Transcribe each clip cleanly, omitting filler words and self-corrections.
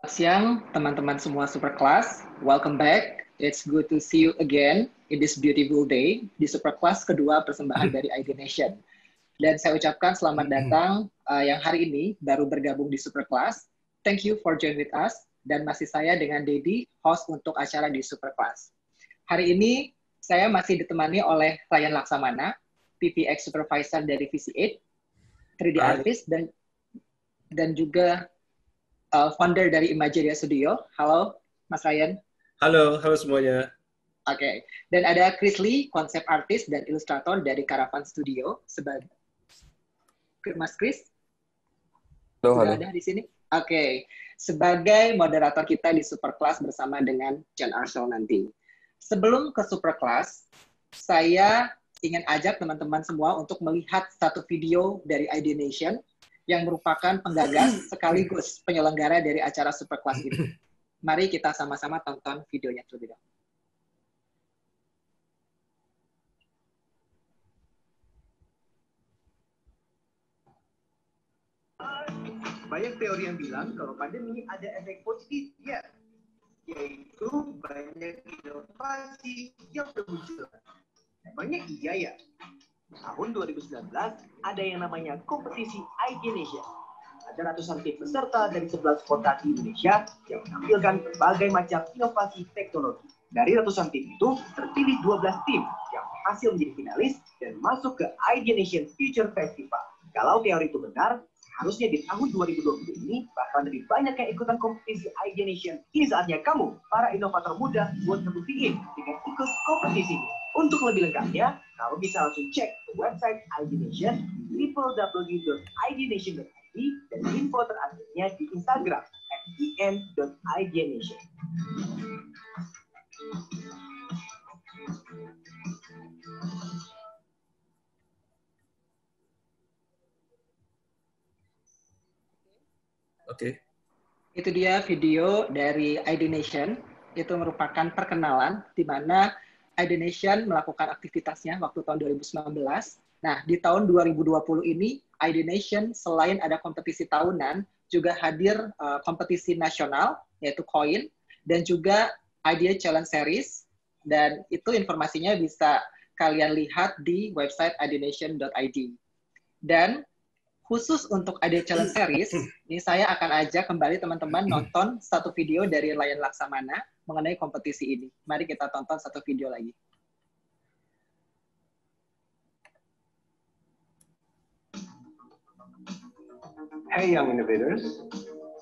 Siang, teman-teman semua Super Class. Welcome back. It's good to see you again in this beautiful day di Super Class kedua persembahan dari ID Nation. Dan saya ucapkan selamat datang yang hari ini baru bergabung di Super Class. Thank you for join with us. Dan masih saya dengan Dedi, host untuk acara di Super Class. Hari ini saya masih ditemani oleh Ryan Laksamana, PPX Supervisor dari VC8, 3D Artist, dan juga founder dari Imageria Studio. Halo, Mas Ryan. Halo semuanya. Oke. Dan ada Chris Lee, konsep artis dan ilustrator dari Caravan Studio. Mas Chris? Sudah ada di sini? Oke. Sebagai moderator kita di Super Class bersama dengan Jan Urschel nanti. Sebelum ke Super Class, saya ingin ajak teman-teman semua untuk melihat satu video dari ID Nation yang merupakan penggagas sekaligus penyelenggara dari acara Super Class ini. Mari kita sama-sama tonton videonya terlebih dahulu. Banyak teori yang bilang kalau pandemi ada efek positif, ya, yaitu banyak inovasi yang bermunculan. Emangnya iya ya? Tahun 2019 ada yang namanya kompetisi ID Nation. Ada ratusan tim peserta dari 11 kota di Indonesia yang menampilkan berbagai macam inovasi teknologi. Dari ratusan tim itu terpilih 12 tim yang berhasil menjadi finalis dan masuk ke ID Nation Future Festival. Kalau teori itu benar, harusnya di tahun 2020 ini bahkan lebih banyak yang ikutan kompetisi ID Nation. Ini saatnya kamu, para inovator muda, buat ngebuktiin dengan ikut kompetisi ini. Untuk lebih lengkapnya, kamu bisa langsung cek ke website ID Nation di www.idnation.id dan info terupdate-nya di Instagram @in.idnation. Oke. Itu dia video dari ID Nation. Itu merupakan perkenalan di mana ID Nation melakukan aktivitasnya waktu tahun 2019. Nah, di tahun 2020 ini, ID Nation selain ada kompetisi tahunan, juga hadir kompetisi nasional, yaitu Koin, dan juga Idea Challenge Series. Dan itu informasinya bisa kalian lihat di website idnation.id. Dan khusus untuk Idea Challenge Series, ini saya akan ajak kembali teman-teman nonton satu video dari Ryan Laksamana mengenai kompetisi ini. Mari kita tonton satu video lagi. Hey Young Innovators,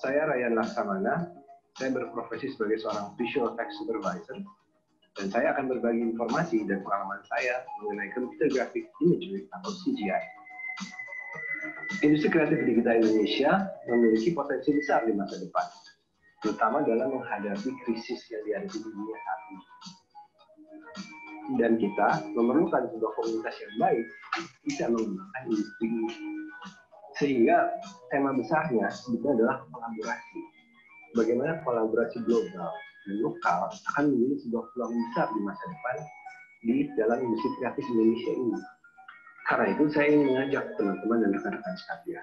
saya Ryan Laksamana. Saya berprofesi sebagai seorang Visual Effects Supervisor, dan saya akan berbagi informasi dan pengalaman saya mengenai Computer Graphic Imagery atau CGI. Industri kreatif digital Indonesia memiliki potensi besar di masa depan, terutama dalam menghadapi krisis yang dihadapi di dunia saat ini. Dan kita memerlukan sebuah komunitas yang baik bisa menggunakan industri ini. Sehingga tema besarnya sebetulnya adalah kolaborasi. Bagaimana kolaborasi global dan lokal akan menjadi sebuah peluang besar di masa depan di dalam industri kreatif Indonesia ini. Karena itu saya ingin mengajak teman-teman dan rekan-rekan sekalian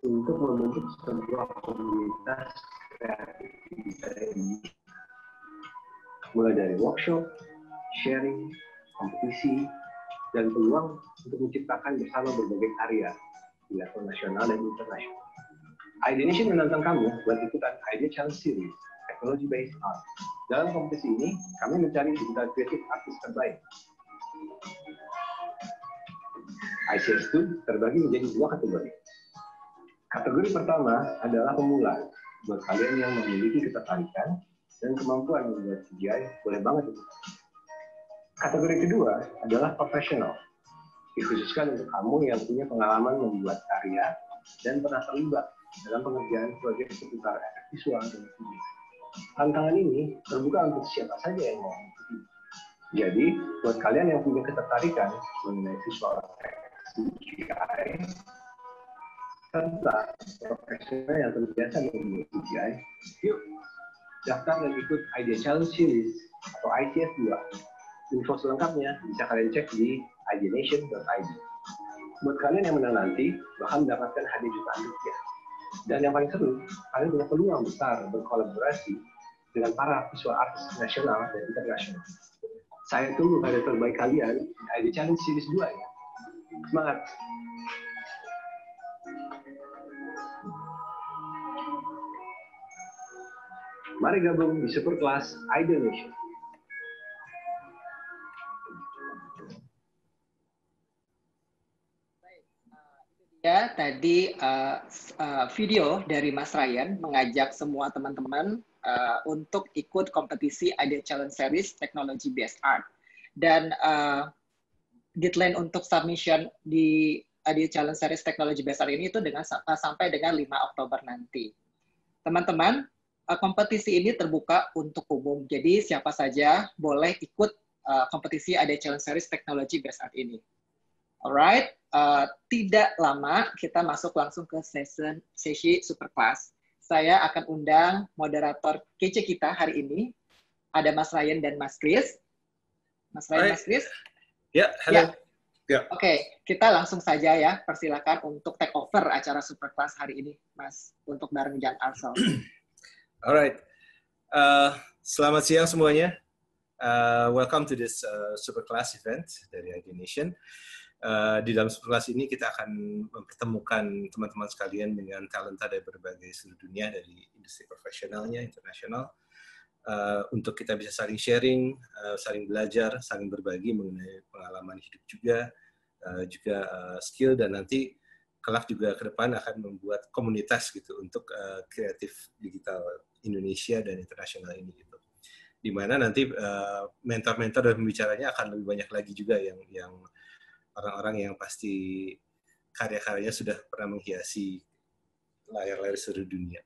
untuk membentuk sebuah komunitas kreatif ini, mulai dari workshop, sharing, kompetisi, dan peluang untuk menciptakan bersama berbagai karya di level nasional dan internasional. ID Nation menantang kamu buat ikutan Idea Challenge Series, Technology Based Art. Dalam kompetisi ini, kami mencari digital creative artist terbaik. ICS itu terbagi menjadi dua kategori. Kategori pertama adalah pemula. Buat kalian yang memiliki ketertarikan dan kemampuan membuat CGI, boleh banget itu. Kategori kedua adalah profesional. Dikhususkan untuk kamu yang punya pengalaman membuat karya dan pernah terlibat dalam pengerjaan proyek seputar efek visual dan video. Tantangan ini terbuka untuk siapa saja yang mau mengikuti. Jadi, buat kalian yang punya ketertarikan mengenai visual effect, CGI, serta profesional yang terbiasa membuat CGI, yuk daftar dan ikut Idea Challenge Series atau ICS 2. Info selengkapnya bisa kalian cek di idnation.id. Buat kalian yang menang nanti, bahkan mendapatkan hadiah jutaan rupiah. Dan yang paling seru, kalian punya peluang besar berkolaborasi dengan para visual artis nasional dan internasional. Saya tunggu karya terbaik kalian di ID Challenge Series 2 ya. Semangat! Mari gabung di Super Class Indonesia. Ya, tadi video dari Mas Ryan mengajak semua teman-teman untuk ikut kompetisi Idea Challenge Series Technology Based Art. Dan deadline untuk submission di Idea Challenge Series Technology Based Art ini itu sampai dengan 5 Oktober nanti. Teman-teman, kompetisi ini terbuka untuk umum. Jadi siapa saja boleh ikut kompetisi Idea Challenge Series Technology Based Art ini. Alright, tidak lama kita masuk langsung ke sesi Super Class. Saya akan undang moderator kece kita hari ini. Ada Mas Ryan dan Mas Chris. Mas Ryan, Mas Chris. Ya, halo. Ya. Oke, kita langsung saja ya. Persilakan untuk take over acara Super Class hari ini, Mas, untuk bareng Jan Urschel. Alright, selamat siang semuanya. Welcome to this Super Class event dari ID Nation. Di dalam Super Class ini kita akan mempertemukan teman-teman sekalian dengan talenta dari berbagai seluruh dunia, dari industri profesionalnya, internasional, untuk kita bisa saling sharing, saling belajar, saling berbagi mengenai pengalaman hidup juga skill, dan nanti kelak juga ke depan akan membuat komunitas gitu untuk kreatif digital Indonesia dan internasional ini gitu. Di mana nanti mentor-mentor dan pembicaranya akan lebih banyak lagi juga yang orang-orang yang pasti karya-karyanya sudah pernah menghiasi layar-layar seluruh dunia.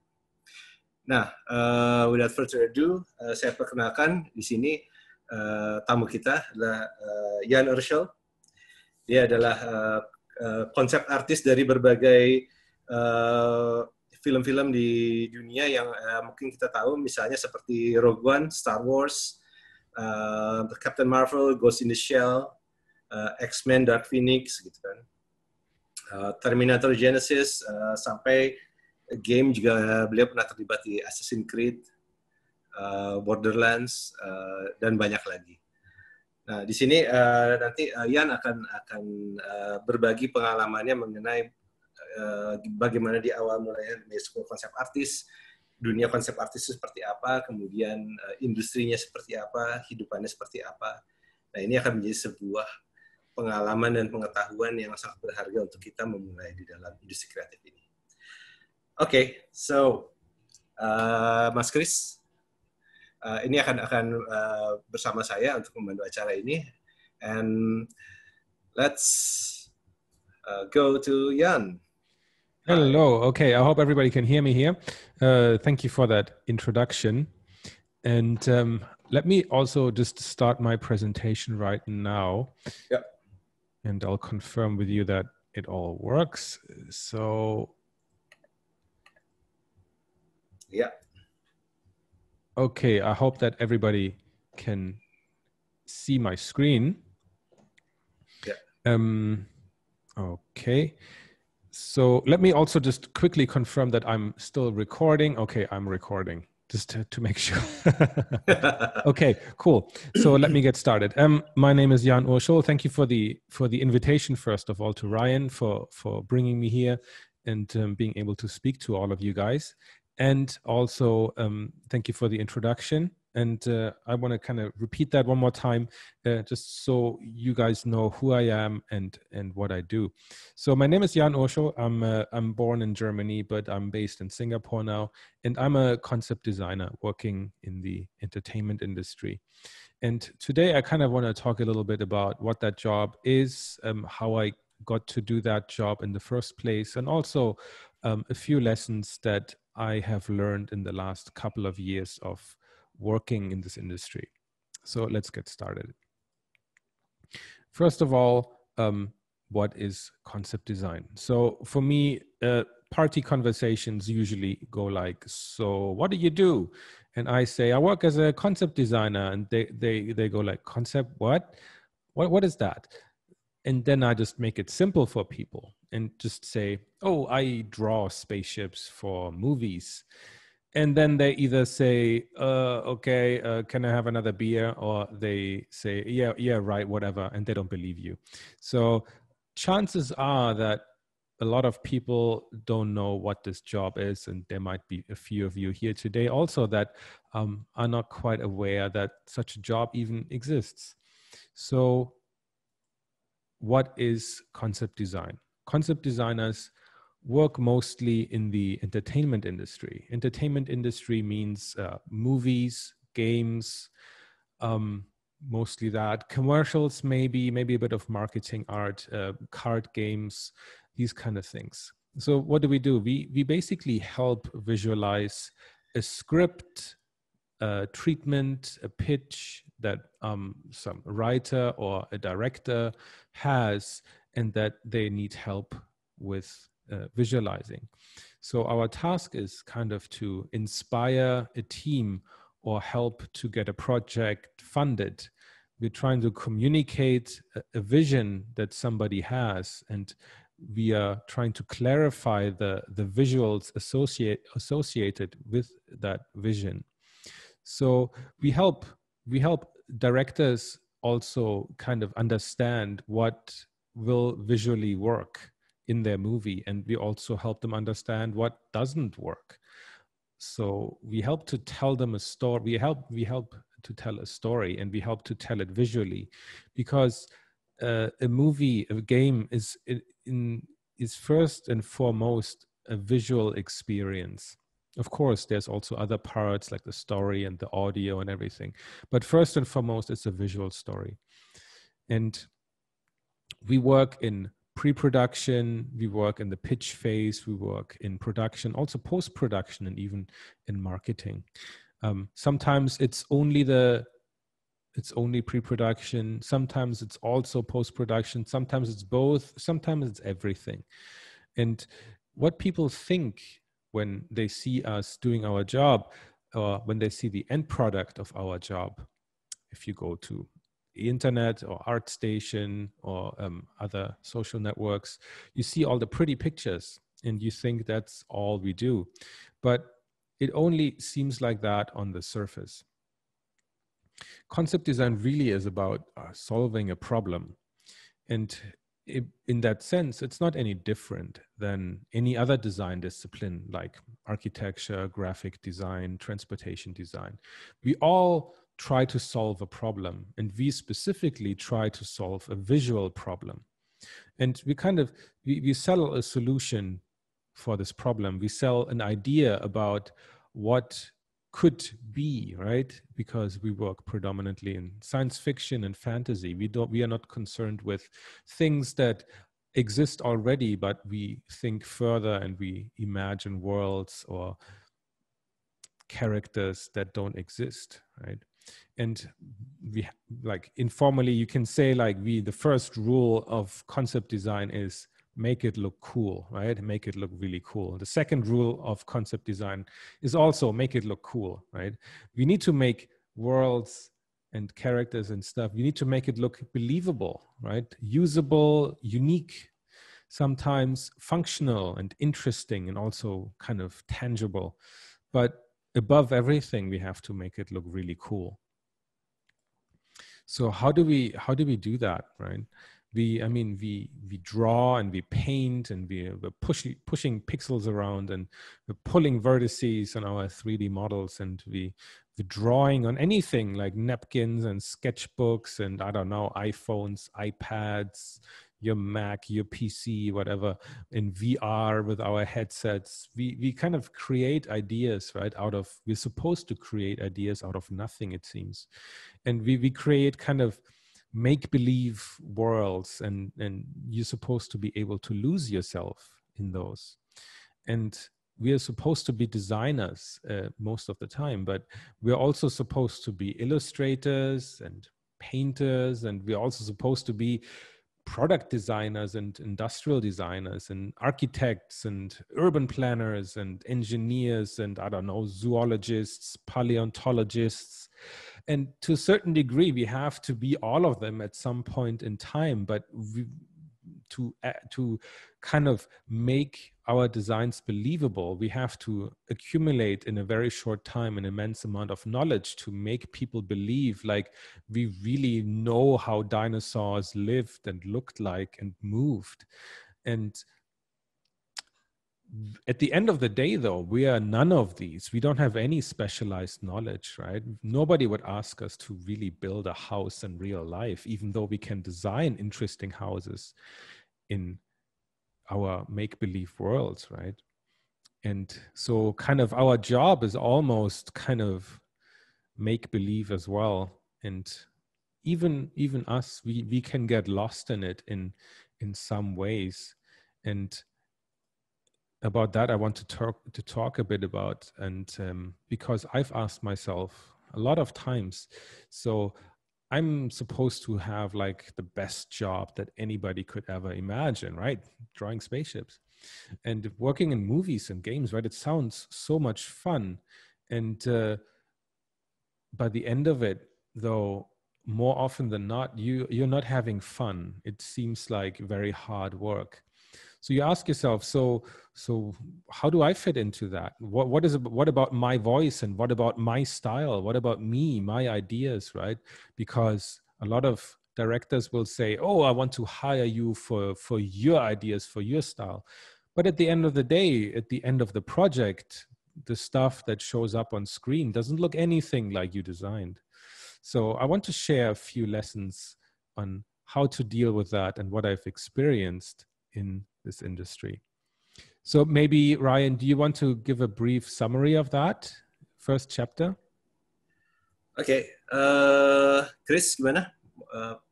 Nah, without further ado, saya perkenalkan di sini tamu kita adalah Jan Urschel. Dia adalah konsep artis dari berbagai film-film di dunia yang mungkin kita tahu, misalnya seperti Rogue One, Star Wars, Captain Marvel, Ghost in the Shell, X-Men, Dark Phoenix, gitu kan. Terminator Genesis, sampai game juga beliau pernah terlibat di Assassin's Creed, Borderlands, dan banyak lagi. Nah, di sini nanti Jan akan berbagi pengalamannya mengenai bagaimana di awal mulanya sebuah konsep artis, dunia konsep artis seperti apa, kemudian industrinya seperti apa, hidupannya seperti apa. Nah, ini akan menjadi sebuah pengalaman dan pengetahuan yang sangat berharga untuk kita memulai di dalam industri kreatif ini. Oke, so Mas Chris, ini akan bersama saya untuk membantu acara ini, and let's go to Jan. Hello. Okay, I hope everybody can hear me here. Thank you for that introduction, and let me also just start my presentation right now. Yep. And I'll confirm with you that it all works. So, yeah. Okay, I hope that everybody can see my screen. Yeah. Okay. So let me also just quickly confirm that I'm still recording. Okay, I'm recording. Just to make sure. Okay, cool. So let me get started. My name is Jan Urschel. Thank you for the invitation, first of all, to Ryan for bringing me here and being able to speak to all of you guys. And also, thank you for the introduction. And I want to kind of repeat that one more time, just so you guys know who I am and what I do. So my name is Jan Urschel. I'm born in Germany, but I'm based in Singapore now. And I'm a concept designer working in the entertainment industry. And today I kind of want to talk a little bit about what that job is, how I got to do that job in the first place, and also a few lessons that I have learned in the last couple of years of working in this industry. So let's get started. First of all, what is concept design? So for me, party conversations usually go like, so what do you do? And I say, I work as a concept designer. And they go like, concept what? What is that? And then I just make it simple for people. and just say, oh, I draw spaceships for movies. And then they either say, okay, can I have another beer? Or they say, yeah, right, whatever. And they don't believe you. So chances are that a lot of people don't know what this job is. And there might be a few of you here today also that are not quite aware that such a job even exists. So what is concept design? Concept designers work mostly in the entertainment industry. Entertainment industry means movies, games, mostly that. Commercials, maybe a bit of marketing, art, card games, these kind of things. So what do? We basically help visualize a script, a treatment, a pitch that some writer or a director has, and that they need help with visualizing. So our task is kind of to inspire a team or help to get a project funded. We're trying to communicate a vision that somebody has, and we are trying to clarify the visuals associated with that vision. So we help directors also kind of understand what will visually work in their movie, and we also help them understand what doesn't work. So we help to tell them a story. We help to tell a story, and we help to tell it visually, because a movie, a game is first and foremost a visual experience. Of course, there's also other parts like the story and the audio and everything, but first and foremost, it's a visual story. And we work in pre-production, we work in the pitch phase, we work in production, also post-production, and even in marketing. Sometimes it's only pre-production, sometimes it's also post-production, sometimes it's both, sometimes it's everything. And what people think when they see us doing our job, or when they see the end product of our job, if you go to the internet or ArtStation or other social networks, you see all the pretty pictures and you think that's all we do. But it only seems like that on the surface. Concept design really is about solving a problem. And in that sense, it's not any different than any other design discipline like architecture, graphic design, transportation design. We all try to solve a problem, and we specifically try to solve a visual problem. And we sell a solution for this problem. We sell an idea about what could be, right? Because we work predominantly in science fiction and fantasy. We are not concerned with things that exist already, but we think further and we imagine worlds or characters that don't exist, right? And we, like, informally, you can say, like, the first rule of concept design is make it look cool, right? Make it look really cool. The second rule of concept design is also make it look cool, right? We need to make worlds and characters and stuff. We need to make it look believable, right? Usable, unique, sometimes functional and interesting, and also kind of tangible. But above everything, we have to make it look really cool. So how do we do that, right? We draw and we paint, and we're pushing pixels around, and we're pulling vertices on our 3D models, and we're drawing on anything like napkins and sketchbooks and, I don't know, iPhones, iPads, your Mac, your PC, whatever, in VR with our headsets. We kind of create ideas, right? We're supposed to create ideas out of nothing, it seems. And we create kind of make-believe worlds, and you're supposed to be able to lose yourself in those. And we are supposed to be designers most of the time, but we're also supposed to be illustrators and painters, and we're also supposed to be product designers and industrial designers and architects and urban planners and engineers and, I don't know, zoologists, paleontologists. And to a certain degree, we have to be all of them at some point in time. But to kind of make our designs believable, we have to accumulate in a very short time an immense amount of knowledge to make people believe like we really know how dinosaurs lived and looked like and moved. And at the end of the day, though, we are none of these. We don't have any specialized knowledge, right? Nobody would ask us to really build a house in real life, even though we can design interesting houses in our make-believe worlds, right? And so kind of our job is almost kind of make-believe as well. And even us, we can get lost in it in some ways. And about that, I want to talk a bit about, and because I've asked myself a lot of times, so I'm supposed to have like the best job that anybody could ever imagine, right? Drawing spaceships and working in movies and games, right? It sounds so much fun. And by the end of it, though, more often than not, you're not having fun. It seems like very hard work. So you ask yourself, so how do I fit into that? What about my voice, and what about my style? What about me, my ideas, right? Because a lot of directors will say, oh, I want to hire you for your ideas, for your style. But at the end of the day, at the end of the project, the stuff that shows up on screen doesn't look anything like you designed. So I want to share a few lessons on how to deal with that and what I've experienced in this industry. So maybe, Ryan, do you want to give a brief summary of that first chapter? Oke, Chris gimana?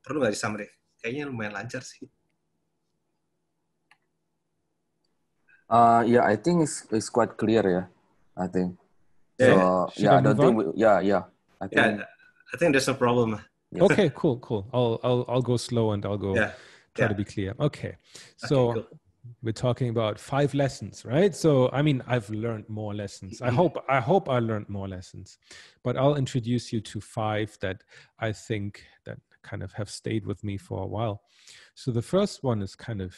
Perlu nggak di summary? Kayaknya lumayan lancar sih. Yeah, I think it's quite clear. Yeah, I think. Yeah. So yeah, I don't think. I think there's no problem. Yes. Okay, cool. I'll go slow and I'll go try to be clear. Okay, so cool. We're talking about 5 lessons, right? So I mean, I've learned more lessons. I hope I learned more lessons, but I'll introduce you to 5 that I think that kind of have stayed with me for a while. So the first one is kind of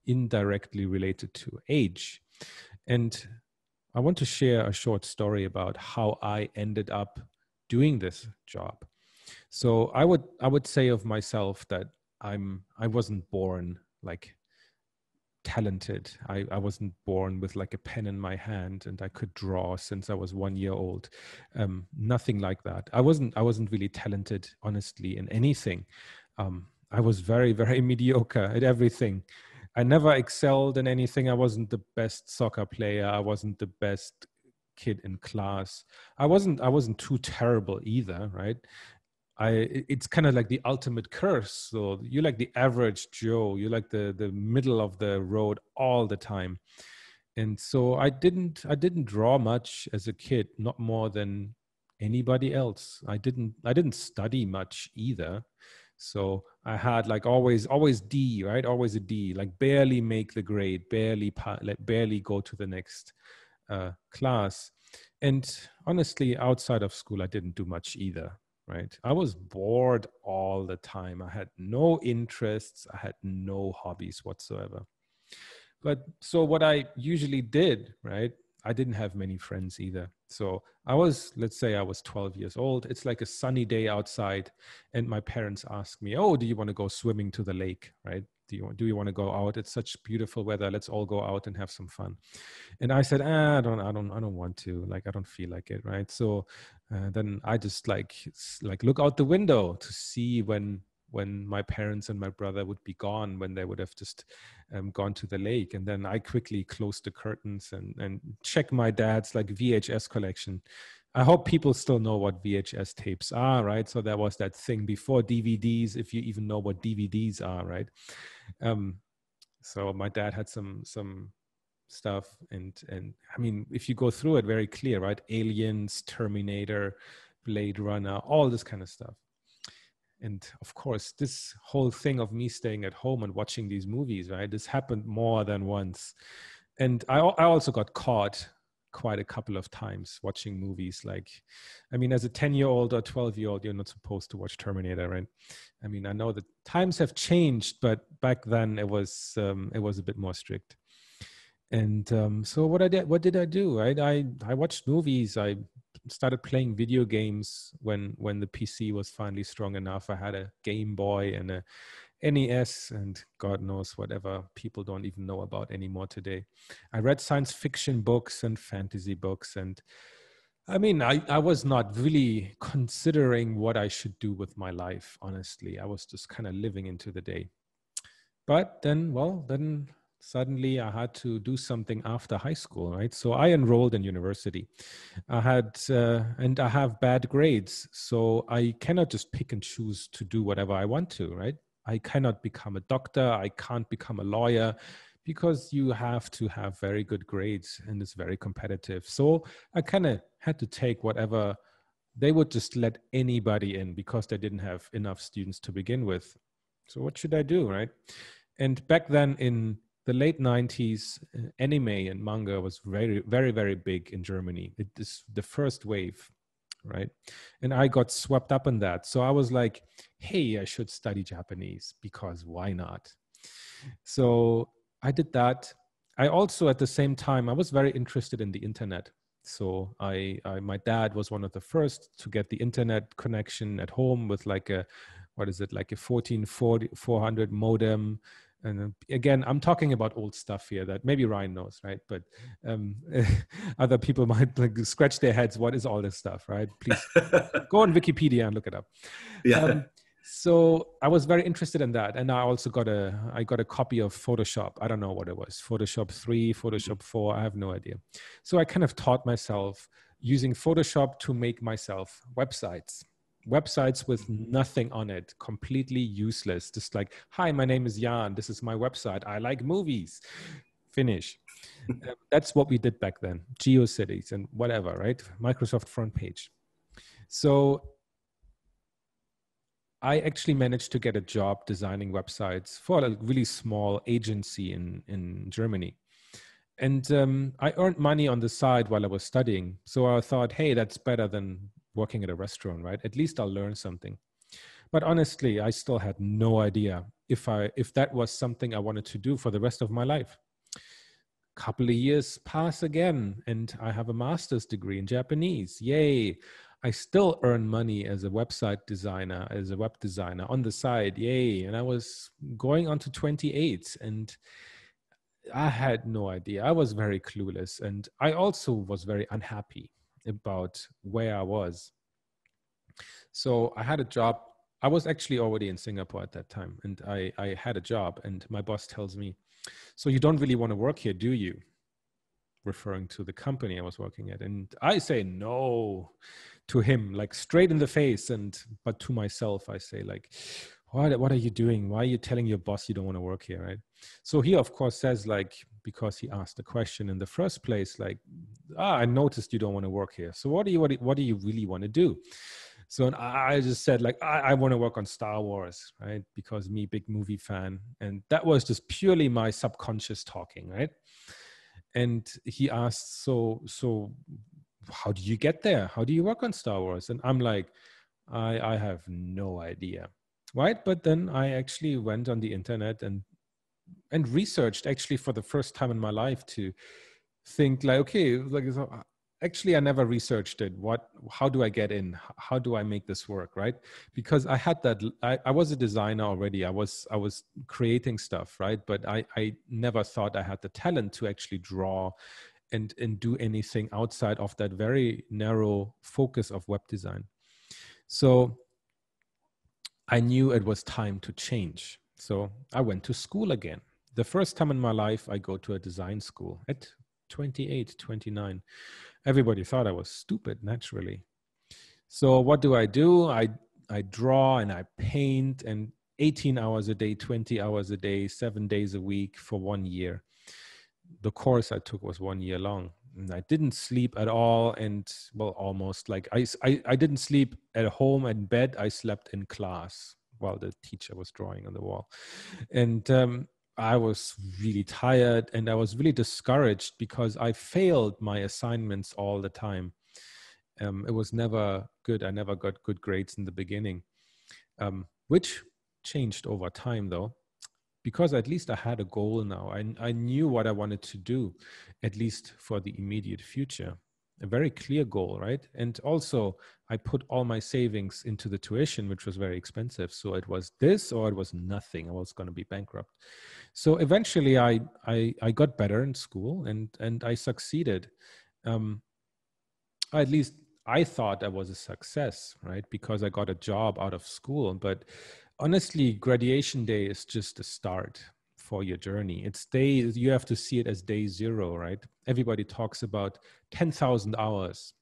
indirectly related to age, and I want to share a short story about how I ended up doing this job. So I would say of myself that I wasn't born like talented. I wasn't born with like a pen in my hand and I could draw since I was 1 year old. Nothing like that. I wasn't really talented, honestly, in anything. I was very, very mediocre at everything. I never excelled in anything. I wasn't the best soccer player. I wasn't the best kid in class. I wasn't too terrible either, right? It's kind of like the ultimate curse. So you're like the average Joe. You're like the middle of the road all the time. And so I didn't draw much as a kid, not more than anybody else. I didn't study much either. So I had like always D, right? Always a D, like barely make the grade, barely go to the next class. And honestly, outside of school, I didn't do much either, right? I was bored all the time. I had no interests. I had no hobbies whatsoever. But so what I usually did, right? I didn't have many friends either. So let's say I was 12 years old. It's like a sunny day outside. And my parents asked me, oh, do you want to go swimming to the lake, right? Do you want to go out? It's such beautiful weather. Let's all go out and have some fun. And I said, I don't want to. Like, I don't feel like it, right? So then I just like look out the window to see when my parents and my brother would be gone, when they would have just gone to the lake. And then I quickly closed the curtains and check my dad's like VHS collection. I hope people still know what VHS tapes are, right? So there was that thing before DVDs, if you even know what DVDs are, right? So my dad had some stuff, and I mean, if you go through it, very clear, right? Aliens, Terminator, Blade Runner, all this kind of stuff. And of course, this whole thing of me staying at home and watching these movies, right? This happened more than once. And I also got caught quite a couple of times watching movies. Like, I mean, as a 10-year-old or 12-year-old, you're not supposed to watch Terminator, right? I mean, I know that times have changed, but back then it was a bit more strict. And so what did I do? I watched movies. I started playing video games when the PC was finally strong enough. I had a Game Boy and a NES and God knows whatever people don't even know about anymore today. I read science fiction books and fantasy books. And I mean, I was not really considering what I should do with my life, honestly. I was just kind of living into the day. But then suddenly I had to do something after high school, right? So I enrolled in university. I have bad grades. So I cannot just pick and choose to do whatever I want to, right? I cannot become a doctor. I can't become a lawyer because you have to have very good grades and it's very competitive. So I kind of had to take whatever. They would just let anybody in because they didn't have enough students to begin with. So what should I do, right? And back then in the late 90s, anime and manga was very, very, very big in Germany. It is the first wave, right? And I got swept up in that. So I was like, hey, I should study Japanese because why not? So I did that. I also, at the same time, I was very interested in the internet. So my dad was one of the first to get the internet connection at home with like a 400 modem. And again, I'm talking about old stuff here that maybe Ryan knows, right? But other people might like scratch their heads. What is all this stuff, right? Please go on Wikipedia and look it up. Yeah. So I was very interested in that. And I also got a copy of Photoshop. I don't know what it was. Photoshop 3, Photoshop 4. I have no idea. So I kind of taught myself using Photoshop to make myself websites with nothing on it, completely useless. Just like, hi, my name is Jan. This is my website. I like movies. Finish. That's what we did back then. GeoCities and whatever, right? Microsoft front page. So I actually managed to get a job designing websites for a really small agency in Germany. And I earned money on the side while I was studying. So I thought, hey, that's better than working at a restaurant, right? At least I'll learn something. But honestly, I still had no idea if that was something I wanted to do for the rest of my life. Couple of years pass again, and I have a master's degree in Japanese. Yay. I still earn money as a website designer, as a web designer on the side. Yay. And I was going on to 28, and I had no idea. I was very clueless, and I also was very unhappy about where I was. So I had a job. I was actually already in Singapore at that time, and I had a job, and my boss tells me, so you don't really want to work here, do you? Referring to the company I was working at. And I say no to him, like straight in the face. But to myself, I say like, what are you doing? Why are you telling your boss you don't want to work here, right? So he, of course, says like, because he asked the question in the first place, like, I noticed you don't want to work here. So what do you really want to do? So I just said like, I want to work on Star Wars, right? Because me, big movie fan. And that was just purely my subconscious talking, right? And he asked, so how do you get there? How do you work on Star Wars? And I'm like, I have no idea, right? But then I actually went on the internet and researched actually for the first time in my life to think like, okay, like, actually, I never researched it. How do I get in? How do I make this work, right? Because I had that, I was a designer already. I was creating stuff, right? But I never thought I had the talent to actually draw and do anything outside of that very narrow focus of web design. So I knew it was time to change. So I went to school again. The first time in my life, I go to a design school at 28, 29. Everybody thought I was stupid, naturally. So what do? I draw and I paint, and 18 hours a day, 20 hours a day, 7 days a week for 1 year. The course I took was 1 year long. And I didn't sleep at all. And well, almost like I didn't sleep at home in bed. I slept in class while the teacher was drawing on the wall. And I was really tired and I was really discouraged because I failed my assignments all the time. It was never good. I never got good grades in the beginning, which changed over time though, because at least I had a goal now. I knew what I wanted to do, at least for the immediate future. A very clear goal, right? And also I put all my savings into the tuition, which was very expensive. So it was this or it was nothing. I was going to be bankrupt. So eventually I got better in school and I succeeded. At least I thought I was a success, right? Because I got a job out of school. But honestly, graduation day is just a start for your journey. It's you have to see it as day zero, right? Everybody talks about 10,000 hours.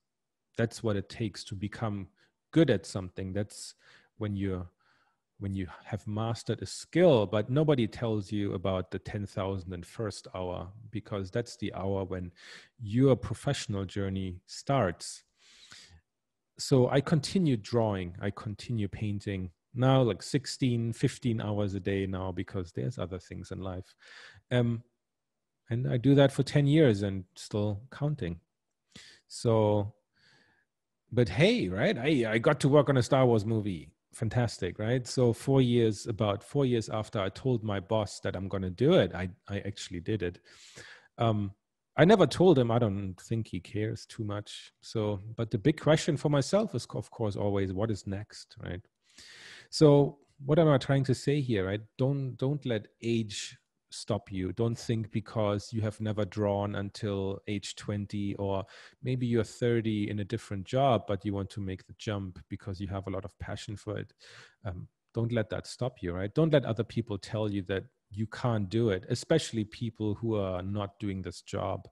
That's what it takes to become good at something. That's when you have mastered a skill, but nobody tells you about the 10,001st hour, because that's the hour when your professional journey starts. So I continue drawing, I continue painting now, like 16, 15 hours a day now, because there's other things in life. And I do that for 10 years and still counting. So, but hey, right? I got to work on a Star Wars movie. Fantastic, right? So about 4 years after I told my boss that I'm going to do it, I actually did it. I never told him. I don't think he cares too much. So, but the big question for myself is, of course, always, what is next, right? So what am I trying to say here, right? Don't let age stop you. Don't think because you have never drawn until age 20, or maybe you're 30 in a different job, but you want to make the jump because you have a lot of passion for it. Don't let that stop you, right? Don't let other people tell you that you can't do it, especially people who are not doing this job.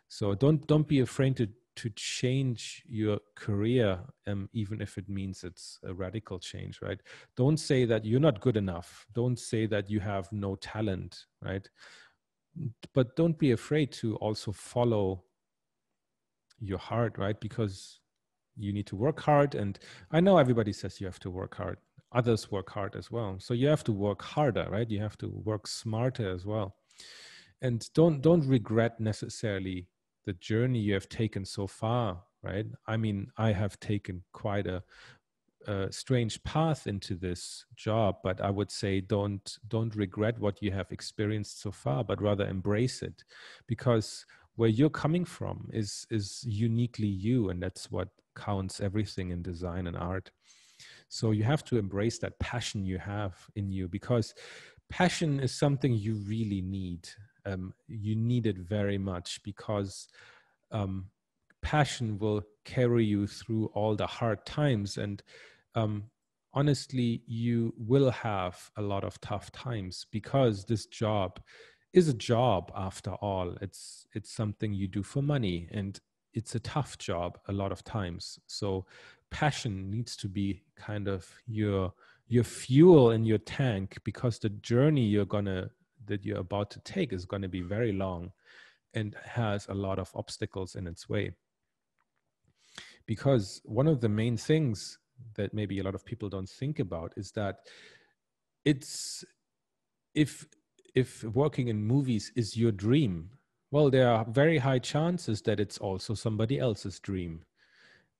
So don't be afraid to change your career, even if it means it's a radical change, right? Don't say that you're not good enough. Don't say that you have no talent, right? But don't be afraid to also follow your heart, right? Because you need to work hard. And I know everybody says you have to work hard. Others work hard as well. So you have to work harder, right? You have to work smarter as well. And don't regret necessarily the journey you have taken so far, right? I mean, I have taken quite a strange path into this job, but I would say don't regret what you have experienced so far, but rather embrace it, because where you're coming from is uniquely you, and that's what counts everything in design and art. So you have to embrace that passion you have in you, because passion is something you really need. You need it very much, because passion will carry you through all the hard times. And honestly, you will have a lot of tough times, because this job is a job after all. It's something you do for money, and it's a tough job a lot of times. So passion needs to be kind of your fuel in your tank, because the journey that you're about to take is going to be very long and has a lot of obstacles in its way. Because one of the main things that maybe a lot of people don't think about is that it's if working in movies is your dream, well, there are very high chances that it's also somebody else's dream,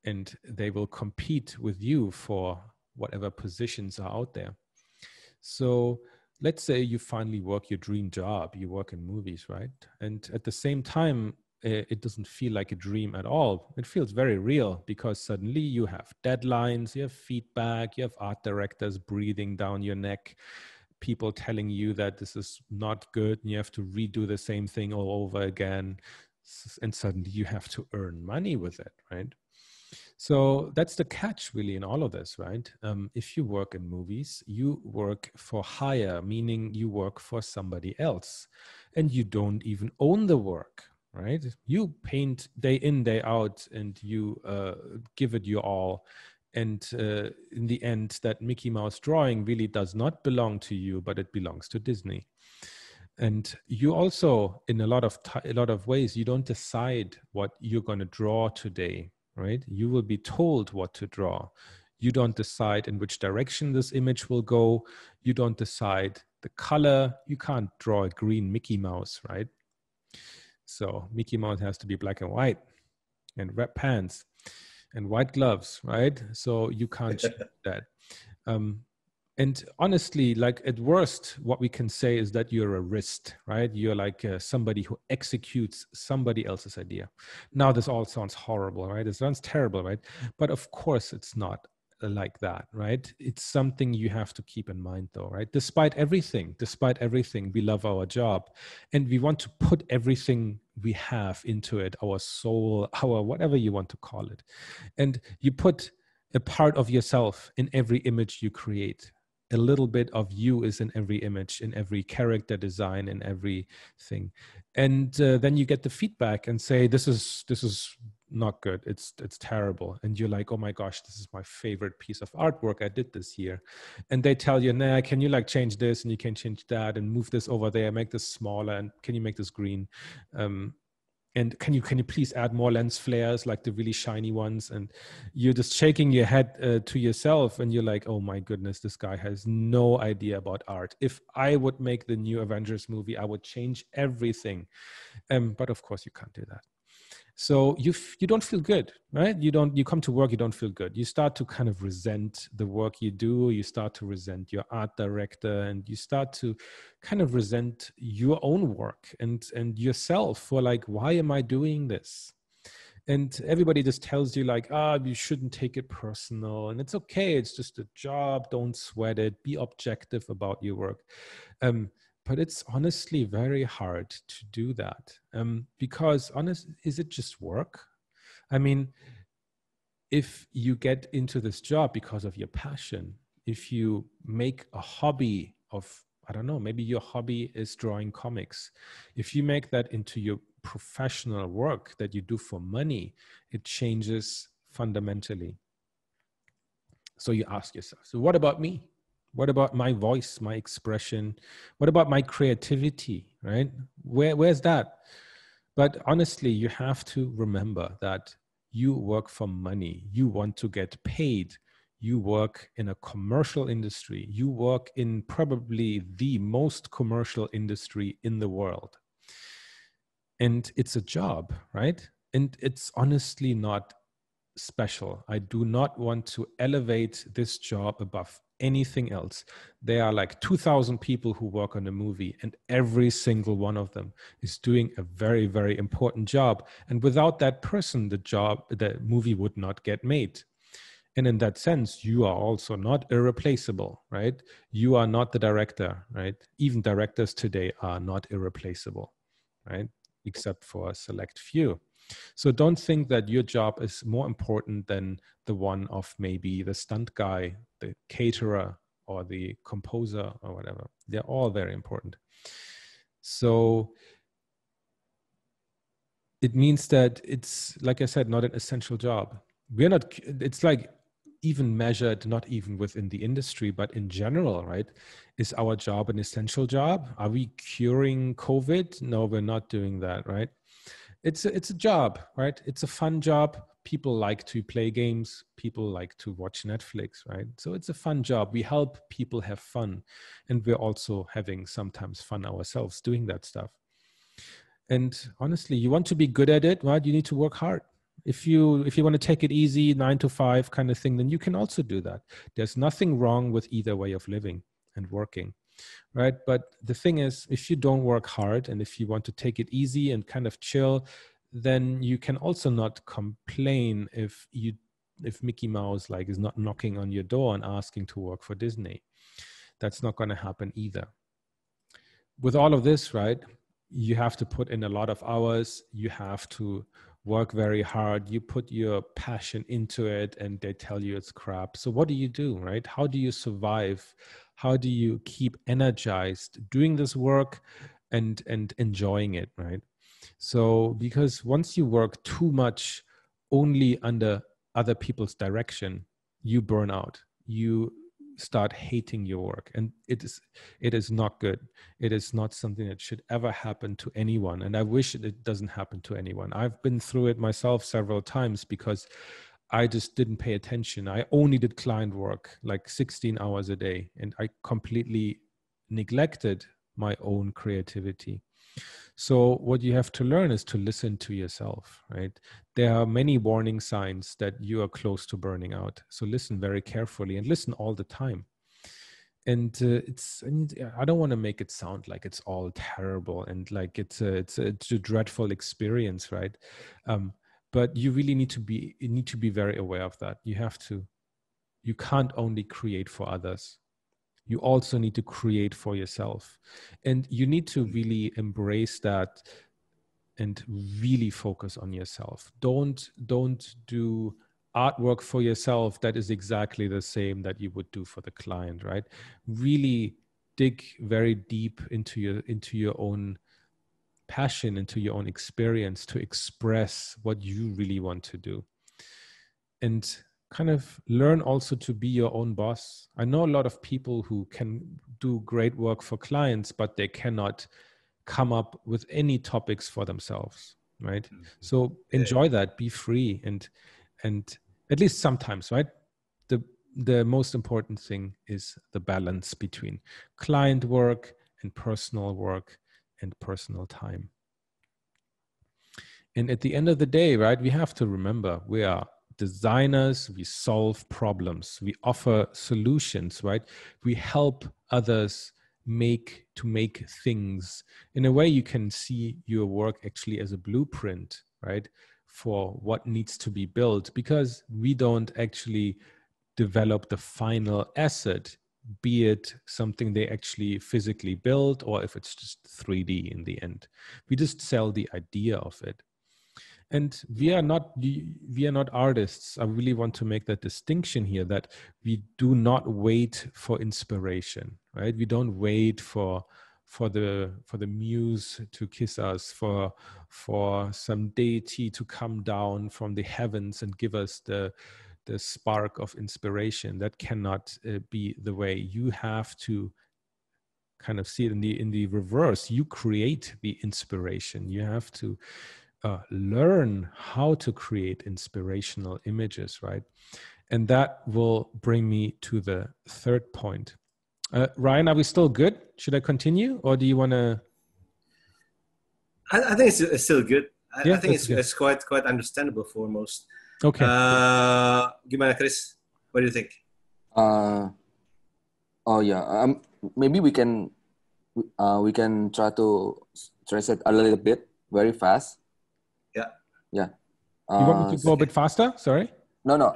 and they will compete with you for whatever positions are out there. So let's say you finally work your dream job, you work in movies, right? And at the same time, it doesn't feel like a dream at all. It feels very real, because suddenly you have deadlines, you have feedback, you have art directors breathing down your neck, people telling you that this is not good and you have to redo the same thing all over again. And suddenly you have to earn money with it, right? So that's the catch really in all of this, right? If you work in movies, you work for hire, meaning you work for somebody else, and you don't even own the work, right? You paint day in, day out, and you give it your all. And in the end, that Mickey Mouse drawing really does not belong to you, but it belongs to Disney. And you also, in a lot of ways, you don't decide what you're going to draw today, right? You will be told what to draw. You don't decide in which direction this image will go. You don't decide The color, you can't draw a green Mickey Mouse, right? So Mickey Mouse has to be black and white, and red pants and white gloves, right? So you can't change that. And honestly, like at worst, what we can say is that you're a wrist, right? You're like somebody who executes somebody else's idea. Now, this all sounds horrible, right? It sounds terrible, right? But of course, it's not like that, right? It's something you have to keep in mind, though, right? Despite everything, we love our job, and we want to put everything we have into it, our soul, our whatever you want to call it. And you put a part of yourself in every image you create. A little bit of you is in every image, in every character design, in everything. And then you get the feedback and say, this is not good. It's terrible. And you're like, oh my gosh, this is my favorite piece of artwork I did this year. And they tell you, nah, can you like change this, and you can change that, and move this over there, make this smaller, and can you make this green? And can you please add more lens flares, like the really shiny ones? And you're just shaking your head to yourself, and you're like, oh my goodness, this guy has no idea about art. If I would make the new Avengers movie, I would change everything. But of course you can't do that. So you don't feel good, right? You come to work, you don't feel good. You start to kind of resent the work you do. You start to resent your art director, and you start to kind of resent your own work and yourself for like, why am I doing this? And everybody just tells you like, you shouldn't take it personal, and it's okay. It's just a job. Don't sweat it. Be objective about your work. But it's honestly very hard to do that because is it just work? I mean, if you get into this job because of your passion, if you make a hobby of, I don't know, maybe your hobby is drawing comics. If you make that into your professional work that you do for money, it changes fundamentally. So you ask yourself, so what about me? What about my voice, my expression? What about my creativity, right? Where's that? But honestly, you have to remember that you work for money. You want to get paid. You work in a commercial industry. You work in probably the most commercial industry in the world. And it's a job, right? And it's honestly not special. I do not want to elevate this job above anything else. There are like 2,000 people who work on a movie, and every single one of them is doing a very, very important job. And without that person, the movie would not get made. And in that sense, you are also not irreplaceable, right? You are not the director, right? Even directors today are not irreplaceable, right? Except for a select few. So don't think that your job is more important than the one of maybe the stunt guy, the caterer, or the composer, or whatever. They're all very important. So it means that it's, like I said, not an essential job. It's like even measured, not even within the industry, but in general, right? Is our job an essential job? Are we curing COVID? No, we're not doing that, right? It's a job, right? It's a fun job. People like to play games. People like to watch Netflix, right? So it's a fun job. We help people have fun. And we're also having sometimes fun ourselves doing that stuff. And honestly, you want to be good at it, right? You need to work hard. If you want to take it easy, 9 to 5 kind of thing, then you can also do that. There's nothing wrong with either way of living and working. Right. But the thing is, if you don't work hard and if you want to take it easy and kind of chill, then you can also not complain if Mickey Mouse like is not knocking on your door and asking to work for Disney. That's not going to happen either. With all of this, right, you have to put in a lot of hours. You have to work very hard. You put your passion into it and they tell you it's crap. So what do you do, right? How do you survive? How do you keep energized doing this work and enjoying it, right? So because once you work too much only under other people's direction, you burn out. You start hating your work, and it is not good. It is not something that should ever happen to anyone, and I wish it doesn't happen to anyone. I've been through it myself several times because I just didn't pay attention. I only did client work like 16 hours a day, and I completely neglected my own creativity. So what you have to learn is to listen to yourself, right? There are many warning signs that you are close to burning out. So listen very carefully and listen all the time. And I don't want to make it sound like it's all terrible and like it's a dreadful experience, right? But you really need to be very aware of that. You can't only create for others. You also need to create for yourself. And you need to really embrace that and really focus on yourself. Don't do artwork for yourself that is exactly the same that you would do for the client, right? Really dig very deep into your own passion, into your own experience to express what you really want to do. And kind of learn also to be your own boss. I know a lot of people who can do great work for clients, but they cannot come up with any topics for themselves, right? So enjoy that, be free, and at least sometimes, right? The most important thing is the balance between client work and personal time. And at the end of the day, right, we have to remember we are designers, we solve problems, we offer solutions, right? We help others make things. In a way, you can see your work actually as a blueprint, right, for what needs to be built, because we don't actually develop the final asset, be it something they actually physically build or if it's just 3D in the end. We just sell the idea of it. And we are not artists. I really want to make that distinction here, that we do not wait for inspiration, right? We don't wait for the muse to kiss us, for some deity to come down from the heavens and give us the spark of inspiration. That cannot be the way. You have to kind of see it in the reverse. You create the inspiration. You have to learn how to create inspirational images, right? And that will bring me to the third point. Ryan, are we still good? Should I continue, or do you want to? I think it's still good. Yeah, I think it's quite understandable for most. Okay. Gimana, Chris? What do you think? Maybe we can try to translate a little bit very fast. Yeah. You want me to go a bit faster? Sorry. No.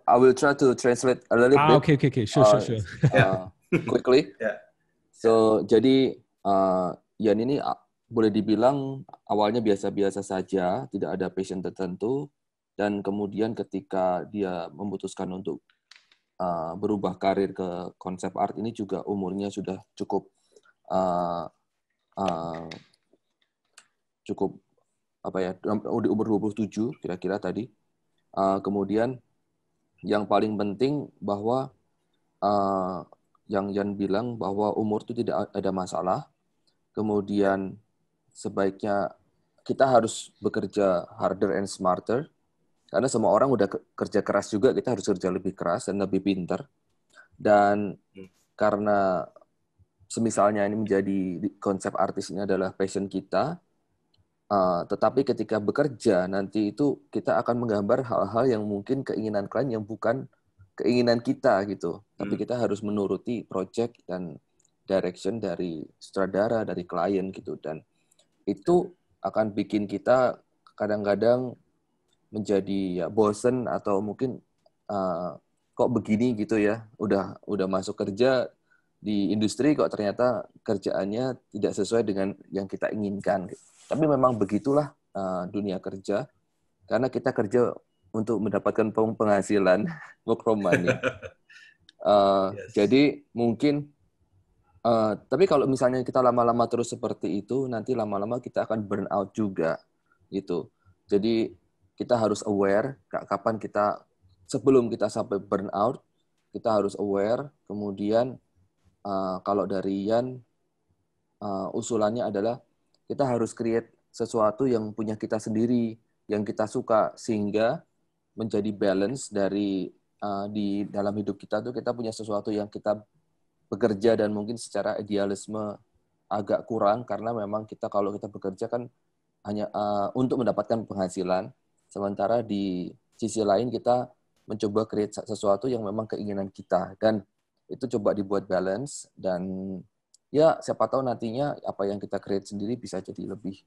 I will try to translate a little bit. Okay. Sure. Quickly. Yeah. So jadi Yan ini boleh dibilang awalnya biasa-biasa saja, tidak ada passion tertentu, dan kemudian ketika dia memutuskan untuk berubah karir ke konsep art ini juga umurnya sudah cukup di umur 27 kira-kira tadi. Kemudian yang paling penting bahwa yang Jan bilang bahwa umur itu tidak ada masalah. Kemudian sebaiknya kita harus bekerja harder and smarter. Karena semua orang udah kerja keras juga, kita harus kerja lebih keras dan lebih pintar. Dan karena semisalnya ini menjadi konsep artis ini adalah passion kita, tetapi ketika bekerja nanti itu kita akan menggambar hal-hal yang mungkin keinginan klien yang bukan keinginan kita gitu. Tapi kita harus menuruti project dan direction dari sutradara, dari klien gitu. Dan itu akan bikin kita kadang-kadang menjadi bosen atau mungkin kok begini gitu ya. Udah masuk kerja di industri kok ternyata kerjaannya tidak sesuai dengan yang kita inginkan. Tapi memang begitulah dunia kerja, karena kita kerja untuk mendapatkan penghasilan, work from money. Jadi mungkin, tapi kalau misalnya kita lama-lama terus seperti itu, nanti lama-lama kita akan burn out juga, gitu. Jadi kita harus aware, kapan kita, sebelum kita sampai burn out, kita harus aware. Kemudian kalau dari Yan, usulannya adalah kita harus create sesuatu yang punya kita sendiri, yang kita suka, sehingga menjadi balance dari di dalam hidup kita tuh kita punya sesuatu yang kita bekerja dan mungkin secara idealisme agak kurang karena memang kalau kita bekerja kan hanya untuk mendapatkan penghasilan, sementara di sisi lain kita mencoba create sesuatu yang memang keinginan kita, dan itu coba dibuat balance, dan ya siapa tahu nantinya apa yang kita create sendiri bisa jadi lebih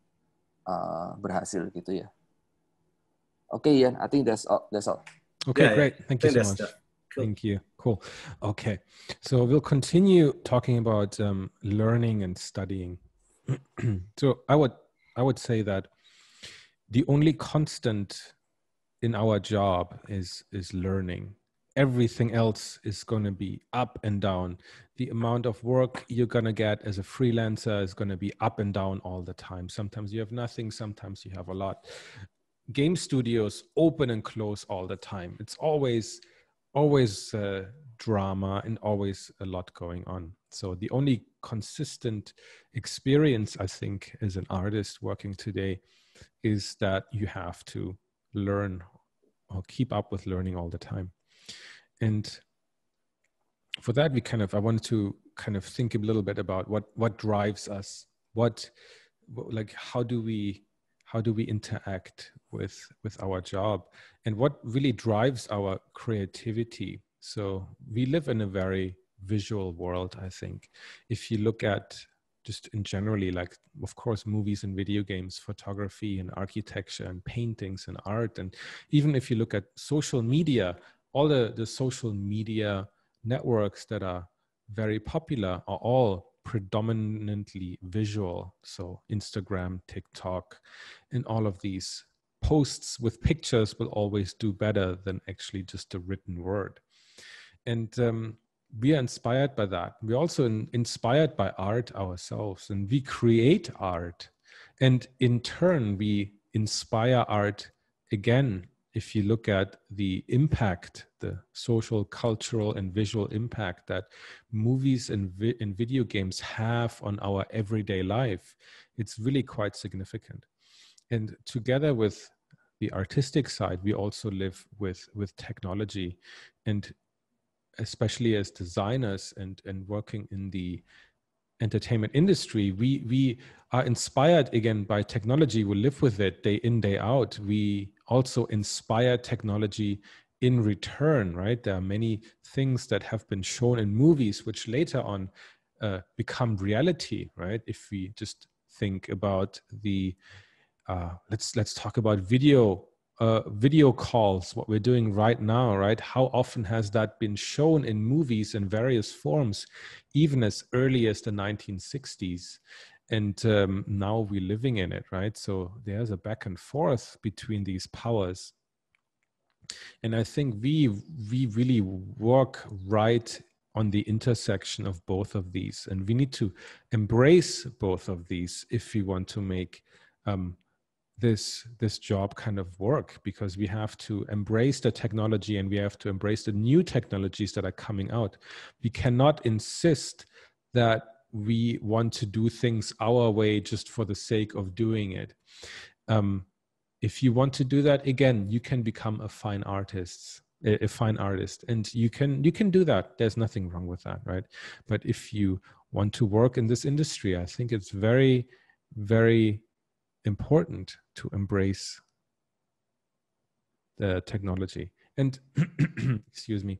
berhasil gitu ya. Okay, Ian, I think that's all. Okay, Yeah, great. Thank you so much. Cool. Thank you. Cool. Okay, so we'll continue talking about learning and studying. So I would say that the only constant in our job is learning. Everything else is going to be up and down. The amount of work you're going to get as a freelancer is going to be up and down all the time. Sometimes you have nothing, sometimes you have a lot. Game studios open and close all the time. It's always drama and always a lot going on. So the only consistent experience, I think, as an artist working today is that you have to learn or keep up with learning all the time. And for that, I wanted to kind of think a little bit about what drives us, how do we interact with our job, and what really drives our creativity. So we live in a very visual world, I think. If you look at just in generally, like, of course, movies and video games, photography and architecture and paintings and art. And even if you look at social media, all the social media networks that are very popular are all predominantly visual. So Instagram, TikTok, and all of these posts with pictures will always do better than actually just a written word. And we are inspired by that. We're also inspired by art ourselves, and we create art. And in turn, we inspire art again. If you look at the impact, the social, cultural, and visual impact that movies and video games have on our everyday life, it's really quite significant. And together with the artistic side, we also live with technology. And especially as designers and working in the entertainment industry, we are inspired again by technology. We live with it day in, day out. We also inspire technology in return, right? There are many things that have been shown in movies which later on become reality, right? If we just think about the let's talk about video calls, what we're doing right now, right? How often has that been shown in movies in various forms, even as early as the 1960s? And now we're living in it, right? So there's a back and forth between these powers. And I think we really work right on the intersection of both of these. And we need to embrace both of these if we want to make this job kind of work, because we have to embrace the technology and we have to embrace the new technologies that are coming out. We cannot insist that we want to do things our way just for the sake of doing it. If you want to do that, again, you can become a fine artist, and you can do that. There's nothing wrong with that, right? But if you want to work in this industry, I think it's very, very important to embrace the technology. And excuse me,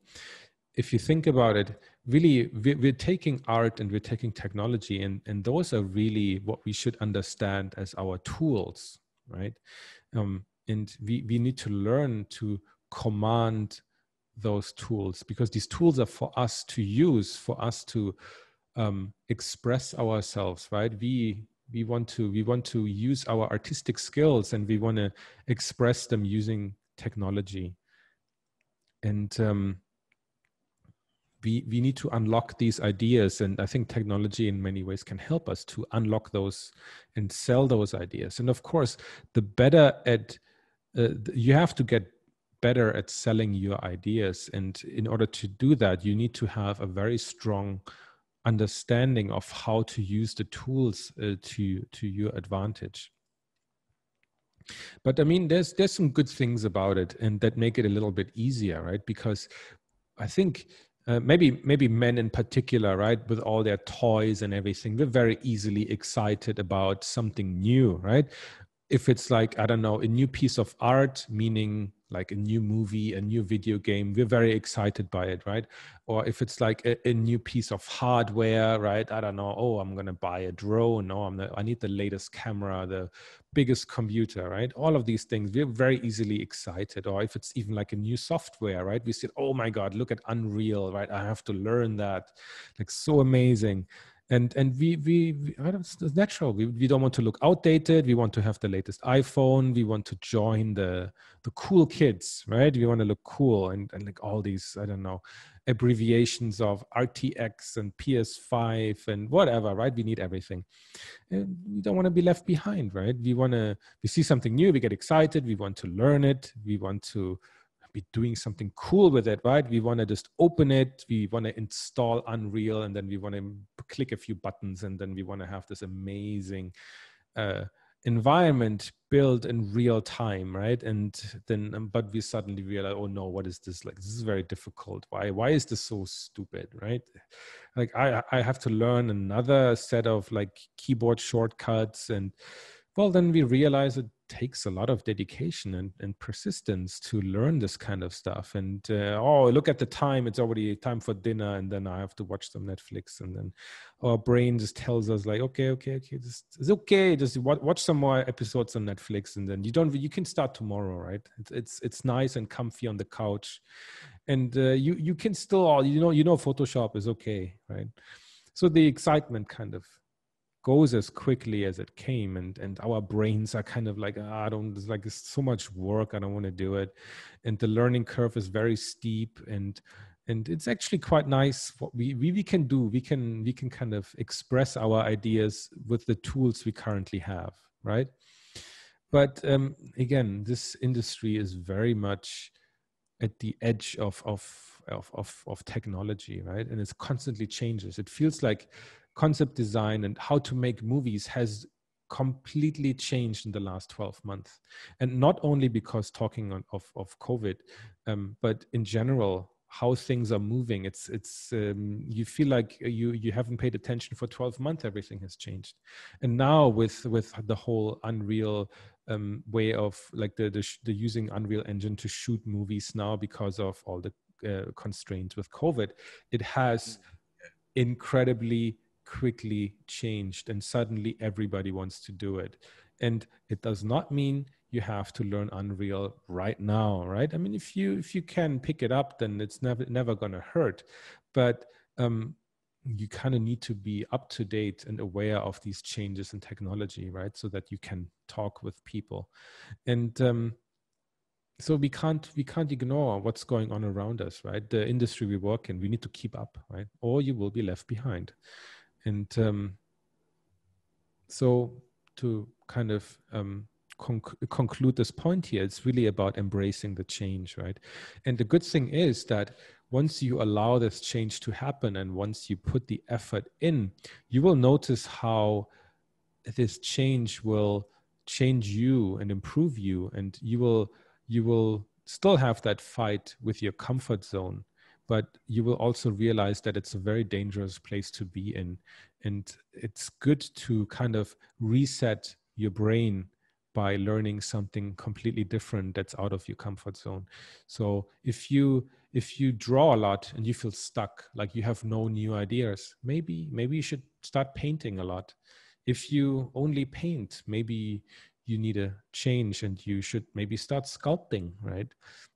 if you think about it, really, we're taking art and we're taking technology, and those are really what we should understand as our tools, right? And we need to learn to command those tools, because these tools are for us to use, for us to express ourselves, right? We want to use our artistic skills, and we want to express them using technology. And we need to unlock these ideas, and I think technology in many ways can help us to unlock those and sell those ideas. And of course, the better at you have to get better at selling your ideas, and in order to do that, you need to have a very strong understanding of how to use the tools to your advantage. But I mean, there's some good things about it, and that make it a little bit easier, right? Because I think maybe men in particular, right? With all their toys and everything, we're very easily excited about something new, right? If it's like, I don't know, a new piece of art, meaning like a new movie, a new video game, we're very excited by it, right? Or if it's like a new piece of hardware, right? I don't know, oh, I'm going to buy a drone. No, I need the latest camera, the biggest computer, right? All of these things, we're very easily excited. Or if it's even like a new software, right? We said, oh my God, look at Unreal, right? I have to learn that. Like, so amazing. And it's natural. We don't want to look outdated. We want to have the latest iPhone. We want to join the cool kids, right? We want to look cool, and like all these, I don't know, abbreviations of RTX and PS5 and whatever, right? We need everything. And we don't want to be left behind, right? We see something new, we get excited, we want to learn it, we want to be doing something cool with it, right? We want to just open it, we want to install Unreal, and then we want to click a few buttons, and then we want to have this amazing environment built in real time, right? And then, but we suddenly realize, oh no, what is this? Like, this is very difficult. Why is this so stupid, right? Like, I have to learn another set of like keyboard shortcuts, and well, then we realize it takes a lot of dedication and persistence to learn this kind of stuff. And oh, look at the time, it's already time for dinner, and then I have to watch some Netflix, and then our brain just tells us like, okay, it's okay, just watch some more episodes on Netflix, and then you can start tomorrow, right? It's nice and comfy on the couch, and you can still, you know Photoshop is okay, right? So the excitement kind of goes as quickly as it came, and our brains are kind of like, it's so much work, I don't want to do it. And the learning curve is very steep, and it's actually quite nice what we can do. We can kind of express our ideas with the tools we currently have, right? But again, this industry is very much at the edge of technology, right? And it's constantly changes. It feels like concept design and how to make movies has completely changed in the last 12 months. And not only because talking of COVID, but in general, how things are moving. It's you feel like you haven't paid attention for 12 months, everything has changed. And now with the whole Unreal way of like the using Unreal Engine to shoot movies now because of all the constraints with COVID, it has incredibly quickly changed, and suddenly everybody wants to do it. And it does not mean you have to learn Unreal right now, right? I mean, if you can pick it up, then it's never gonna hurt. But you kind of need to be up to date and aware of these changes in technology, right? So that you can talk with people. And so we can't ignore what's going on around us, right? The industry we work in, we need to keep up, right? Or you will be left behind. And so to kind of conclude this point here, it's really about embracing the change, right? And the good thing is that once you allow this change to happen, and once you put the effort in, you will notice how this change will change you and improve you, and you will still have that fight with your comfort zone, but you will also realize that it's a very dangerous place to be in. And it's good to kind of reset your brain by learning something completely different that's out of your comfort zone. So if you draw a lot and you feel stuck, like you have no new ideas, maybe you should start painting a lot. If you only paint, maybe you need a change and you should maybe start sculpting, right?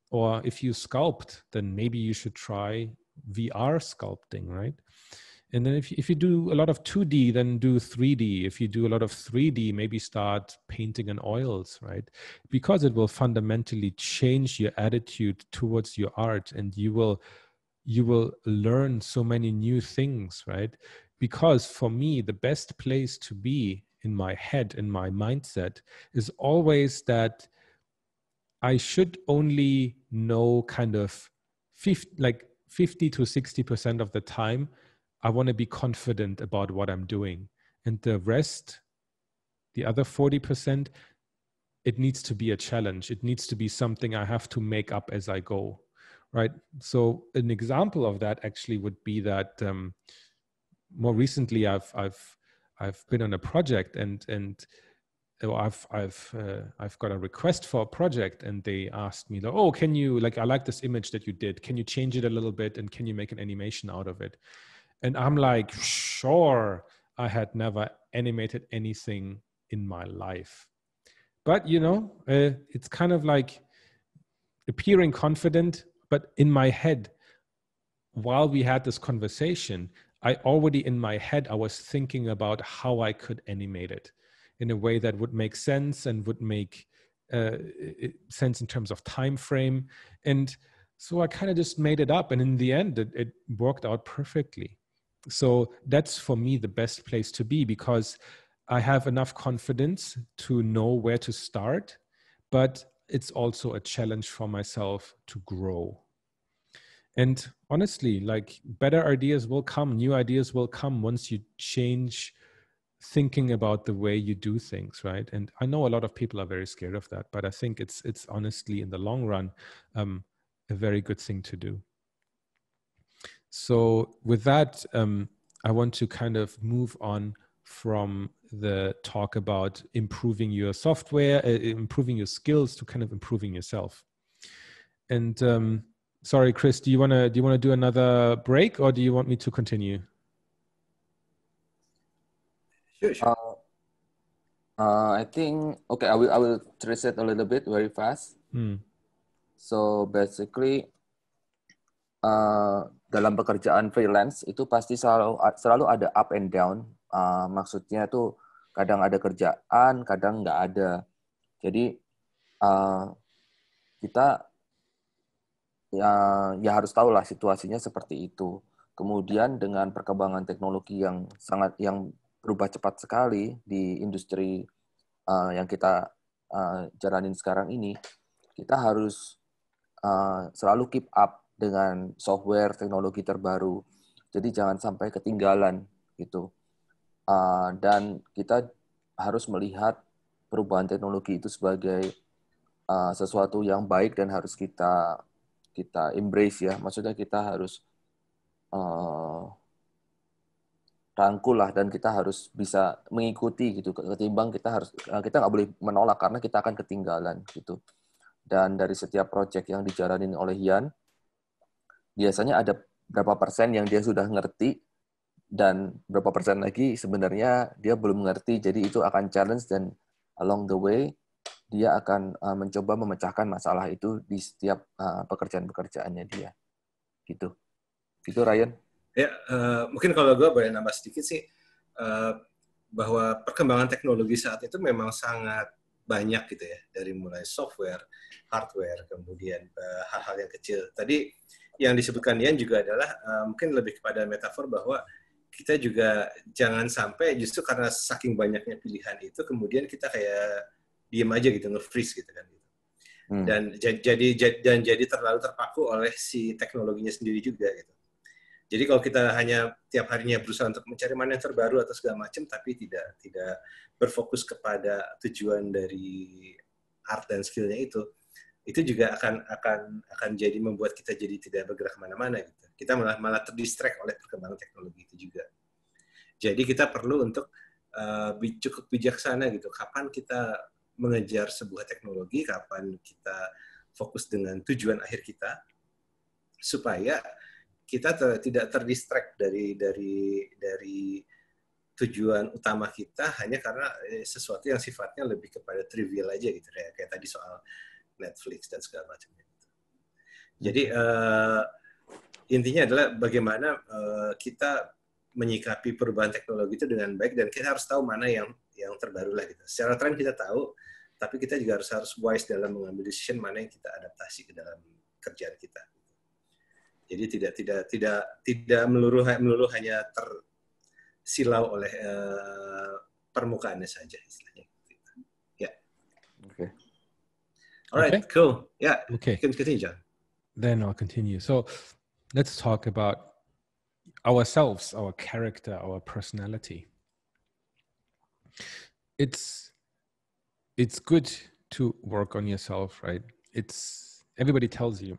Or if you sculpt, then maybe you should try VR sculpting, right? And then if you do a lot of 2D, then do 3D. If you do a lot of 3D, maybe start painting in oils, right? Because it will fundamentally change your attitude towards your art, and you will learn so many new things, right? Because for me, the best place to be in my head, in my mindset, is always that I should only know kind of 50 to 60% of the time, I want to be confident about what I'm doing. And the rest, the other 40%, it needs to be a challenge. It needs to be something I have to make up as I go, right? So an example of that actually would be that more recently I've been on a project and I've got a request for a project, and they asked me, oh, can you, like, I like this image that you did, can you change it a little bit and can you make an animation out of it? And I'm like, sure. I had never animated anything in my life, but it's kind of like appearing confident, but in my head, while we had this conversation, I already in my head, I was thinking about how I could animate it in a way that would make sense and would make sense in terms of time frame. And so I kind of just made it up. And in the end, it worked out perfectly. So that's for me the best place to be, because I have enough confidence to know where to start, but it's also a challenge for myself to grow. And honestly, like, better ideas will come, new ideas will come once you change thinking about the way you do things, right? And I know a lot of people are very scared of that, but I think it's honestly, in the long run, a very good thing to do. So with that, I want to kind of move on from the talk about improving your software, improving your skills, to kind of improving yourself. And sorry, Chris, do you want to do another break, or do you want me to continue? Sure. I think, okay, I will translate a little bit very fast. So basically, dalam pekerjaan freelance itu pasti selalu ada up and down. Maksudnya tuh kadang ada kerjaan, kadang nggak ada. Jadi kita ya harus tahu lah situasinya seperti itu. Kemudian dengan perkembangan teknologi yang berubah cepat sekali di industri yang kita jalanin sekarang ini, kita harus selalu keep up dengan software teknologi terbaru. Jadi jangan sampai ketinggalan gitu. Dan kita harus melihat perubahan teknologi itu sebagai sesuatu yang baik dan harus kita embrace ya. Maksudnya kita harus rangkul lah, dan kita harus bisa mengikuti gitu. Ketimbang kita nggak boleh menolak karena kita akan ketinggalan gitu. Dan dari setiap project yang dijalanin oleh Jan, biasanya ada berapa persen yang dia sudah ngerti dan berapa persen lagi sebenarnya dia belum ngerti. Jadi itu akan challenge, dan along the way dia akan mencoba memecahkan masalah itu di setiap pekerjaan-pekerjaannya dia. Gitu. Gitu, Ryan. Ya, mungkin kalau gue boleh nambah sedikit sih, bahwa perkembangan teknologi saat itu memang sangat banyak gitu ya, dari mulai software, hardware, kemudian hal-hal yang kecil. Tadi yang disebutkan Jan juga adalah mungkin lebih kepada metafor bahwa kita juga jangan sampai justru karena saking banyaknya pilihan itu kemudian kita kayak diem aja gitu, nge-freeze gitu kan. Dan jadi terlalu terpaku oleh si teknologinya sendiri juga gitu. Jadi kalau kita hanya tiap harinya berusaha untuk mencari mana yang terbaru atau segala macam, tapi tidak berfokus kepada tujuan dari art dan skillnya itu juga akan jadi membuat kita jadi tidak bergerak kemana-mana gitu. Kita malah terdistract oleh perkembangan teknologi itu juga. Jadi kita perlu untuk cukup bijaksana gitu. Kapan kita mengejar sebuah teknologi, kapan kita fokus dengan tujuan akhir kita, supaya kita tidak terdistract dari tujuan utama kita hanya karena sesuatu yang sifatnya lebih kepada trivial aja gitu, kayak tadi soal Netflix dan segala macamnya. Jadi intinya adalah bagaimana kita menyikapi perubahan teknologi itu dengan baik, dan kita harus tahu mana yang terbaru lah gitu. Secara tren kita tahu, tapi kita juga harus wise dalam mengambil decision mana yang kita adaptasi ke dalam kerjaan kita. Jadi tidak melulu hanya tersilau oleh permukaannya saja istilahnya. Ya. Okay. Alright, cool. Yeah. Okay. Continue, John. Then I'll continue. So let's talk about ourselves, our character, our personality. It's good to work on yourself, right? Everybody tells you,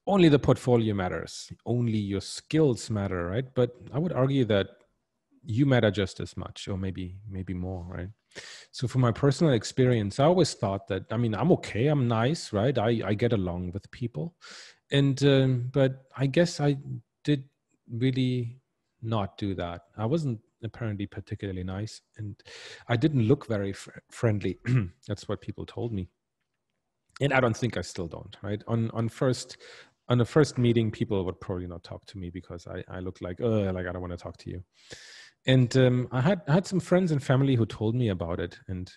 only the portfolio matters, only your skills matter, right? But I would argue that you matter just as much, or maybe more, right? So from my personal experience, I always thought that, I mean, I'm okay, I'm nice, right? I get along with people. And, but I guess I did really not do that. I wasn't apparently particularly nice, and I didn't look very friendly. That's what people told me. And I don't think I still don't, right? On the first meeting, people would probably not talk to me because I look like I don't want to talk to you. And I had some friends and family who told me about it, and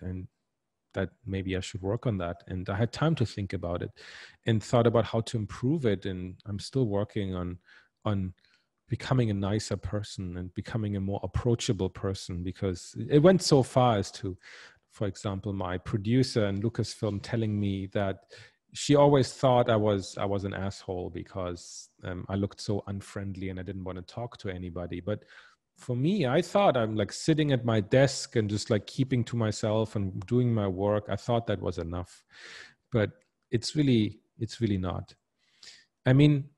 that maybe I should work on that. And I had time to think about it and thought about how to improve it. And I'm still working on becoming a nicer person and becoming a more approachable person, because it went so far as to, for example, my producer in Lucasfilm telling me that she always thought I was an asshole because I looked so unfriendly and I didn't want to talk to anybody. But for me, I thought I'm like sitting at my desk and just like keeping to myself and doing my work. I thought that was enough, but it's really not. I mean,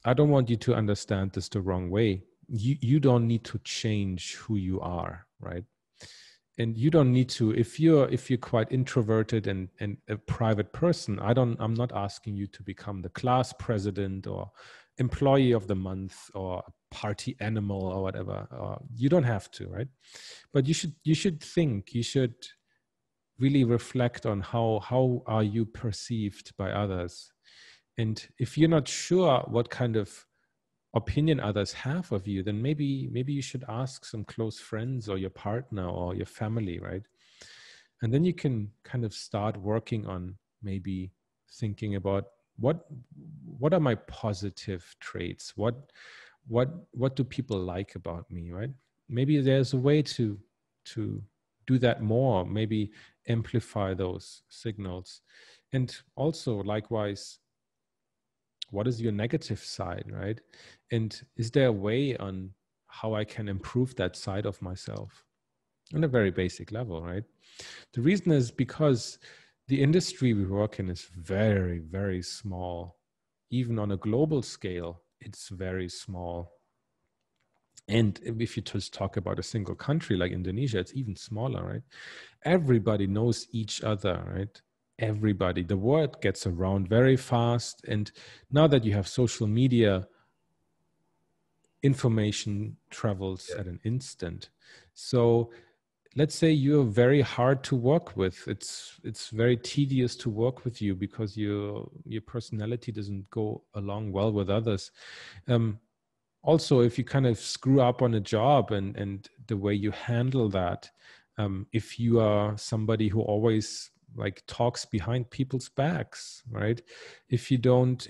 I don't want you to understand this the wrong way. You don't need to change who you are, right? And you don't need to, if you're quite introverted and a private person, I'm not asking you to become the class president or employee of the month or a party animal or whatever. You don't have to, right? But you should think, you should really reflect on how are you perceived by others. And if you're not sure what kind of opinion others have of you, then maybe you should ask some close friends or your partner or your family, right? And then you can kind of start working on maybe thinking about what are my positive traits? What do people like about me, right? Maybe there's a way to do that more, maybe amplify those signals. And also likewise, what is your negative side, right? And is there a way on how I can improve that side of myself on a very basic level, right? The reason is because the industry we work in is very, very small. Even on a global scale, it's very small. And if you just talk about a single country like Indonesia, it's even smaller, right? Everybody knows each other, right? Everybody. The word gets around very fast. And now that you have social media, information travels at an instant. So let's say you're very hard to work with. It's very tedious to work with you because your personality doesn't go along well with others. Also, if you kind of screw up on a job and the way you handle that, if you are somebody who always like talks behind people's backs, right? If you don't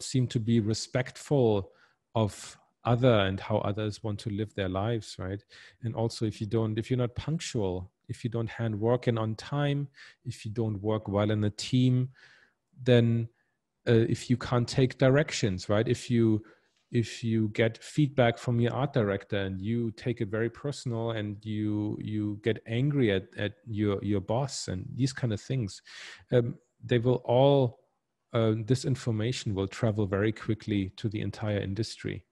seem to be respectful of other and how others want to live their lives, right? And also if you're not punctual, if you don't hand work in on time, if you don't work well in a team, then if you can't take directions, right? If you get feedback from your art director and you take it very personal and you get angry at your boss and these kind of things, they will all this information will travel very quickly to the entire industry.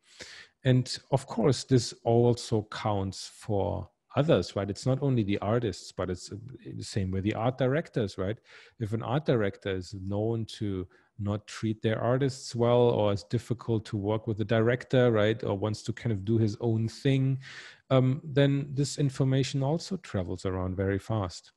And of course, this also counts for others, right? It's not only the artists, but it's the same with the art directors, right? If an art director is known to not treat their artists well, or is difficult to work with the director, right? Or wants to kind of do his own thing, then this information also travels around very fast.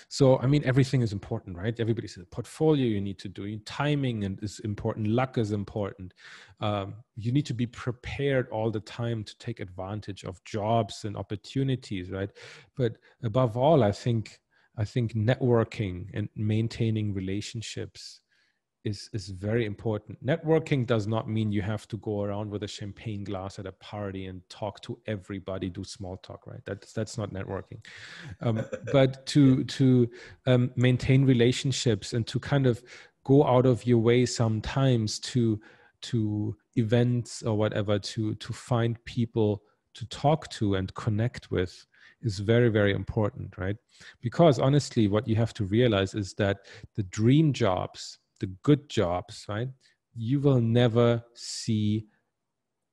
So, I mean, everything is important, right? Everybody says portfolio, you need to do timing and is important. Luck is important. You need to be prepared all the time to take advantage of jobs and opportunities, right? But above all, I think networking and maintaining relationships is very important. Networking does not mean you have to go around with a champagne glass at a party and talk to everybody, do small talk, right? That's not networking. But to maintain relationships and to kind of go out of your way sometimes to events or whatever, to find people to talk to and connect with is very, very important, right? Because honestly, what you have to realize is that the dream jobs the good jobs, right? You will never see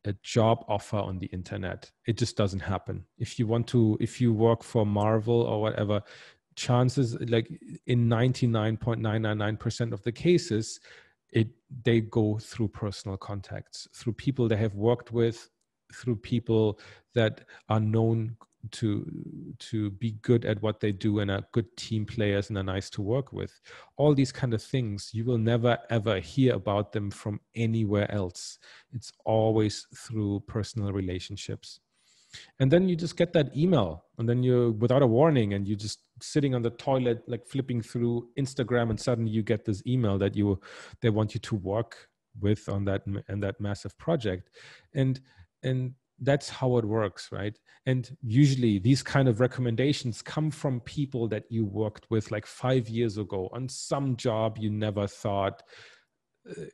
a job offer on the internet. It just doesn't happen. If you work for Marvel or whatever, chances, like in 99.999% of the cases, they go through personal contacts, through people they have worked with, through people that are known to be good at what they do and are good team players and are nice to work with. All these kind of things, you will never ever hear about them from anywhere else. It's always through personal relationships. And then you just get that email, and then you're without a warning, and you're just sitting on the toilet, like flipping through Instagram, and suddenly you get this email that they want you to work with on that massive project. And that's how it works, right? And usually these kind of recommendations come from people that you worked with like 5 years ago on some job you never thought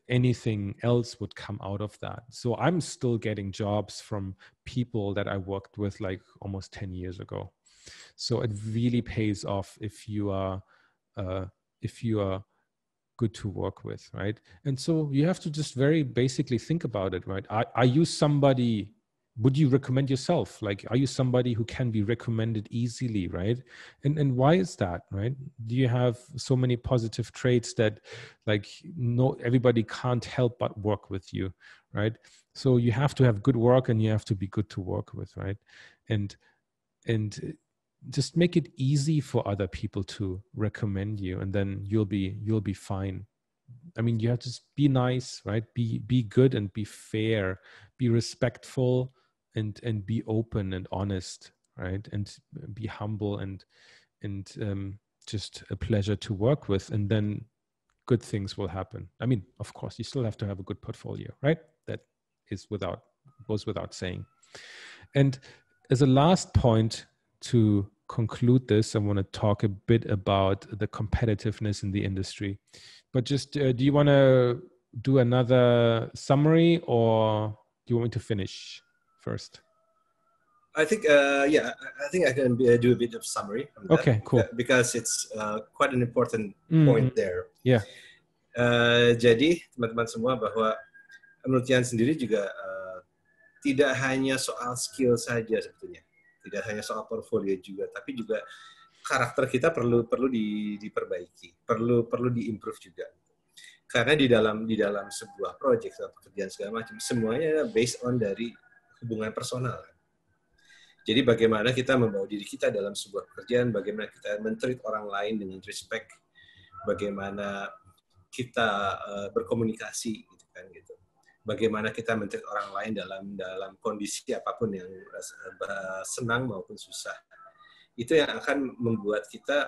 anything else would come out of that. So I'm still getting jobs from people that I worked with like almost 10 years ago. So it really pays off if you are good to work with, right? And so you have to just very basically think about it, right? Are you somebody, would you recommend yourself? Like, are you somebody who can be recommended easily, right? And why is that, right? Do you have so many positive traits that like everybody can't help but work with you, right? So you have to have good work and you have to be good to work with, right? And just make it easy for other people to recommend you, and then you'll be fine. I mean, you have to just be nice, right? Be good and be fair, be respectful, and be open and honest, right? And be humble and just a pleasure to work with, and then good things will happen. I mean, of course, you still have to have a good portfolio, right? That goes without saying. And as a last point to conclude this, I want to talk a bit about the competitiveness in the industry. But just, do you want to do another summary, or do you want me to finish first? I think, I think I can do a bit of summary on that. Okay, cool. Because it's quite an important point there. Yeah. Jadi teman-teman semua, bahwa menurut Jan sendiri juga tidak hanya soal skill saja sebetulnya, tidak hanya soal portfolio juga, tapi juga karakter kita perlu diperbaiki, perlu diimprove juga. Karena di dalam sebuah project atau pekerjaan segala macam, semuanya based on dari hubungan personal. Jadi bagaimana kita membawa diri kita dalam sebuah pekerjaan, bagaimana kita men-treat orang lain dengan respect, bagaimana kita berkomunikasi gitu kan gitu. Bagaimana kita men-treat orang lain dalam kondisi apapun yang senang maupun susah. Itu yang akan membuat kita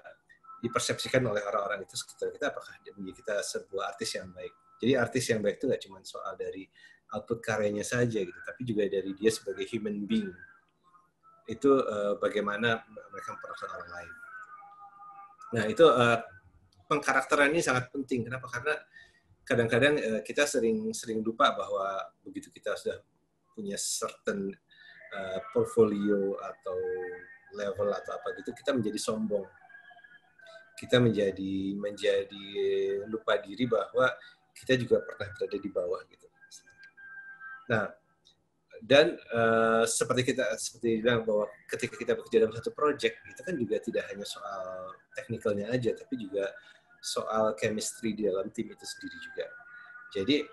dipersepsikan oleh orang-orang itu sekitar kita, apakah kita sebuah artis yang baik. Jadi artis yang baik itu nggak cuma soal dari output karyanya saja gitu, tapi juga dari dia sebagai human being. Itu bagaimana mereka memperlakukan orang lain. Nah itu pengkarakteran ini sangat penting. Kenapa? Karena kadang-kadang kita sering lupa bahwa begitu kita sudah punya certain portfolio atau level atau apa gitu, kita menjadi sombong. Kita menjadi lupa diri bahwa kita juga pernah berada di bawah gitu. Nah, dan seperti bilang bahwa ketika kita bekerja dalam satu project, itu kan juga tidak hanya soal teknikalnya aja, tapi juga soal chemistry di dalam tim itu sendiri juga. Jadi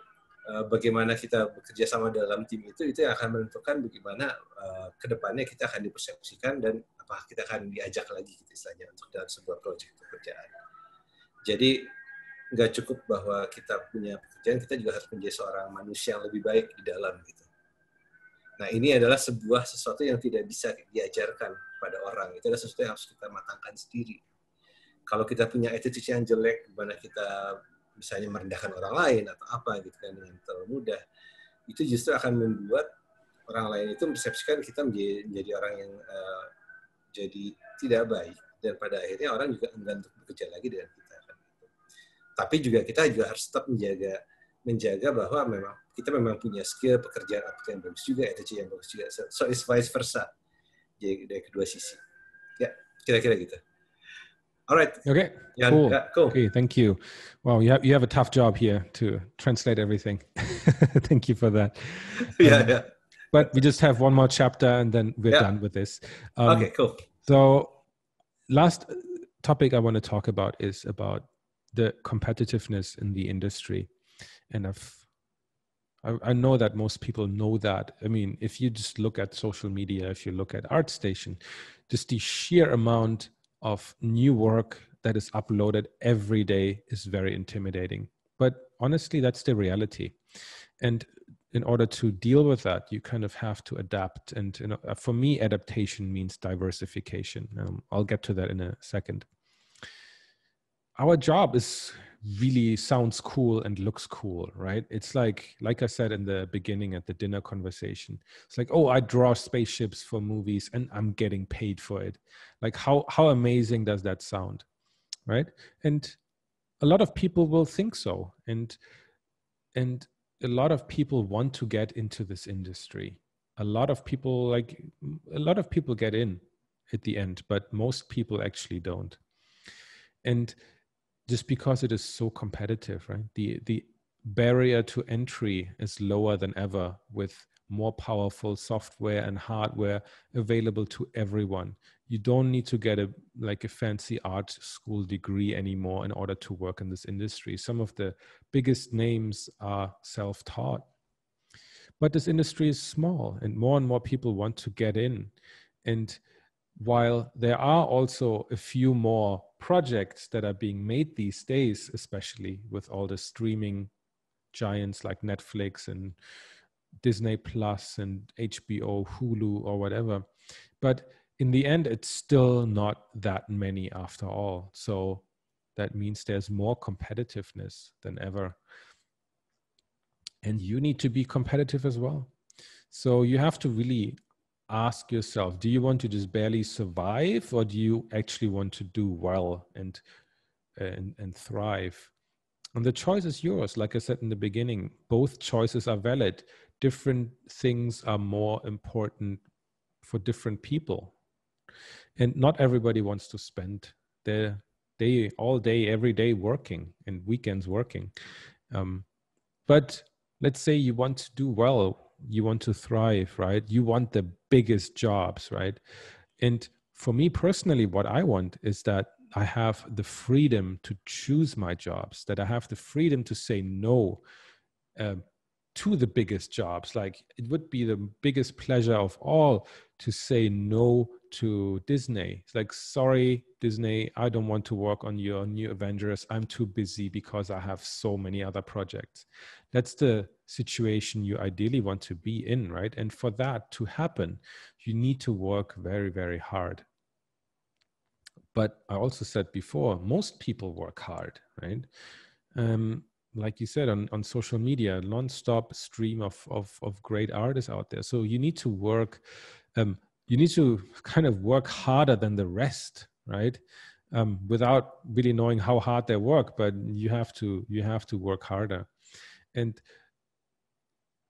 bagaimana kita bekerja sama dalam tim itu yang akan menentukan bagaimana kedepannya kita akan dipersepsikan dan apakah kita akan diajak lagi gitu istilahnya untuk dalam sebuah project pekerjaan. Jadi nggak cukup bahwa kita punya pekerjaan, kita juga harus menjadi seorang manusia yang lebih baik di dalam gitu. Nah ini adalah sesuatu yang tidak bisa diajarkan pada orang. Itu adalah sesuatu yang harus kita matangkan sendiri. Kalau kita punya attitude yang jelek, gimana kita misalnya merendahkan orang lain atau apa gitu kan dengan terlalu mudah, itu justru akan membuat orang lain itu mempersepsikan kita menjadi orang yang jadi tidak baik, dan pada akhirnya orang juga enggan untuk bekerja lagi dengan kita kan. Tapi juga kita harus tetap menjaga bahwa kita memang punya skill pekerjaan yang bagus juga, attitude yang bagus juga. So it's vice versa. Jadi dari kedua sisi. Ya, kira-kira gitu. All right. Okay. Jan, Cool. yeah, cool. Okay. Thank you. Wow. You have a tough job here to translate everything. Thank you for that. Yeah. But we just have one more chapter and then we're done with this. Okay, cool. So last topic I want to talk about is about the competitiveness in the industry. And I know that most people know that. I mean, if you just look at social media, if you look at ArtStation, just the sheer amount of new work that is uploaded every day is very intimidating. But honestly, that's the reality. And in order to deal with that, you kind of have to adapt. And for me, adaptation means diversification. I'll get to that in a second. Our job really sounds cool and looks cool, right? It's like I said in the beginning at the dinner conversation, it's like, oh, I draw spaceships for movies and I'm getting paid for it. Like how amazing does that sound, right? And a lot of people will think so. And a lot of people want to get into this industry. A lot of people get in at the end, but most people actually don't. And just because it is so competitive, right? The barrier to entry is lower than ever with more powerful software and hardware available to everyone. You don't need to get a fancy art school degree anymore in order to work in this industry. Some of the biggest names are self-taught. But this industry is small and more people want to get in. And while there are also a few more projects that are being made these days, especially with all the streaming giants like Netflix and Disney Plus and HBO, Hulu, or whatever. But in the end, it's still not that many after all. So that means there's more competitiveness than ever. And you need to be competitive as well. So you have to really ask yourself, do you want to just barely survive, or do you actually want to do well and thrive? And the choice is yours. Like I said in the beginning, both choices are valid. Different things are more important for different people. And not everybody wants to spend their day, all day, every day working and weekends working. But let's say you want to do well, you want to thrive, right? You want the biggest jobs, right? And for me personally, what I want is that I have the freedom to choose my jobs, that I have the freedom to say no to the biggest jobs. Like it would be the biggest pleasure of all to say no to Disney. It's like, sorry, Disney, I don't want to work on your new Avengers. I'm too busy because I have so many other projects. That's the situation you ideally want to be in, right? And for that to happen, you need to work very, very hard. But I also said before, most people work hard, right? Like you said, on social media, non-stop stream of great artists out there. So you need to work, you need to kind of work harder than the rest, right? Without really knowing how hard they work, but you have to work harder. And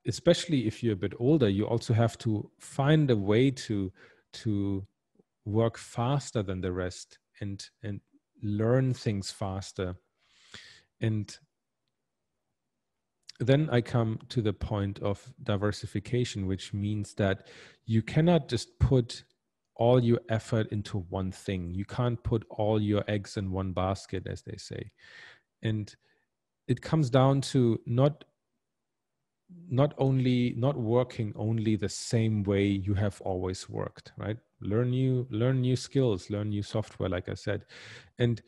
especially if you're a bit older, you also have to find a way to work faster than the rest and learn things faster. And then I come to the point of diversification, which means that you cannot just put all your effort into one thing. You can't put all your eggs in one basket, as they say. And it comes down to not working only the same way you have always worked, right? Learn new skills, learn new software, like I said. And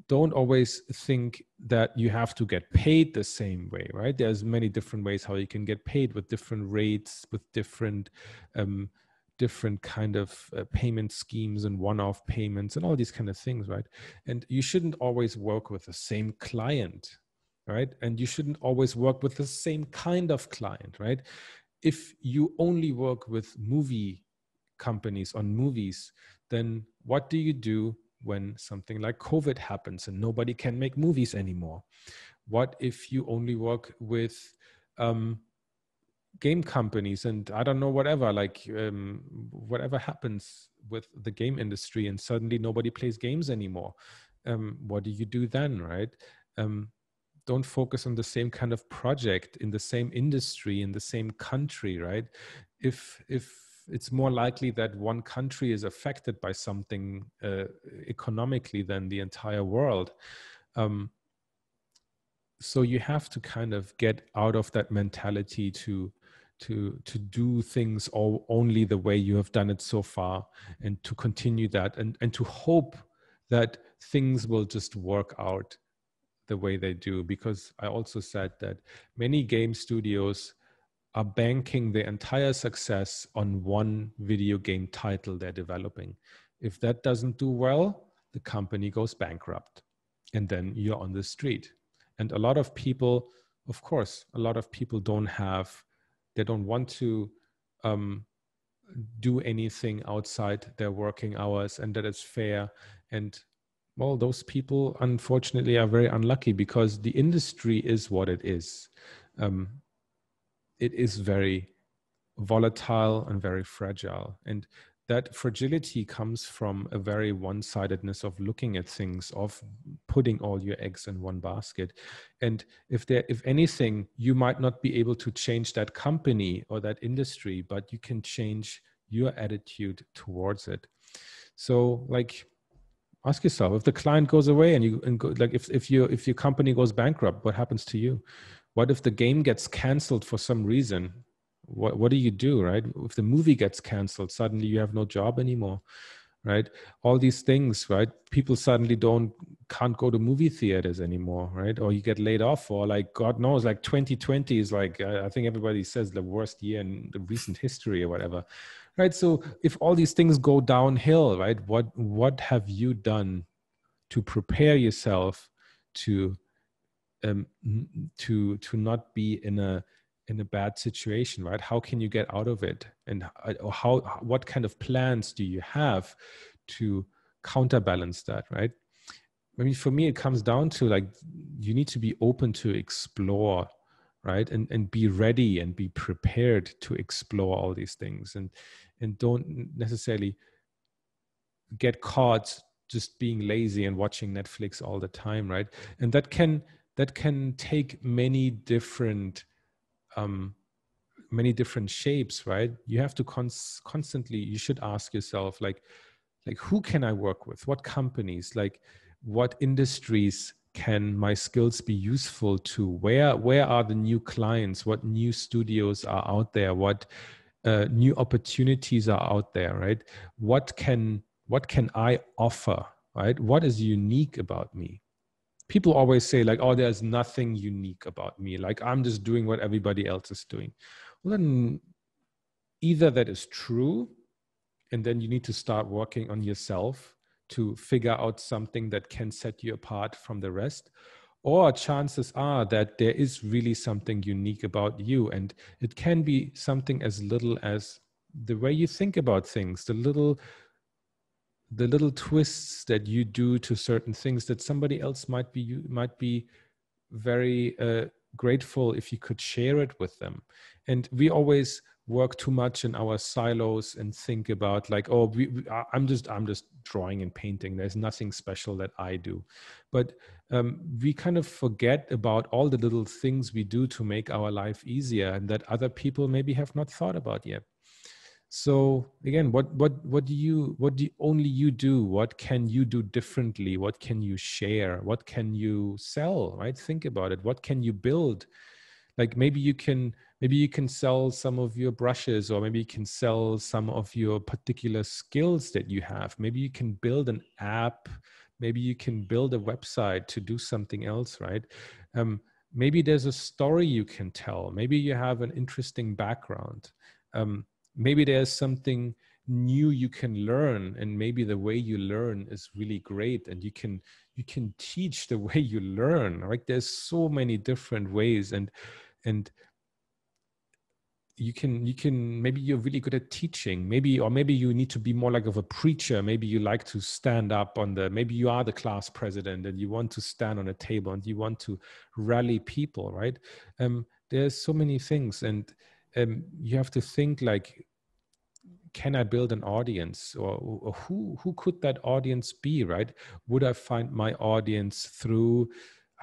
don't always think that you have to get paid the same way, right? There's many different ways how you can get paid, with different rates, with different kind of payment schemes and one-off payments and all these kind of things, right? And you shouldn't always work with the same client, right? And you shouldn't always work with the same kind of client, right? If you only work with movie companies on movies, then what do you do when something like COVID happens and nobody can make movies anymore? What if you only work with game companies, and I don't know, whatever, like whatever happens with the game industry, and suddenly nobody plays games anymore. What do you do then, right? Don't focus on the same kind of project in the same industry, in the same country, right? If it's more likely that one country is affected by something economically than the entire world. So you have to kind of get out of that mentality to do things all only the way you have done it so far, and to continue that, and to hope that things will just work out the way they do. Because I also said that many game studios are banking their entire success on one video game title they're developing. If that doesn't do well, the company goes bankrupt, and then you're on the street. And a lot of people, of course, a lot of people they don't want to do anything outside their working hours, and that is fair. And well, those people unfortunately are very unlucky, because the industry is what it is. It is very volatile and very fragile. And that fragility comes from a very one-sidedness of looking at things, of putting all your eggs in one basket. And if anything, you might not be able to change that company or that industry, but you can change your attitude towards it. So, like, ask yourself, if the client goes away if your company goes bankrupt, what happens to you? What if the game gets canceled for some reason? What do you do, right? If the movie gets canceled, suddenly you have no job anymore, right? All these things, right? People suddenly can't go to movie theaters anymore, right? Or you get laid off, or like, God knows, like 2020 is like, I think everybody says the worst year in the recent history or whatever, right? So if all these things go downhill, right? What have you done to prepare yourself to not be in a bad situation, right? How can you get out of it? And what kind of plans do you have to counterbalance that, right? I mean, for me, it comes down to, like, you need to be open to explore, right? And be ready and be prepared to explore all these things, and don't necessarily get caught just being lazy and watching Netflix all the time, right? And that can take many different shapes, right? You have to constantly, you should ask yourself, like who can I work with? What companies? Like, what industries can my skills be useful to? Where are the new clients? What new studios are out there? What new opportunities are out there, right? What can I offer, right? What is unique about me? People always say, like, oh, there's nothing unique about me. Like, I'm just doing what everybody else is doing. Well, then either that is true, and then you need to start working on yourself to figure out something that can set you apart from the rest, or chances are that there is really something unique about you, and it can be something as little as the way you think about things, the little twists that you do to certain things that somebody else might be very grateful if you could share it with them. And we always work too much in our silos and think about, like, oh, I'm just drawing and painting. There's nothing special that I do. But we kind of forget about all the little things we do to make our life easier, and that other people maybe have not thought about yet. So again, what do only you do? What can you do differently? What can you share? What can you sell, right? Think about it. What can you build? Like, maybe you can sell some of your brushes, or maybe you can sell some of your particular skills that you have. Maybe you can build an app. Maybe you can build a website to do something else, right? Maybe there's a story you can tell. Maybe you have an interesting background. Maybe there's something new you can learn, and maybe the way you learn is really great, and you can teach the way you learn. Like, there's so many different ways, and you can maybe you're really good at teaching, maybe you need to be more like of a preacher. Maybe you like to stand up maybe you are the class president and you want to stand on a table and you want to rally people, right? There's so many things, and you have to think like, can I build an audience, or who could that audience be, right? Would I find my audience through,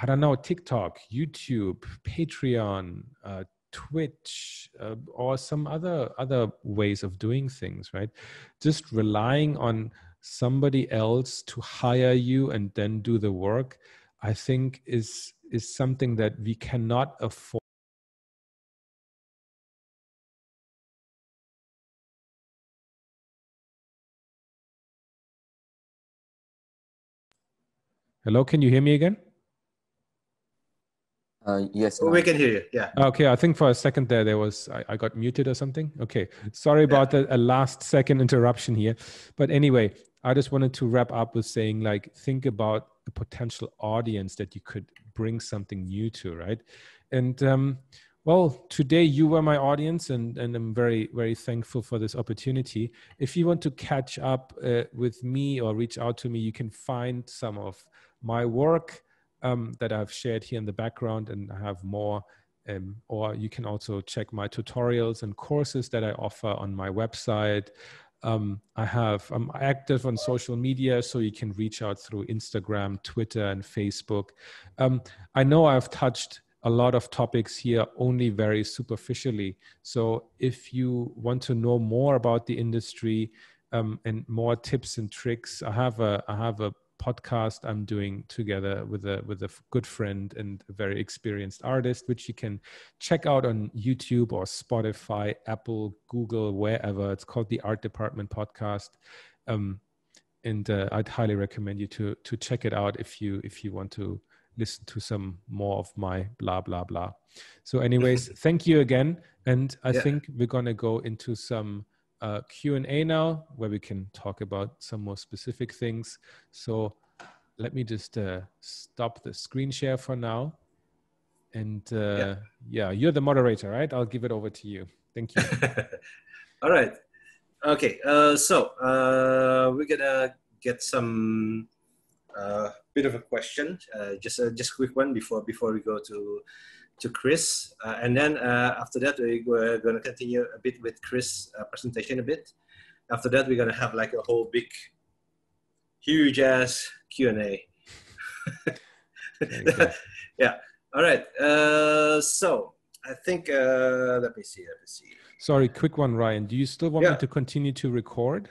I don't know, TikTok, YouTube, Patreon, Twitch, or some other ways of doing things, right? Just relying on somebody else to hire you and then do the work, I think is something that we cannot afford. Hello, can you hear me again? Yes, We can hear you. Yeah. Okay, I think for a second there was, I got muted or something. Okay, sorry about a last second interruption here. But anyway, I just wanted to wrap up with saying, like, think about a potential audience that you could bring something new to, right? And well, today you were my audience, and I'm very, very thankful for this opportunity. If you want to catch up with me or reach out to me, you can find some of my work that I've shared here in the background, and I have more, or you can also check my tutorials and courses that I offer on my website. I'm active on social media, so you can reach out through Instagram, Twitter, and Facebook. I know I've touched a lot of topics here only very superficially. So if you want to know more about the industry and more tips and tricks, I have a podcast I'm doing together with a good friend and a very experienced artist, which you can check out on YouTube or Spotify, Apple, Google, wherever. It's called the Art Department Podcast, and I'd highly recommend you to check it out if you want to listen to some more of my blah blah blah. So anyways, thank you again, and I think we're gonna go into some Q&A now, where we can talk about some more specific things. So let me just stop the screen share for now. And yeah, you're the moderator, right? I'll give it over to you. Thank you. All right. Okay. So we're gonna get some bit of a question, just a quick one before we go to Chris, and then after that we're going to continue a bit with Chris' presentation a bit. After that we're going to have like a whole big, huge ass Q&A. Yeah. All right. So I think let me see. Sorry, quick one, Ryan. Do you still want me to continue to record?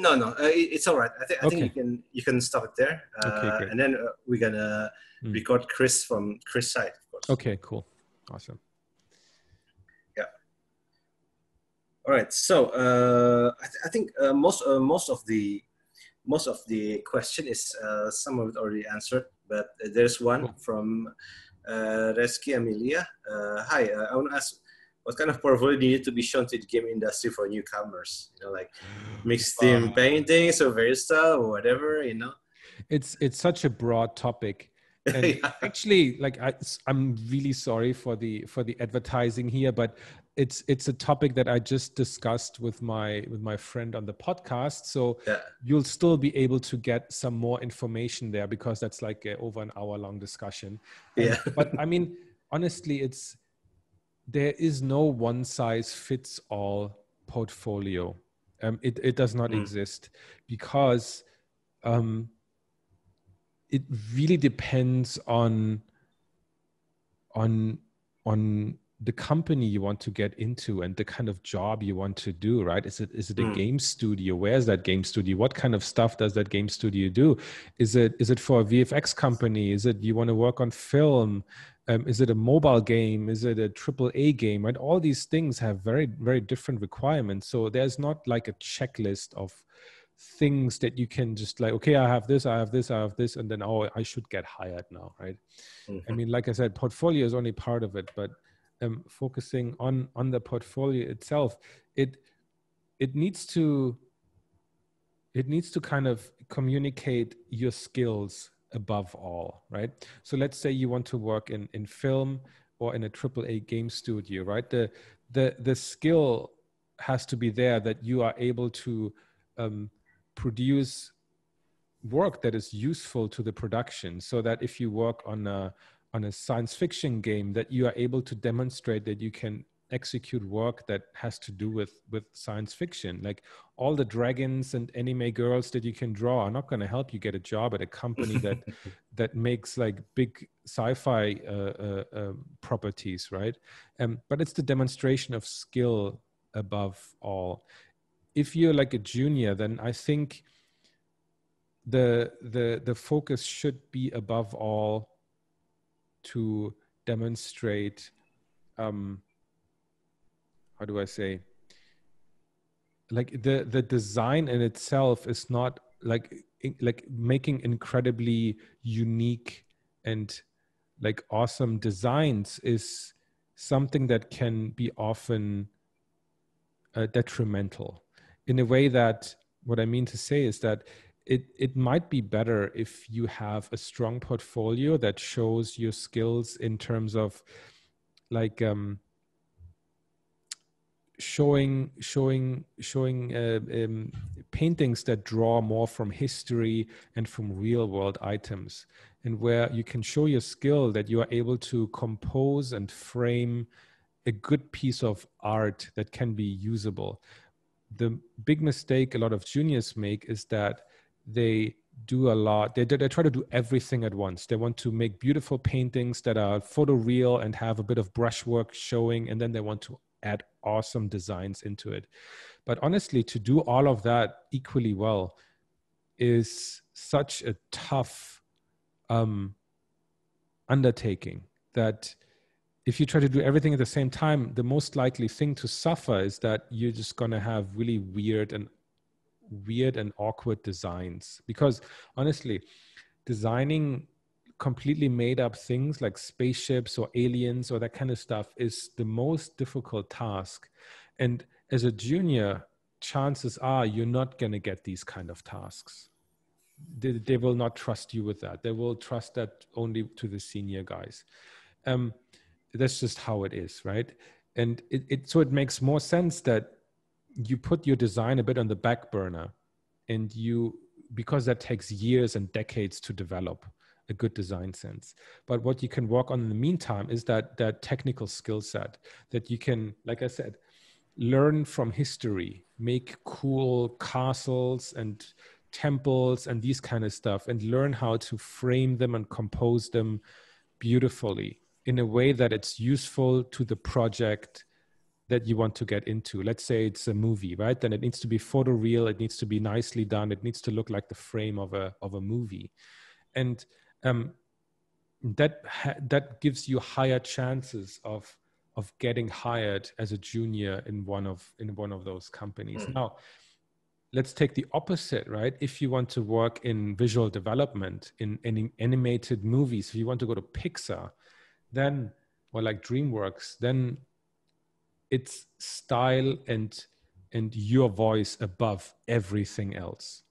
No, it's all right. I think you can stop it there. Okay, great. And then we're gonna record Chris from Chris' side, of course. Okay, cool, awesome. Yeah. All right. So I think most of the question is some of it already answered, but there's one from Reski Amelia. Hi, I want to ask, what kind of portfolio do you need to be shown to the game industry for newcomers? You know, like mixed theme paintings or various stuff or whatever, you know? It's such a broad topic. And actually, like I'm really sorry for the advertising here, but it's a topic that I just discussed with my friend on the podcast. So you'll still be able to get some more information there, because that's like over an hour-long discussion. But I mean, honestly, there is no one-size-fits-all portfolio. It does not exist, because it really depends on the company you want to get into and the kind of job you want to do, right? Is it a game studio? Where's that game studio? What kind of stuff does that game studio do? Is it for a VFX company? Is it you want to work on film? Is it a mobile game? Is it a AAA game? Right? All these things have very, very different requirements. So there's not like a checklist of things that you can just like, okay, I have this, and then, oh, I should get hired now, right? I mean, like I said, portfolio is only part of it, but focusing on the portfolio itself, it needs to kind of communicate your skills above all, right? So let's say you want to work in film or in a AAA game studio, right? The skill has to be there that you are able to produce work that is useful to the production, so that if you work on on a science fiction game, that you are able to demonstrate that you can execute work that has to do with science fiction. Like all the dragons and anime girls that you can draw are not going to help you get a job at a company that makes like big sci-fi properties, right? But it's the demonstration of skill above all. If you're like a junior, then I think the focus should be above all to demonstrate how do I say, like the design in itself is not like making incredibly unique and like awesome designs is something that can be often detrimental, in a way that what I mean to say is that it might be better if you have a strong portfolio that shows your skills in terms of like showing paintings that draw more from history and from real world items, and where you can show your skill that you are able to compose and frame a good piece of art that can be usable. The big mistake a lot of juniors make is that they do a lot. They try to do everything at once. They want to make beautiful paintings that are photoreal and have a bit of brushwork showing, and then they want to add awesome designs into it. But honestly, to do all of that equally well is such a tough undertaking that if you try to do everything at the same time, the most likely thing to suffer is that you're just going to have really weird and awkward designs. Because honestly, designing completely made up things like spaceships or aliens or that kind of stuff is the most difficult task. And as a junior, chances are you're not going to get these kind of tasks. They will not trust you with that. They will trust that only to the senior guys. That's just how it is, right? And so it makes more sense that you put your design a bit on the back burner, and because that takes years and decades to develop a good design sense. But what you can work on in the meantime is that technical skill set that you can, like I said, learn from history, make cool castles and temples and these kind of stuff, and learn how to frame them and compose them beautifully in a way that it's useful to the project that you want to get into. Let's say it's a movie, right? Then it needs to be photoreal. It needs to be nicely done. It needs to look like the frame of a movie. And that gives you higher chances of getting hired as a junior in one of those companies. Now, let's take the opposite, right? If you want to work in visual development, in animated movies, if you want to go to Pixar, then, or like DreamWorks, then it's style and your voice above everything else.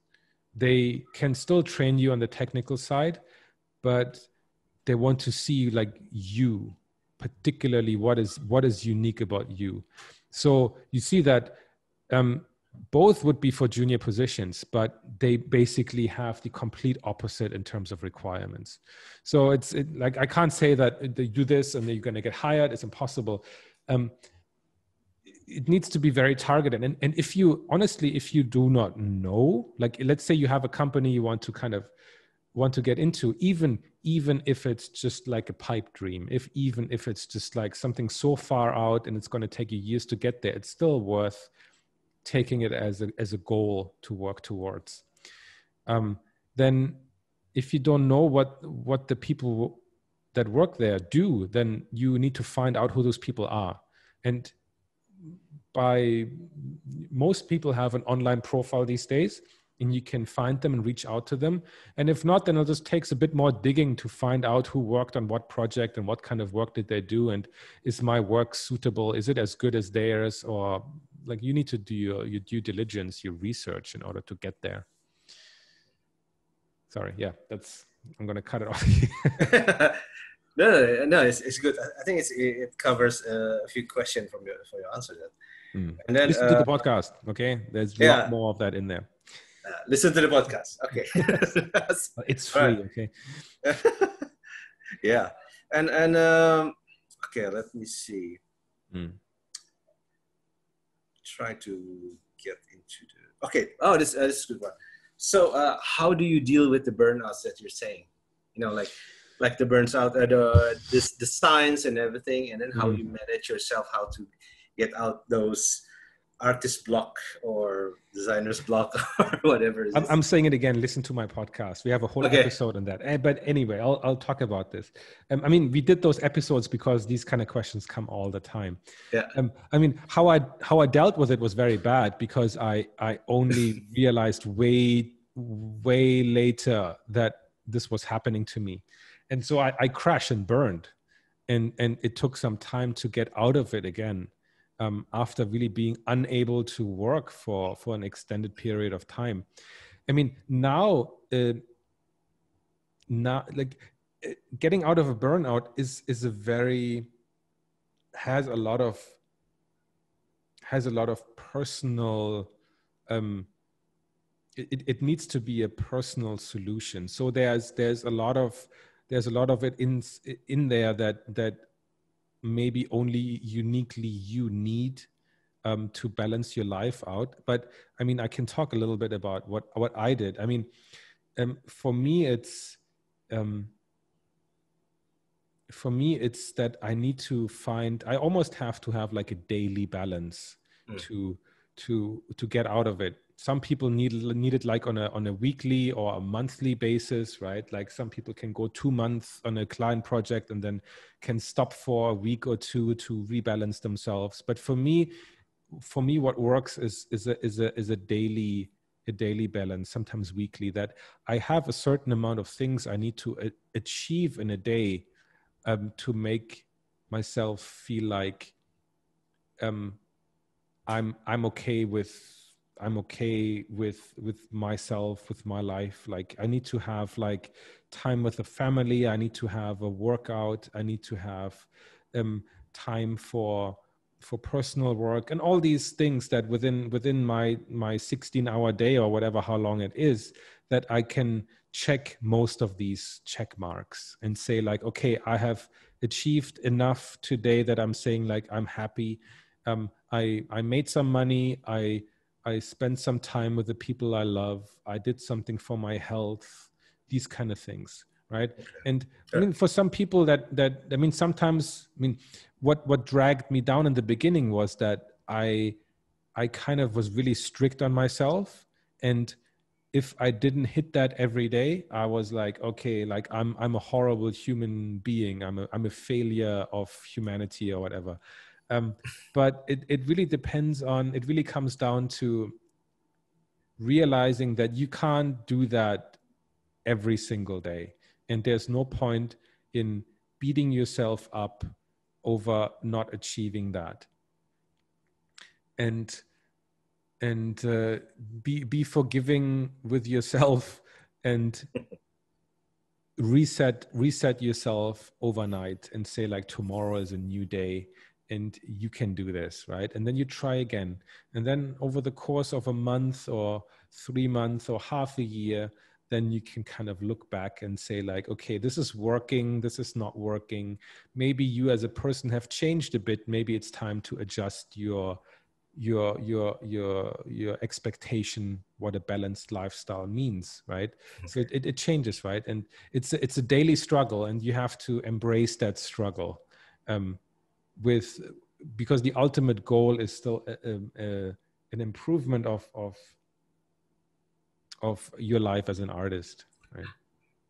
They can still train you on the technical side, but they want to see like you, particularly what is unique about you. So you see that both would be for junior positions, but they basically have the complete opposite in terms of requirements. So it's like, I can't say that they do this and then you're going to get hired. It's impossible. It needs to be very targeted. And if you do not know, like, let's say you have a company you want to get into, even if it's just like a pipe dream, even if it's just like something so far out and it's going to take you years to get there, it's still worth taking it as a goal to work towards. Then if you don't know what the people that work there do, then you need to find out who those people are. And most people have an online profile these days, and you can find them and reach out to them. And if not, then it just takes a bit more digging to find out who worked on what project and what kind of work did they do, and is my work suitable? Is it as good as theirs? Or like, you need to do your due diligence, your research in order to get there. Sorry, yeah, I'm going to cut it off here. No, it's good. I think it covers a few questions for your answer. And then listen to the podcast, okay? There's a lot more of that in there. Listen to the podcast, okay? It's free, right. Okay. Yeah. And okay, let me see. Try to get into the. Okay. Oh, this is a good one. So, how do you deal with the burnouts that you're saying? You know, like the burns out, the signs and everything, and then how you manage yourself, how to get out those artist block or designer's block or whatever it is. I'm saying it again. Listen to my podcast. We have a whole episode on that. But anyway, I'll talk about this. I mean, we did those episodes because these kind of questions come all the time. Yeah. I mean, how I dealt with it was very bad because I only realized way later that this was happening to me, and so I crashed and burned, and it took some time to get out of it again. After really being unable to work for an extended period of time. I mean, now like getting out of a burnout has a lot of personal, it needs to be a personal solution. So there's a lot of it in there that maybe only uniquely you need to balance your life out. But I mean, I can talk a little bit about what I did. I mean, for me, it's that I need to I almost have to have like a daily balance to get out of it. Some people need it like on a weekly or a monthly basis, right? Like some people can go 2 months on a client project and then can stop for a week or two to rebalance themselves. But for me, what works is a daily balance, sometimes weekly, that I have a certain amount of things I need to achieve in a day to make myself feel like I'm okay with myself, with my life. Like I need to have like time with the family. I need to have a workout. I need to have time for personal work and all these things that within my 16-hour day or whatever, how long it is, that I can check most of these check marks and say like, okay, I have achieved enough today that I'm saying like, I'm happy. I made some money. I spent some time with the people I love. I did something for my health, these kind of things, right? Okay. And Sure. I mean, for some people that I mean, sometimes, I mean, what dragged me down in the beginning was that I kind of was really strict on myself. And if I didn't hit that every day, I was like, okay, like I'm a horrible human being. I'm a failure of humanity or whatever. But it really depends on, it really comes down to realizing that you can't do that every single day. And there's no point in beating yourself up over not achieving that. And be forgiving with yourself and reset yourself overnight and say like, tomorrow is a new day and you can do this, right? And then you try again. And then over the course of a month or 3 months or half a year, then you can kind of look back and say like, okay, this is working, this is not working. Maybe you as a person have changed a bit. Maybe it's time to adjust your expectation, what a balanced lifestyle means, right? So it changes, right? And it's a daily struggle, and you have to embrace that struggle because the ultimate goal is still an improvement of your life as an artist, right?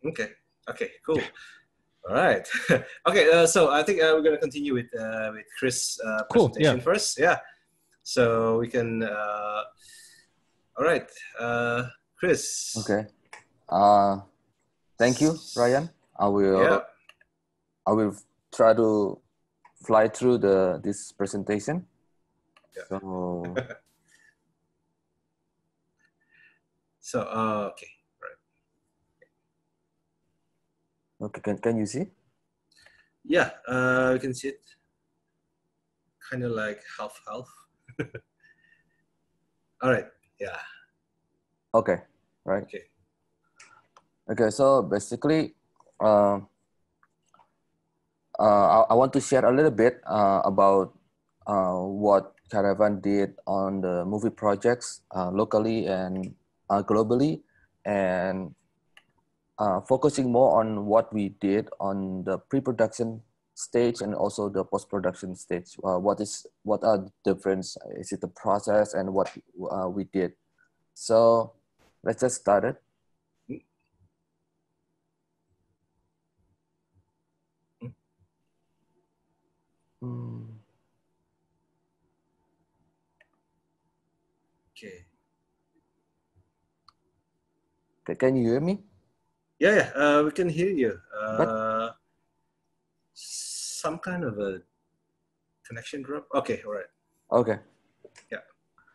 Okay, cool. Yeah. All right. Okay, so I think we're going to continue with Chris' presentation first. Yeah. So we can, all right, Chris. Okay. Thank you, Ryan. I will try to fly through this presentation. Yeah. So, okay, right. Okay, can you see? Yeah, we can see it. Kind of like half. All right. Yeah. Okay. Right. Okay. Okay. So basically, I want to share a little bit about what Caravan did on the movie projects locally and globally, and focusing more on what we did on the pre-production stage and also the post-production stage. What are the difference? Is it the process and what we did? So let's just start it. Okay. Can you hear me? Yeah, we can hear you. But some kind of a connection drop. Okay, all right. Okay. Yeah.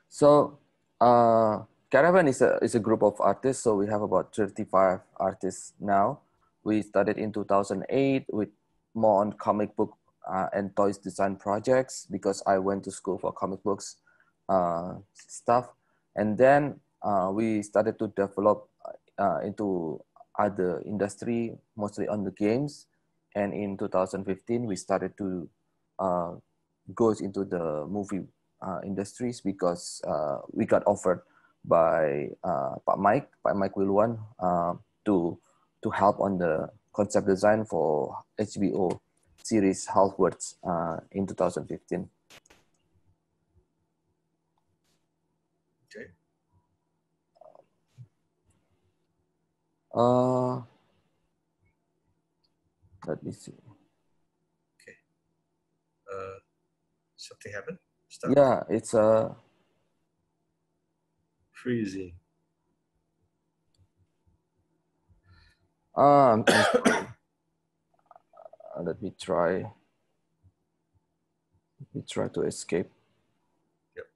So Caravan is a group of artists. So we have about 35 artists now. We started in 2008 with more on comic book and toys design projects because I went to school for comic books stuff. And then we started to develop into other industry, mostly on the games. And in 2015, we started to go into the movie industries because we got offered by Pak Mike Wilwan to help on the concept design for HBO series Halfwords in 2015. Okay. Let me see. Okay. Something happened? Stop. Yeah, it's freezing. I'm sorry. Let me try to escape. Yep.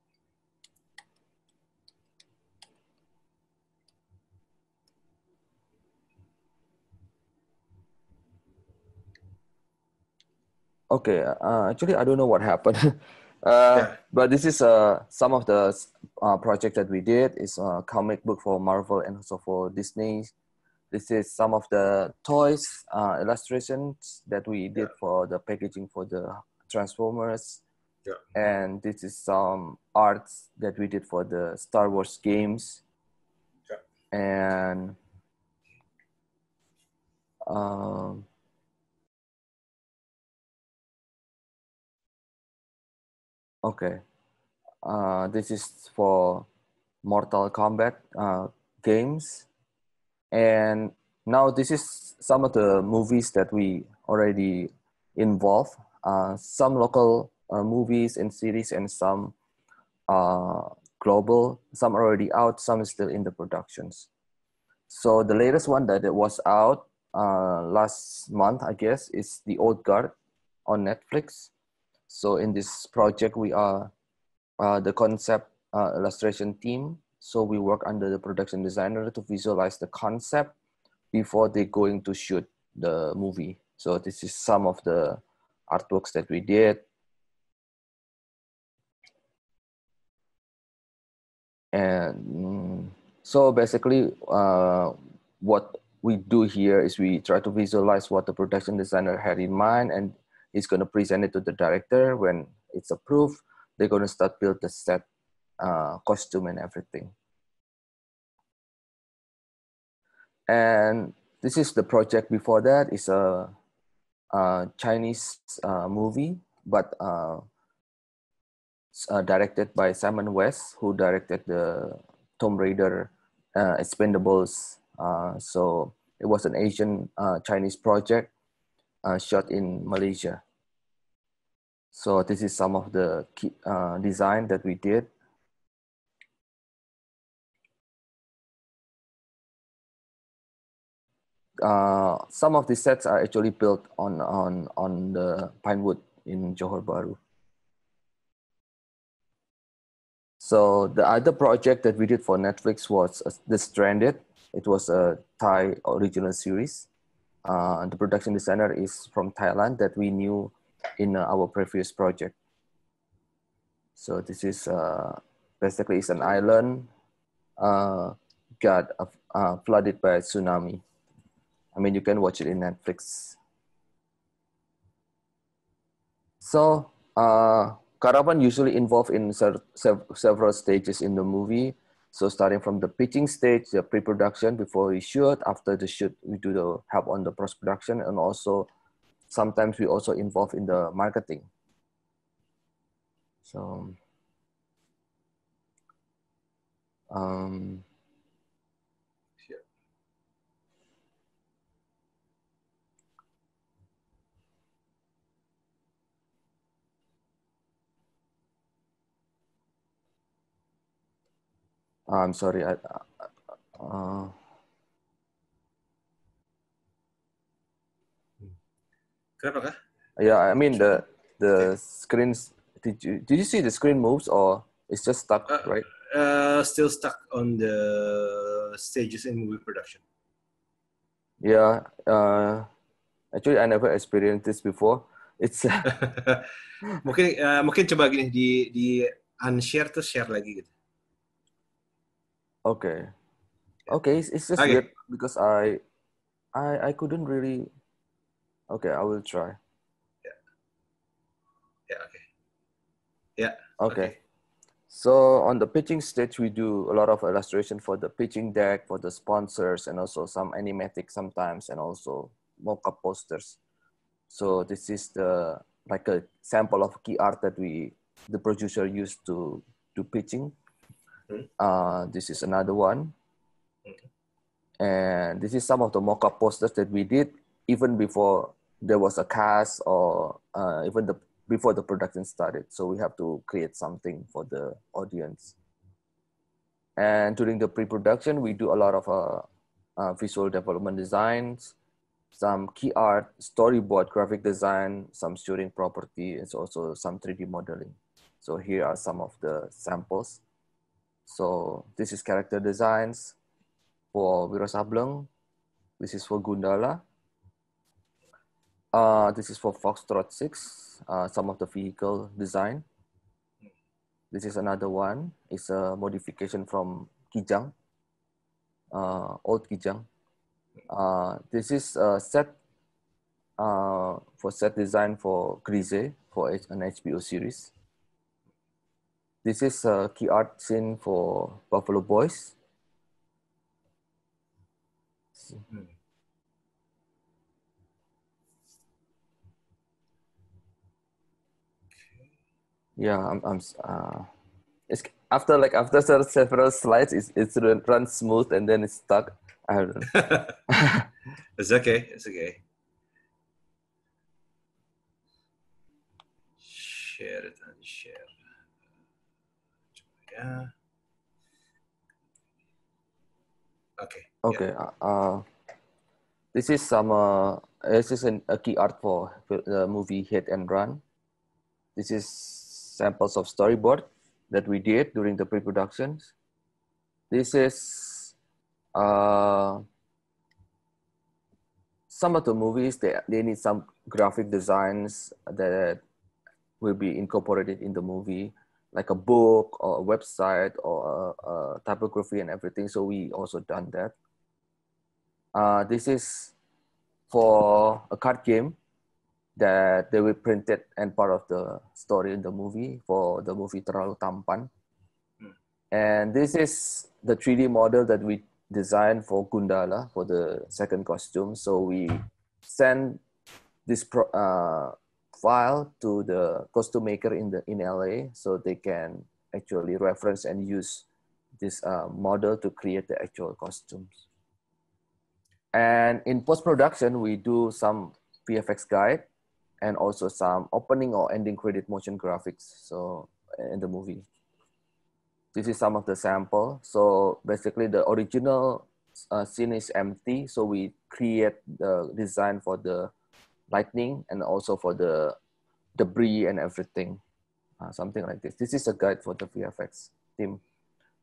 Okay, actually, I don't know what happened. Yeah. But this is some of the projects that we did. Is a comic book for Marvel and also for Disney. This is some of the toys, illustrations that we did for the packaging for the Transformers. Yeah. And this is some arts that we did for the Star Wars games. Yeah. And okay, this is for Mortal Kombat games. And now this is some of the movies that we already involved. Some local movies and series and some global. Some are already out, some is still in the productions. So the latest one that it was out last month, I guess, is The Old Guard on Netflix. So in this project, we are the concept illustration team. So we work under the production designer to visualize the concept before they going to shoot the movie. So this is some of the artworks that we did. And so basically what we do here is we try to visualize what the production designer had in mind, and he's going to present it to the director. When it's approved, they're going to start build the set, costume and everything. And this is the project before that. It's a Chinese movie, but directed by Simon West, who directed the Tomb Raider, Expendables. So it was an Asian Chinese project shot in Malaysia. So this is some of the key, design that we did. Some of the sets are actually built on the Pinewood in Johor Bahru. So the other project that we did for Netflix was The Stranded. It was a Thai original series. The production designer is from Thailand that we knew in our previous project. So this is basically it's an island got flooded by a tsunami. I mean, you can watch it in Netflix. So, Karavan usually involved in several stages in the movie. So starting from the pitching stage, the pre-production before we shoot, after the shoot, we do the help on the post-production, and also sometimes we also involve in the marketing. So, I'm sorry. Kenapa kah? Yeah, I mean the screens. Did you see the screen moves, or it's just stuck, right? Still stuck on the stages in movie production. Yeah. Actually, I never experienced this before. It's mungkin coba gini di unshare terus share lagi gitu. okay. Okay, it's just weird because I couldn't really. Okay, I will try. Yeah. Okay. Yeah. Okay. So on the pitching stage, we do a lot of illustration for the pitching deck, for the sponsors, and also some animatic sometimes, and also mock-up posters. So this is like a sample of key art that the producer used to do pitching. This is another one. And this is some of the mock-up posters that we did even before there was a cast, or even before the production started. So we have to create something for the audience. And during the pre-production, we do a lot of visual development designs, some key art, storyboard, graphic design, some shooting property, and also some 3D modeling. So here are some of the samples. So this is character designs for Wiro Sableng. This is for Gundala. This is for Foxtrot 6, some of the vehicle design. This is another one. It's a modification from Kijang, old Kijang. This is a set for set design for Grise for an HBO series. This is a key art scene for Buffalo Boys. Yeah, it's after several slides, it runs smooth and then it's stuck. I don't know. It's okay. It's okay. Share it and share. Yeah. Okay. Okay. Yeah. This is a key art for the movie Hit and Run. This is samples of storyboard that we did during the pre-productions. This is some of the movies, they need some graphic designs that will be incorporated in the movie, like a book or a website or a typography and everything. So we also done that. This is for a card game that they will print it and part of the story in the movie for the movie Terlalu Tampan. And this is the 3D model that we designed for Gundala for the second costume. So we send this file to the costume maker in LA so they can actually reference and use this model to create the actual costumes. And in post-production, we do some VFX guide and also some opening or ending credit motion graphics so in the movie. This is some of the sample. So basically the original scene is empty. So we create the design for the lightning and also for the debris and everything, something like this. This is a guide for the VFX team.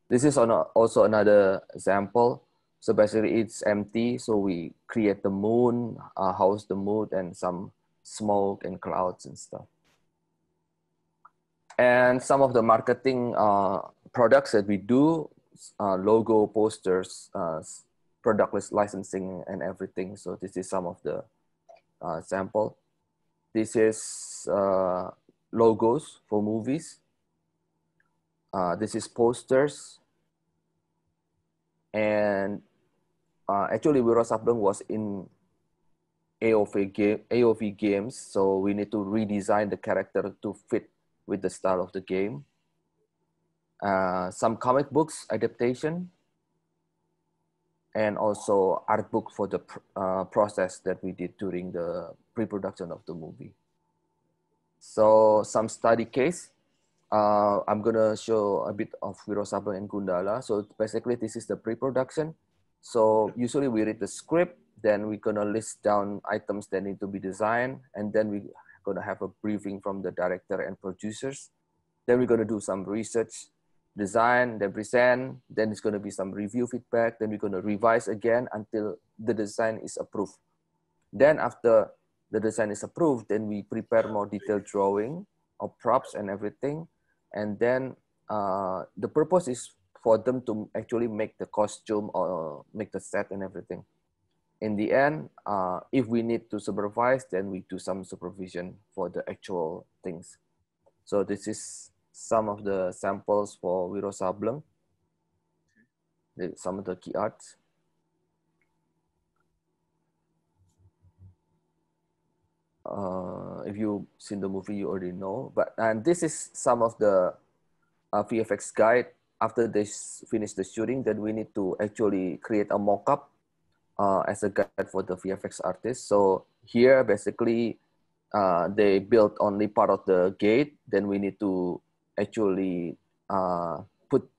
This is also another example. So basically it's empty. So we create the moon, house the moon and some smoke and clouds and stuff. And some of the marketing products that we do, logo, posters, product licensing and everything. So this is some of the sample. this is logos for movies. This is posters. And actually, Wiro Sableng was in AOV games, so we need to redesign the character to fit with the style of the game. Some comic books adaptation, and also art book for the process that we did during the pre-production of the movie. So some study case. I'm gonna show a bit of Wiro Sableng and Gundala. So basically, this is the pre-production. So usually we read the script, then we're gonna list down items that need to be designed, and then we're gonna have a briefing from the director and producers. Then we're gonna do some research, design, then present, then it's gonna be some review feedback, then we're gonna revise again until the design is approved. Then after the design is approved, then we prepare more detailed drawing of props and everything. And then the purpose is for them to actually make the costume or make the set and everything. In the end, if we need to supervise, then we do some supervision for the actual things. So this is some of the samples for Wiro Sableng, some of the key arts. If you've seen the movie, you already know. And this is some of the VFX guide. After they finish the shooting, then we need to actually create a mock-up as a guide for the VFX artist. So here, basically, they built only part of the gate. Then we need to actually put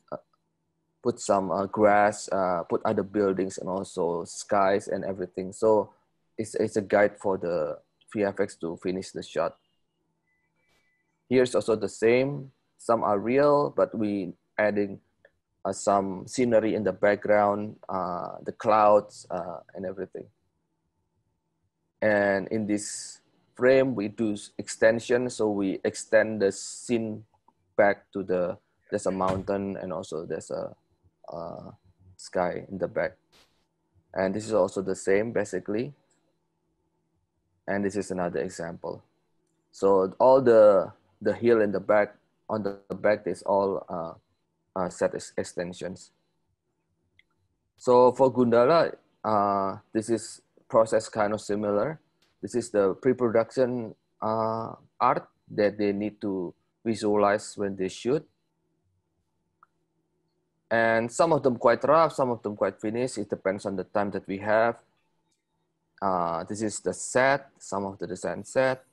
some grass, put other buildings, and also skies and everything. So it's a guide for the VFX to finish the shot. Here's also the same. Some are real, but we adding some scenery in the background, the clouds and everything. And in this frame, we do extension. So we extend the scene back to there's a mountain, and also there's a sky in the back. And this is also the same, basically. And this is another example. So all the hill in the back, on the back is all set extensions. So for Gundala, this is process kind of similar. This is the pre-production art that they need to visualize when they shoot. And some of them quite rough, some of them quite finished. It depends on the time that we have. This is the set, some of the design set.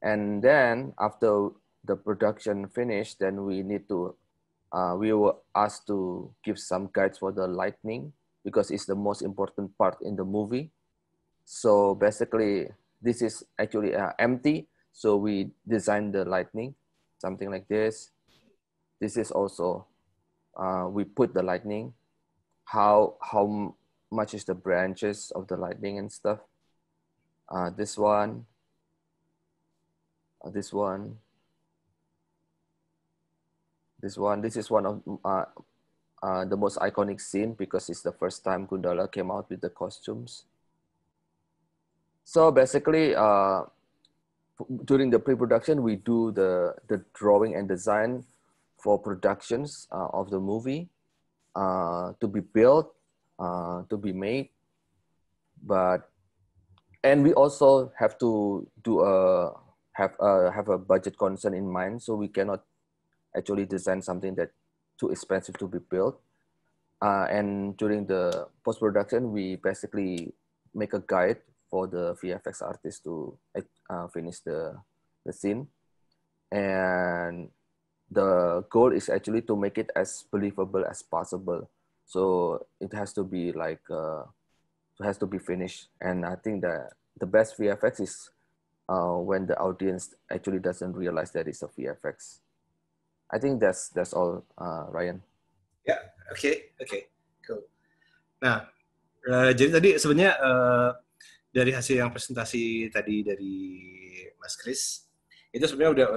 And then after the production finished, then we need to, we were asked to give some guides for the lighting, because it's the most important part in the movie. So basically, this is actually empty. So we designed the lighting, something like this. This is also, we put the lighting, how much is the branches of the lightning and stuff. This one, this one, this one. This is one of the most iconic scene, because it's the first time Gundala came out with the costumes. So basically, during the pre-production, we do the drawing and design for productions of the movie to be built, to be made. And we also have to do have a budget concern in mind, so we cannot actually design something that's too expensive to be built. And during the post-production, we basically make a guide for the VFX artist to finish the scene. And the goal is actually to make it as believable as possible. So it has to be like, it has to be finished. And I think that the best VFX is when the audience actually doesn't realize that it's a VFX. I think that's all, Ryan. Ya, oke, cool. Nah, jadi tadi sebenarnya dari hasil yang presentasi tadi dari Mas Kris, itu sebenarnya udah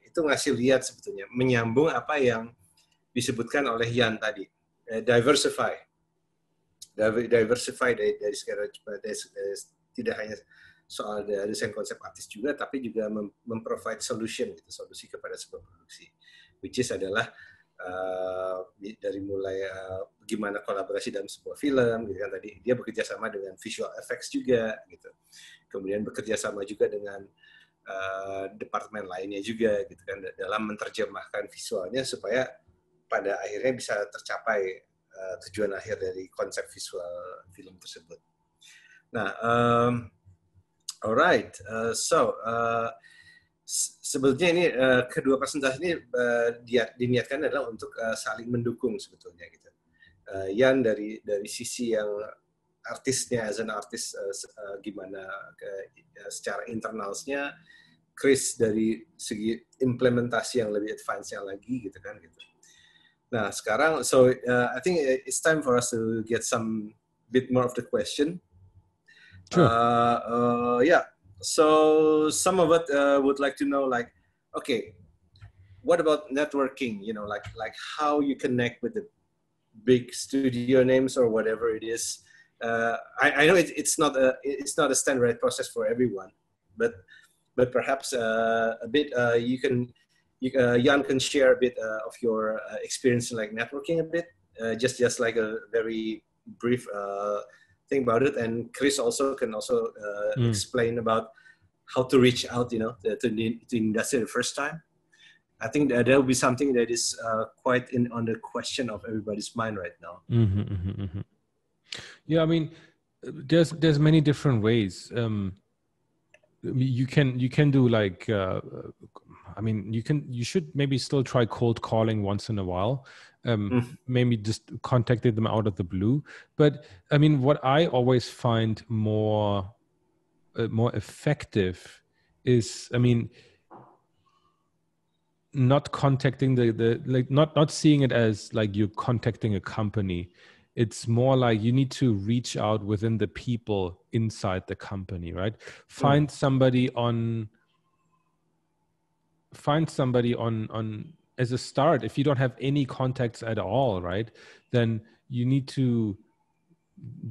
itu ngasih lihat sebetulnya, menyambung apa yang disebutkan oleh Jan tadi, diversify dari segala, tidak hanya soal desain konsep artis juga, tapi juga memprovide solution gitu, solusi kepada sebuah produksi, which is adalah dari mulai gimana kolaborasi dalam sebuah film gitu kan, tadi dia bekerja sama dengan visual effects juga gitu, kemudian bekerja sama juga dengan departemen lainnya juga gitu kan, dalam menerjemahkan visualnya supaya pada akhirnya bisa tercapai tujuan akhir dari konsep visual film tersebut. Nah, alright, sebetulnya ini kedua presentasi ini diniatkan adalah untuk saling mendukung sebetulnya gitu. Yan dari sisi yang artisnya, as an artist, gimana secara internalsnya, Chris dari segi implementasi yang lebih advance-nya lagi gitu kan gitu. Nah sekarang, so I think it's time for us to get some bit more of the question. Sure. Yeah. So some of it would like to know, like, okay, what about networking? You know, like how you connect with the big studio names or whatever it is. I know it's not a standard process for everyone, but perhaps a bit Jan can share a bit of your experience in like networking a bit, just like a very brief thing about it, and Chris also can explain about how to reach out, you know, to industry the first time. I think that will be something that is quite on the question of everybody's mind right now. Yeah, I mean, there's many different ways. You can do like, I mean, you should maybe still try cold calling once in a while. Maybe just contacting them out of the blue. But I mean, what I always find more effective is, I mean, not contacting the like not seeing it as like you're contacting a company. It's more like you need to reach out within the people inside the company, right? Find somebody on as a start. If you don't have any contacts at all, right, then you need to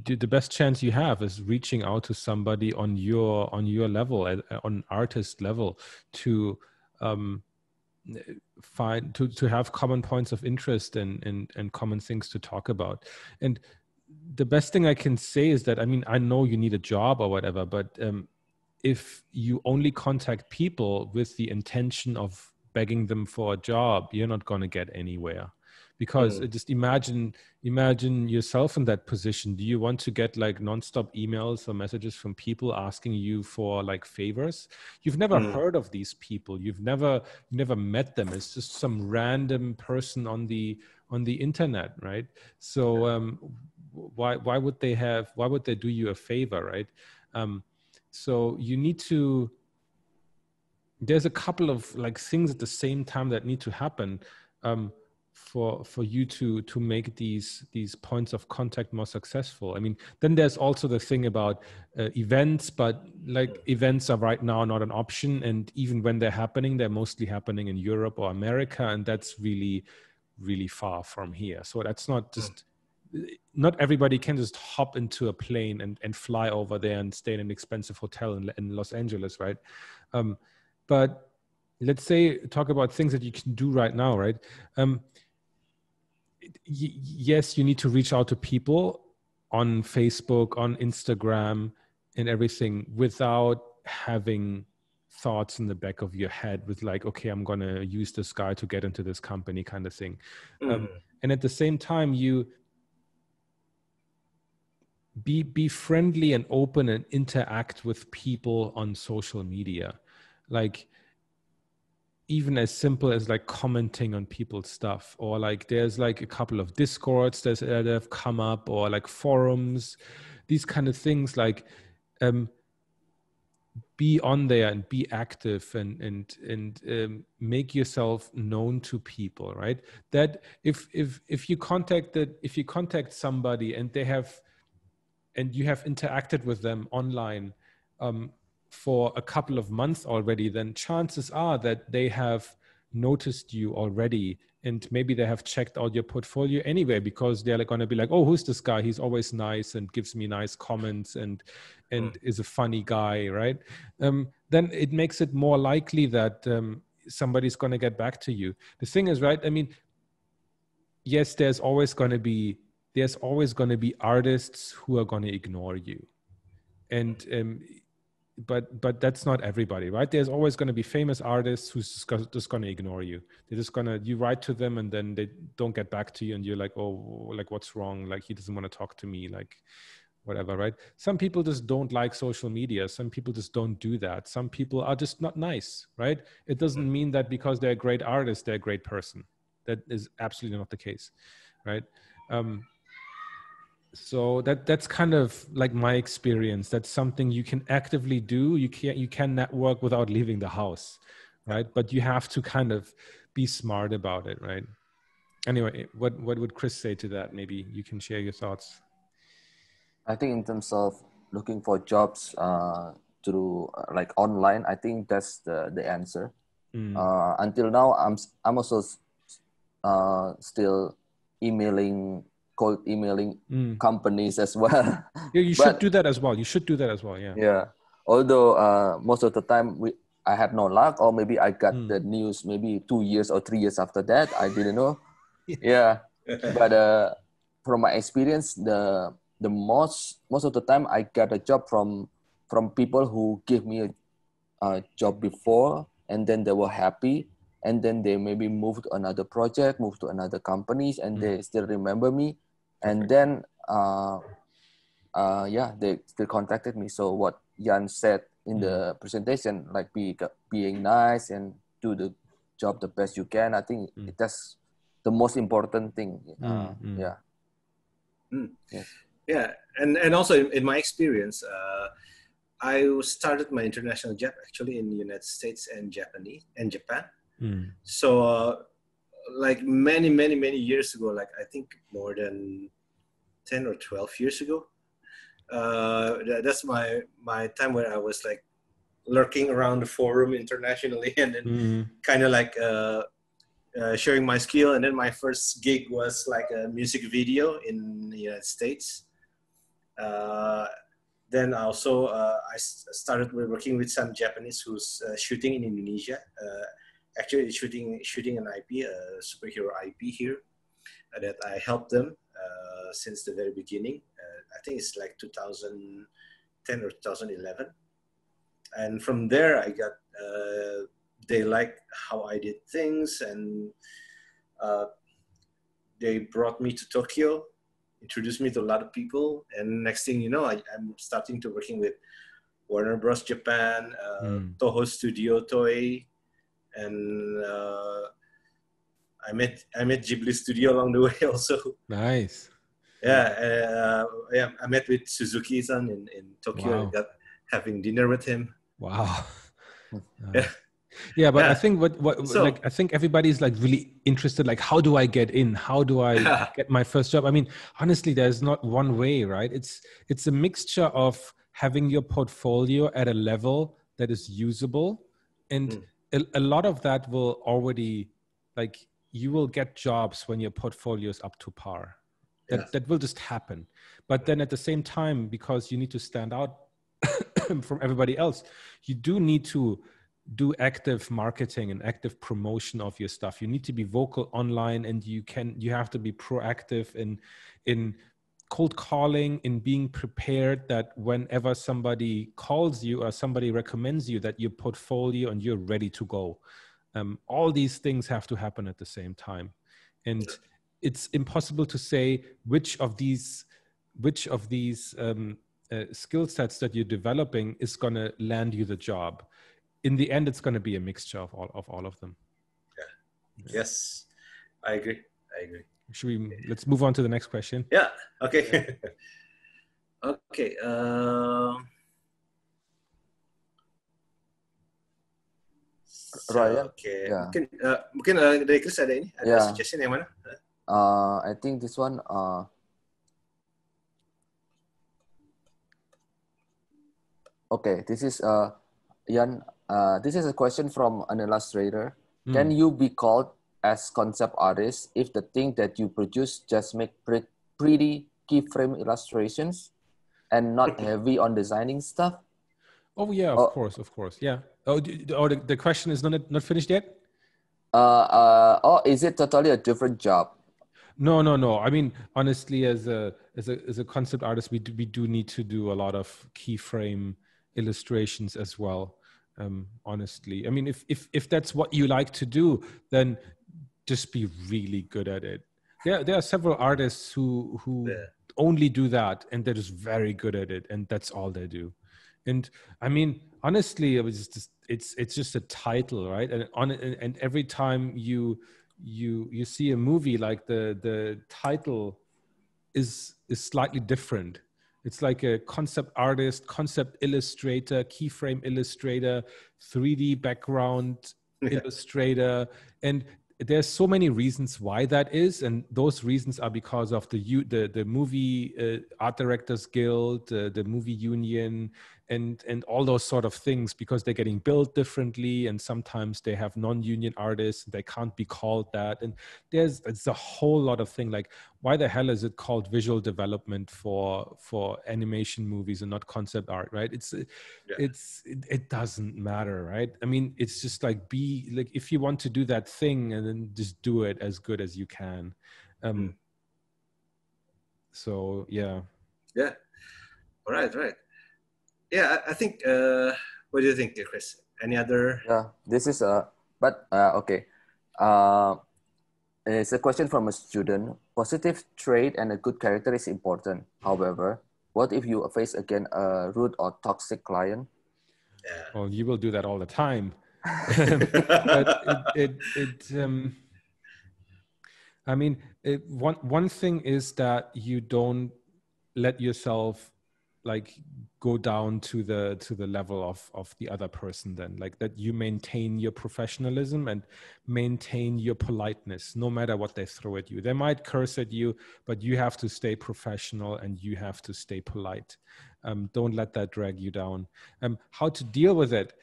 the best chance you have is reaching out to somebody on your level, on artist level, to find to have common points of interest and common things to talk about. And the best thing I can say is that, I mean, I know you need a job or whatever, but if you only contact people with the intention of begging them for a job, you're not going to get anywhere. Because just imagine yourself in that position. Do you want to get like nonstop emails or messages from people asking you for like favors? You've never heard of these people. You've never met them. It's just some random person on the internet, right? So why would they do you a favor, right? So you need to. There's a couple of like things at the same time that need to happen. For you to make these points of contact more successful. I mean, then there's also the thing about events, but like events are right now not an option, and even when they're happening, they're mostly happening in Europe or America, and that's really, really far from here. So that's not just not everybody can just hop into a plane and fly over there and stay in an expensive hotel in Los Angeles, right? But let's say talk about things that you can do right now, right? Yes, you need to reach out to people on Facebook, on Instagram, and everything without having thoughts in the back of your head with like, okay, I'm going to use this guy to get into this company kind of thing. And at the same time, you be friendly and open and interact with people on social media. Like, even as simple as like commenting on people's stuff, or like there's like a couple of Discords that have come up, or like forums, these kind of things. Like be on there and be active and make yourself known to people, right? That if you contact somebody and you have interacted with them online for a couple of months already, then chances are that they have noticed you already, and maybe they have checked out your portfolio anyway because they're like going to be like, oh, who's this guy? He's always nice and gives me nice comments and is a funny guy, right? Then it makes it more likely that somebody's going to get back to you. The thing is, right, I mean, yes, there's always going to be artists who are going to ignore you, and but that's not everybody, right? There's always going to be famous artists who's just going to ignore you. They're just going to, you write to them and then they don't get back to you, and you're like, oh, like what's wrong? Like he doesn't want to talk to me, like whatever, right? Some people just don't like social media. Some people just don't do that. Some people are just not nice, right? It doesn't mean that because they're a great artist, they're a great person. That is absolutely not the case, right? So that's kind of like my experience. That's something you can actively do. You can network without leaving the house, right? But you have to kind of be smart about it, right? Anyway, what would Chris say to that? Maybe you can share your thoughts. I think in terms of looking for jobs through like online, I think that's the answer. Until now, I'm also still cold emailing companies as well. Yeah, you should do that as well. You should do that as well. Yeah. Yeah. Although most of the time I had no luck, or maybe I got the news maybe 2 years or 3 years after that. I didn't know. Yeah. But from my experience, the most of the time I got a job from people who gave me a job before, and then they were happy, and then they maybe moved to another project, moved to another companies, and they still remember me. And then they still contacted me. So what Jan said in the presentation, like being nice and do the job the best you can, I think that's the most important thing. Yeah. Yes. Yeah, and also in my experience, I started my international job actually in the United States and Japan. So like many years ago, like I think more than 10 or 12 years ago, that's my time where I was like lurking around the forum internationally, and then kind of like showing my skill. And then my first gig was like a music video in the United States. Then also I started working with some Japanese who's shooting in Indonesia. Actually shooting an IP, a superhero IP here, that I helped them since the very beginning. I think it's like 2010 or 2011. And from there I got, they liked how I did things, and they brought me to Tokyo, introduced me to a lot of people, and next thing you know, I'm starting to working with Warner Bros. Japan, Toho Studio Toei, and I met Ghibli Studio along the way also. Nice. Yeah, I met with Suzuki-san in Tokyo. Wow. Got having dinner with him. Wow. Yeah, but I think I think everybody's like really interested. Like, how do I get in? How do I get my first job? I mean, honestly, there's not one way, right? It's a mixture of having your portfolio at a level that is usable, and a lot of that will already, like, you will get jobs when your portfolio is up to par. That will just happen. But then at the same time, because you need to stand out from everybody else, you do need to do active marketing and active promotion of your stuff. You need to be vocal online, and you have to be proactive in cold calling, in being prepared that whenever somebody calls you or somebody recommends you, that your portfolio and you're ready to go. All these things have to happen at the same time. And it's impossible to say which of these skill sets that you're developing is going to land you the job. In the end, it's going to be a mixture of all of them. Yeah. Yes, I agree. Let's move on to the next question. Yeah. Okay. Okay. Ryan. Okay. Yeah. Mungkin dari Chris ada ini, ada suggestion yang mana? I think this one. Okay, this is Jan. This is a question from an illustrator. Can you be called as concept artist if the thing that you produce just make pretty keyframe illustrations and not heavy on designing stuff? Oh yeah, of course, yeah. Oh, the question is not finished yet? Or is it totally a different job? No. I mean, honestly, as a concept artist, we do need to do a lot of keyframe illustrations as well. Honestly, I mean, if that's what you like to do, then just be really good at it. There are several artists who only do that, and they're just very good at it, and that's all they do. And I mean, honestly, it's just a title, right? And every time you see a movie, like the title is slightly different. It's like a concept artist, concept illustrator, keyframe illustrator, 3D background illustrator, and there's so many reasons why that is, and those reasons are because of the movie art directors guild, the movie union, and all those sort of things, because they're getting billed differently, and sometimes they have non-union artists, they can't be called that, and it's a whole lot of thing. Like, why the hell is it called visual development for animation movies and not concept art, right? It doesn't matter, right? I mean, it's just like, if you want to do that thing, and then just do it as good as you can. So yeah. All right. Yeah, I think, what do you think, Chris? Any other? Yeah, this is okay. It's a question from a student. Positive trait and a good character is important. However, what if you face again a rude or toxic client? Yeah. Well, you will do that all the time. But I mean, one thing is that you don't let yourself like go down to the level of the other person, then, like, that you maintain your professionalism and maintain your politeness no matter what they throw at you. They might curse at you, but you have to stay professional and you have to stay polite. Don't let that drag you down. How to deal with it?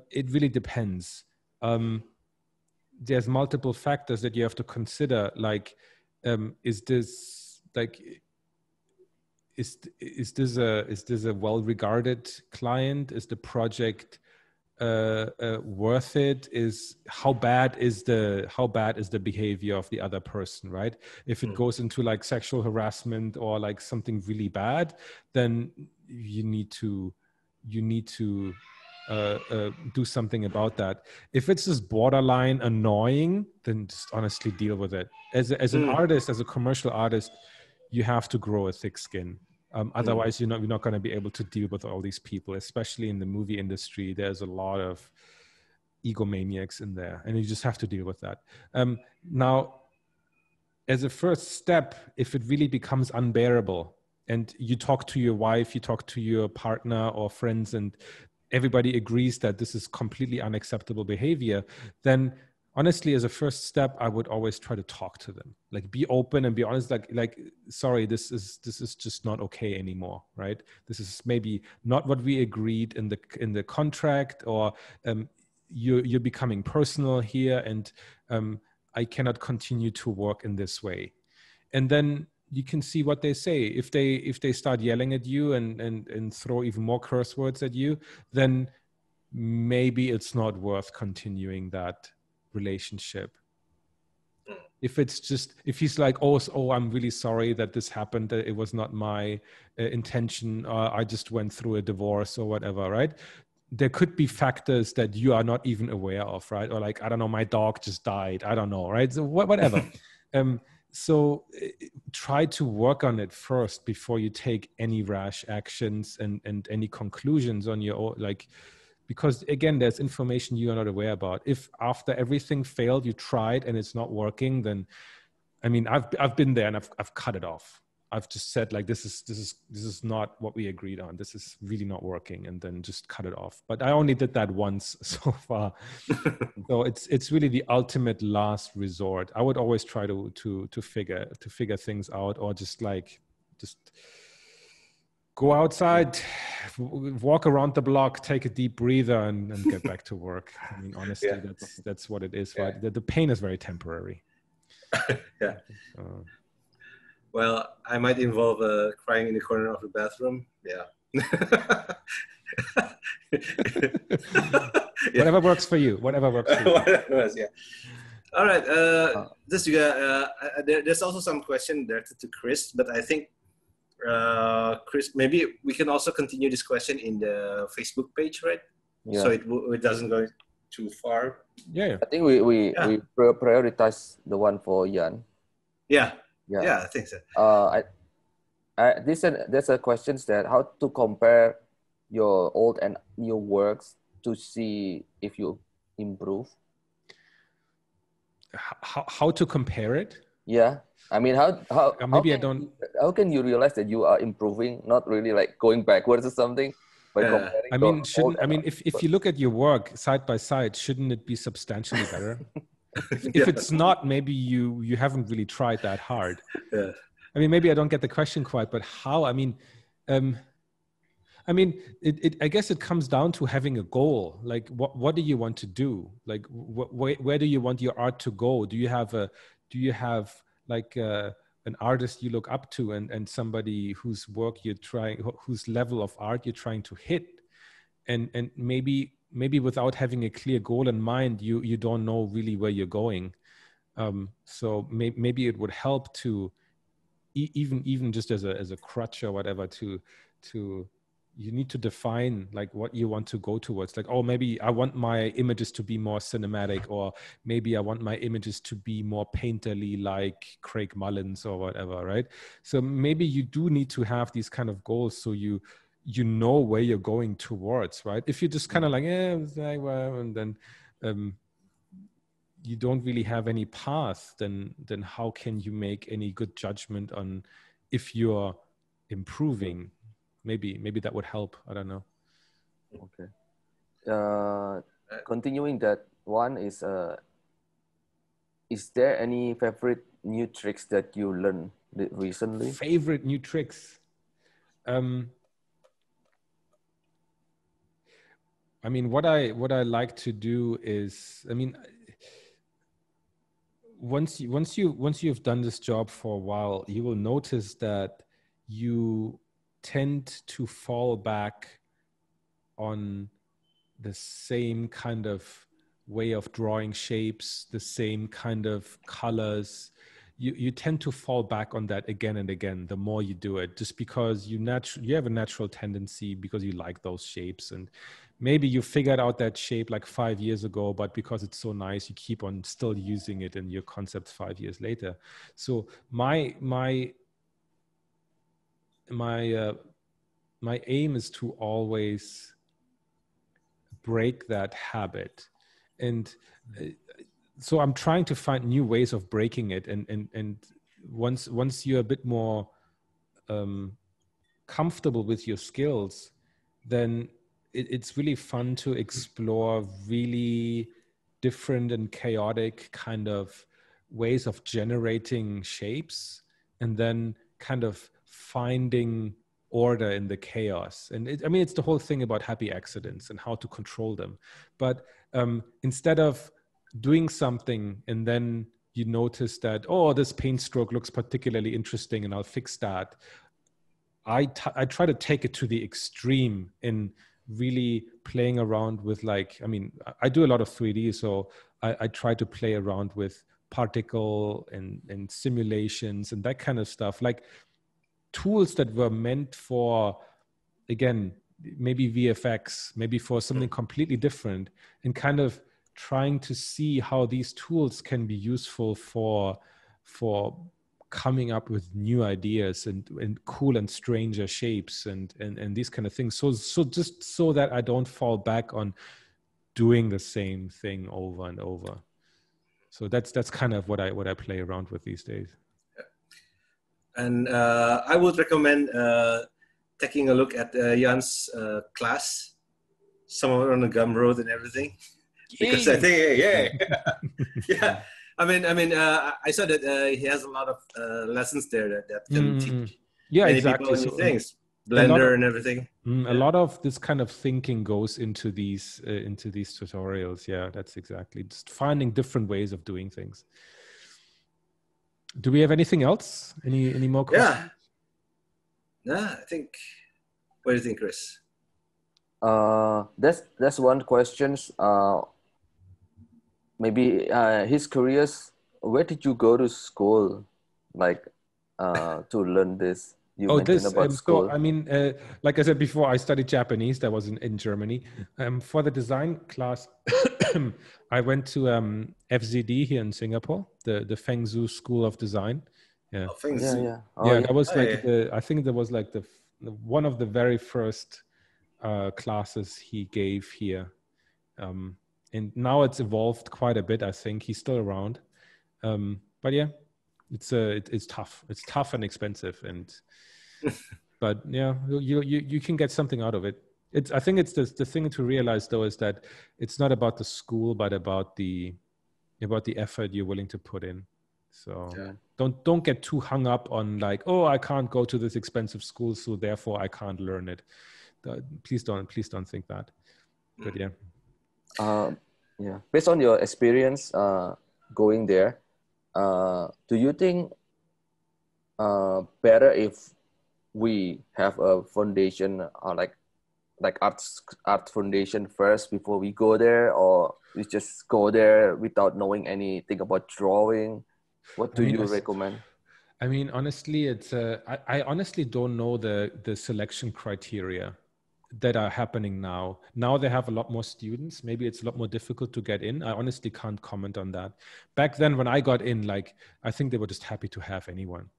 It really depends. There's multiple factors that you have to consider, like, is this a well-regarded client? Is the project worth it? How bad is the behavior of the other person, right? If it goes into like sexual harassment or like something really bad, then you need to do something about that. If it's just borderline annoying, then just honestly deal with it. As an artist, as a commercial artist, you have to grow a thick skin. Otherwise, you're not going to be able to deal with all these people, especially in the movie industry. There's a lot of egomaniacs in there, and you just have to deal with that. Now, as a first step, if it really becomes unbearable, and you talk to your wife, you talk to your partner or friends, and everybody agrees that this is completely unacceptable behavior, then honestly, as a first step, I would always try to talk to them. Like, be open and be honest. Like, sorry, this is just not okay anymore, right? This is maybe not what we agreed in the contract, or you're becoming personal here, and I cannot continue to work in this way. And then you can see what they say. If they start yelling at you and throw even more curse words at you, then maybe it's not worth continuing that relationship. If he's like, oh, I'm really sorry that this happened, it was not my intention, I just went through a divorce or whatever, right? There could be factors that you are not even aware of, right? Or like, I don't know, my dog just died, I don't know, right? So whatever. So try to work on it first before you take any rash actions and any conclusions on your own, like, because again, there's information you are not aware about. If after everything failed, you tried and it's not working, then, I mean, I've been there and I've cut it off. I've just said, like, this is not what we agreed on. This is really not working, and then just cut it off. But I only did that once so far. So it's really the ultimate last resort. I would always try to figure things out, or just go outside, walk around the block, take a deep breather, and get back to work. I mean, honestly, that's what it is, right? The pain is very temporary. Yeah. Well, I might involve crying in the corner of the bathroom. Yeah. Whatever works for you. Whatever works for you. Yeah. All right. This juga, there's also some question directed to Chris, but I think Chris, maybe we can also continue this question in the Facebook page, right? Yeah. So it doesn't go too far. Yeah. I think we prioritize the one for Jan. Yeah, I think so. There's a question that how to compare your old and new works to see if you improve. How to compare it? Yeah, I mean, how How can you realize that you are improving, not really like going backwards or something? By comparing if you look at your work side by side, shouldn't it be substantially better? If it's not, maybe you haven't really tried that hard. Yeah. I mean, maybe I don't get the question quite, but how? I mean, I guess it comes down to having a goal. Like, what do you want to do? Like, where do you want your art to go? Do you have an artist you look up to and somebody whose work whose level of art you're trying to hit? And maybe without having a clear goal in mind, you don't know really where you're going. So maybe it would help to even just as a crutch or whatever to you need to define like what you want to go towards. Like, oh, maybe I want my images to be more cinematic, or maybe I want my images to be more painterly like Craig Mullins or whatever, right? So maybe you do need to have these kind of goals so you know where you're going towards, right? If you're just kind of like, and then you don't really have any path, then how can you make any good judgment on if you're improving? Maybe that would help. I don't know. Okay. Continuing that one is there any favorite new tricks that you learned recently? Favorite new tricks? I mean, what I like to do is, I mean, once you've done this job for a while, you will notice that you tend to fall back on the same kind of way of drawing shapes, the same kind of colors. You tend to fall back on that again and again the more you do it, just because you have a natural tendency, because you like those shapes, and maybe you figured out that shape like 5 years ago, but because it's so nice, you keep on still using it in your concepts 5 years later. So my aim is to always break that habit, and so I'm trying to find new ways of breaking it. And once you're a bit more comfortable with your skills, then it's really fun to explore really different and chaotic kind of ways of generating shapes, and then kind of finding order in the chaos. And it's the whole thing about happy accidents and how to control them. But instead of doing something and then you notice that, oh, this paint stroke looks particularly interesting and I'll fix that, I try to take it to the extreme in really playing around with, like, I mean, I do a lot of 3D, so I try to play around with particle and simulations and that kind of stuff, like tools that were meant for, again, maybe VFX, maybe for something completely different, and kind of trying to see how these tools can be useful for coming up with new ideas and cool and stranger shapes and these kind of things. So just so that I don't fall back on doing the same thing over and over. So that's kind of what I play around with these days. And I would recommend taking a look at Jan's class, somewhere on the Gumroad and everything, because I think, yeah. I mean, I saw that he has a lot of lessons there that can teach many people new things. Blender and everything. A lot of this kind of thinking goes into these tutorials. Yeah, that's exactly. Just finding different ways of doing things. Do we have anything else? Any more questions? Yeah, I think. What do you think, Chris? That's one question. Maybe he's curious. Where did you go to school, like, to learn this? You mentioned about school. So I mean, like I said before, I studied Japanese. That was in Germany. For the design class, I went to FZD here in Singapore, the Fengzhou School of Design. Yeah. Oh, Fengzhou. Yeah. That was I think that was like one of the very first classes he gave here. And now it's evolved quite a bit. I think he's still around. But yeah, it's tough. It's tough and expensive, but yeah, you can get something out of it. I think it's the thing to realize though is that it's not about the school, but about the effort you're willing to put in. So don't get too hung up on like, oh, I can't go to this expensive school, so therefore I can't learn it. Please don't think that. But yeah. Based on your experience going there, do you think better if we have a foundation or like art foundation first before we go there, or we just go there without knowing anything about drawing? What do you recommend? I mean, honestly, it's I honestly don't know the selection criteria that are happening now. Now they have a lot more students. Maybe it's a lot more difficult to get in. I honestly can't comment on that. Back then when I got in, like, I think they were just happy to have anyone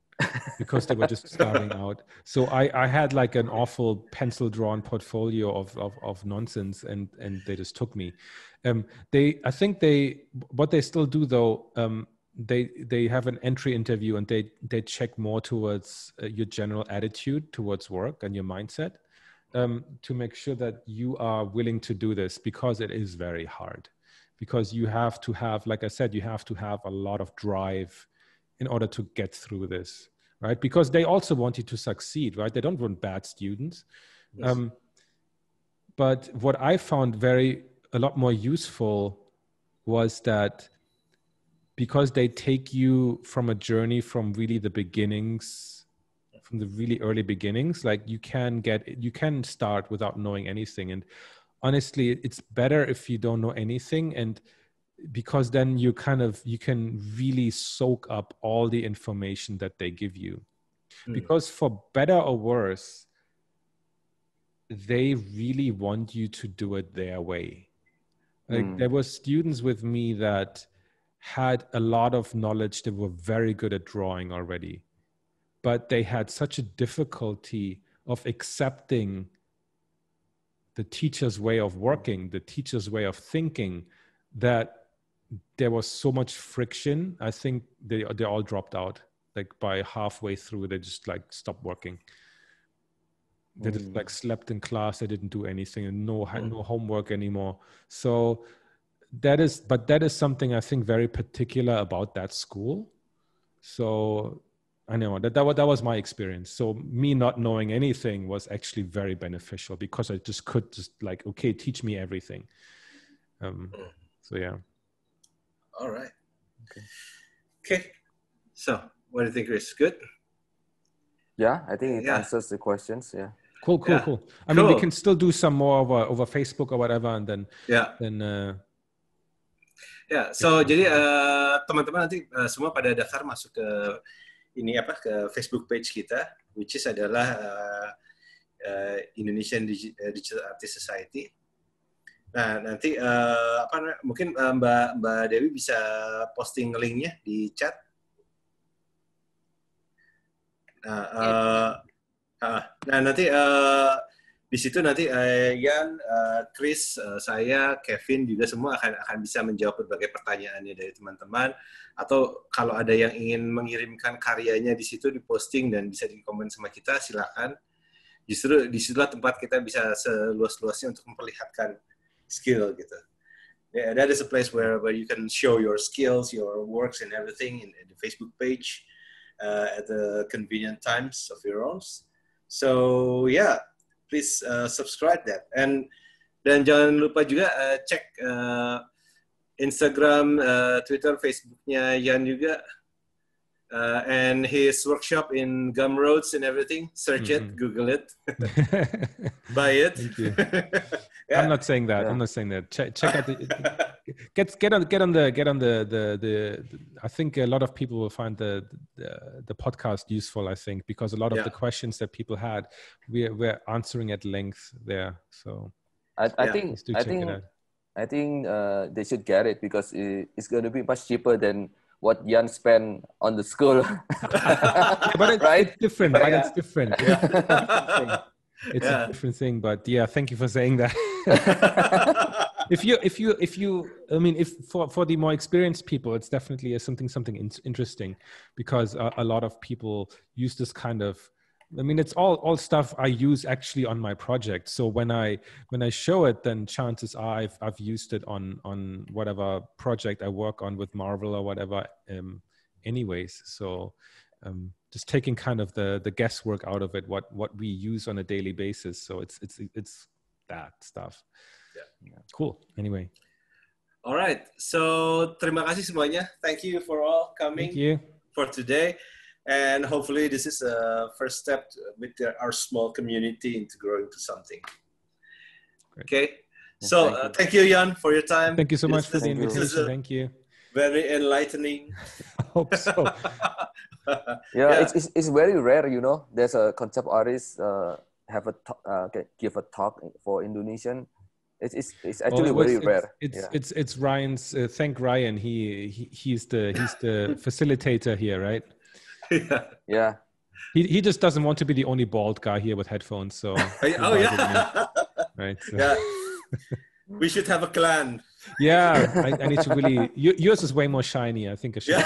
because they were just starting out. So I had like an awful pencil drawn portfolio of nonsense and they just took me. I think what they still do though, they have an entry interview and they check more towards your general attitude towards work and your mindset. To make sure that you are willing to do this, because it is very hard, because you have to have, like I said, you have to have a lot of drive in order to get through this, right? Because they also want you to succeed, right? They don't want bad students. Yes. But what I found a lot more useful was that because they take you from a journey from really the beginnings, from the really early beginnings, like you can start without knowing anything. And honestly, it's better if you don't know anything, and because then you can really soak up all the information that they give you. Because for better or worse, they really want you to do it their way. Like there were students with me that had a lot of knowledge. They were very good at drawing already, but they had such a difficulty of accepting the teacher's way of working, the teacher's way of thinking, that there was so much friction. I think they all dropped out. Like by halfway through, they just like stopped working. They just like slept in class. They didn't do anything and no homework anymore. So that is something I think very particular about that school. So I know that was my experience. So me not knowing anything was actually very beneficial, because I could like, okay, teach me everything. So yeah. All right. Okay. So what do you think, Chris? Good? Yeah, I think it answers the questions. Yeah. Cool. I mean, we can still do some more over Facebook or whatever, and then so jadi teman-teman nanti semua pada daftar masuk ke ke Facebook page kita, which is adalah Indonesian Digital Artist Society. Nah, nanti mungkin Mbak Dewi bisa posting linknya di chat. Nah, nanti di situ nanti Jan, Chris, saya, Kevin juga semua akan bisa menjawab berbagai pertanyaannya dari teman-teman. Atau kalau ada yang ingin mengirimkan karyanya di situ diposting dan bisa dikomen sama kita, silakan. Justru disitulah tempat kita bisa seluas-luasnya untuk memperlihatkan skill gitu. Yeah, that is a place where you can show your skills, your works and everything in the Facebook page at the convenient times of your own. So yeah, please subscribe that. Dan jangan lupa juga cek Instagram, Twitter, Facebooknya Jan juga. And his workshop in Gumroads and everything. Search it, Google it, buy it. Thank you. Yeah. I'm not saying that. Yeah. I'm not saying that. Check out the get on the. I think a lot of people will find the podcast useful. I think because a lot of the questions that people had, we're answering at length there. So I think they should get it because it's going to be much cheaper than what Jan spent on the school. But it's different, right? Yeah. It's different. Yeah. It's a different thing, but yeah, thank you for saying that. if you, I mean, if for the more experienced people, it's definitely something interesting because a lot of people use this kind of. I mean, it's all stuff I use actually on my project. So when I show it, then chances are I've used it on whatever project I work on with Marvel or whatever. Anyways, so just taking kind of the guesswork out of it, what we use on a daily basis. So it's that stuff. Yeah. Cool. Anyway. All right. So terima kasih semuanya. Thank you for all coming. Thank you for today. And hopefully this is a first step with our small community into growing to something. Great. Okay. So thank you, Jan, for your time. Thank you so much for the invitation. Thank you. Very enlightening. I hope so. It's very rare, you know. There's a concept artist give a talk for Indonesian. It's actually very rare. It's Ryan's. Thank Ryan. He's the facilitator here, right? Yeah. He just doesn't want to be the only bald guy here with headphones. So right. So. Yeah. We should have a clan. Yeah, I need to really. Yours is way more shiny. I think I should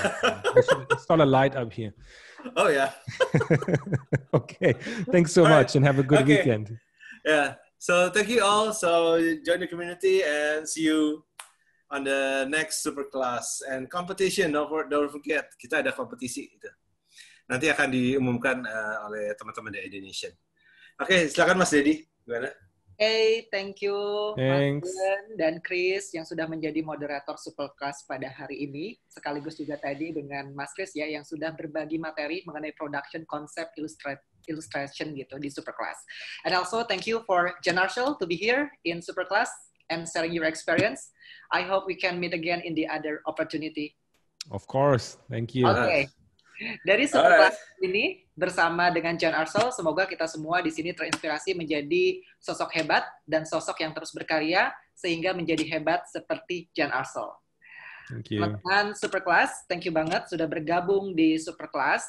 install a light up here. Oh yeah. Okay. Thanks so much, and have a good weekend. Yeah. So thank you all. So join the community and see you on the next Super Class and competition. Don't forget, kita ada kompetisi itu. Nanti akan diumumkan oleh teman-teman dari Indonesian. Oke, silakan Mas Dedi. Gimana? Hey, thank you Thanks. Mas Ben dan Chris yang sudah menjadi moderator Super Class pada hari ini. Sekaligus juga tadi dengan Mas Chris ya yang sudah berbagi materi mengenai production konsep illustration gitu di Super Class. And also thank you for Jan Urschel to be here in Super Class and sharing your experience. I hope we can meet again in the other opportunity. Of course, thank you. Okay. Dari Super Class ini bersama dengan Jan Urschel, semoga kita semua di sini terinspirasi menjadi sosok hebat dan sosok yang terus berkarya sehingga menjadi hebat seperti Jan Urschel. Thank you. Teman-teman Super Class, thank you banget sudah bergabung di Super Class.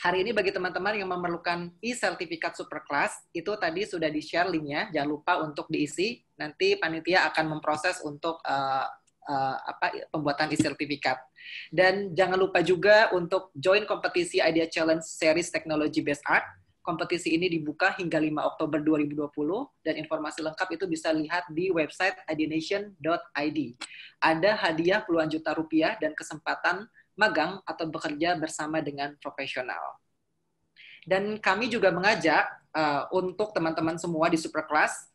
Hari ini bagi teman-teman yang memerlukan e-sertifikat Super Class, itu tadi sudah di-share linknya, jangan lupa untuk diisi. Nanti panitia akan memproses untuk pembuatan e-sertifikat. Dan jangan lupa juga untuk join kompetisi Idea Challenge Series Technology Based Art. Kompetisi ini dibuka hingga 5 Oktober 2020 dan informasi lengkap itu bisa lihat di website ideanation.id. Ada hadiah puluhan juta rupiah dan kesempatan magang atau bekerja bersama dengan profesional. Dan kami juga mengajak untuk teman-teman semua di Super Class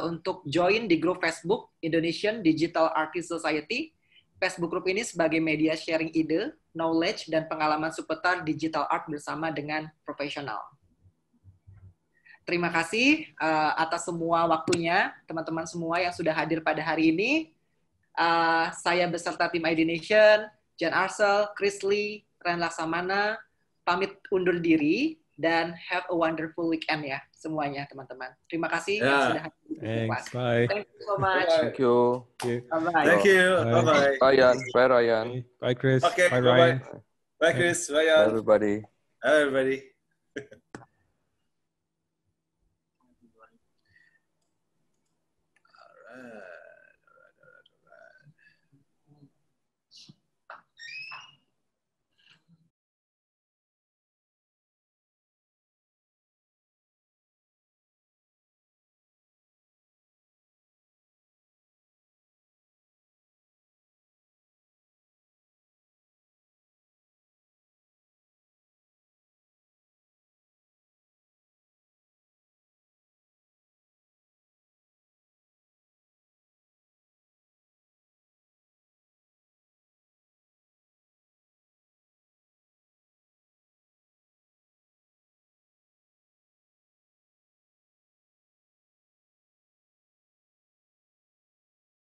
untuk join di grup Facebook Indonesian Digital Artist Society. Facebook group ini sebagai media sharing ide, knowledge, dan pengalaman seputar digital art bersama dengan profesional. Terima kasih atas semua waktunya, teman-teman semua yang sudah hadir pada hari ini. Saya beserta tim Ideanation, Jan Urschel, Chris Lee, Ren Laksamana, pamit undur diri, dan have a wonderful weekend ya semuanya teman-teman. Terima kasih yang sudah hadir di kelas. Bye. Thank you so much. Thank you. Bye-bye. Thank you. Bye-bye. Bye, Jan. Bye, Ryan. Bye, Chris. Okay, bye, Ryan. Bye, Chris. Bye, Jan. Everybody. Everybody.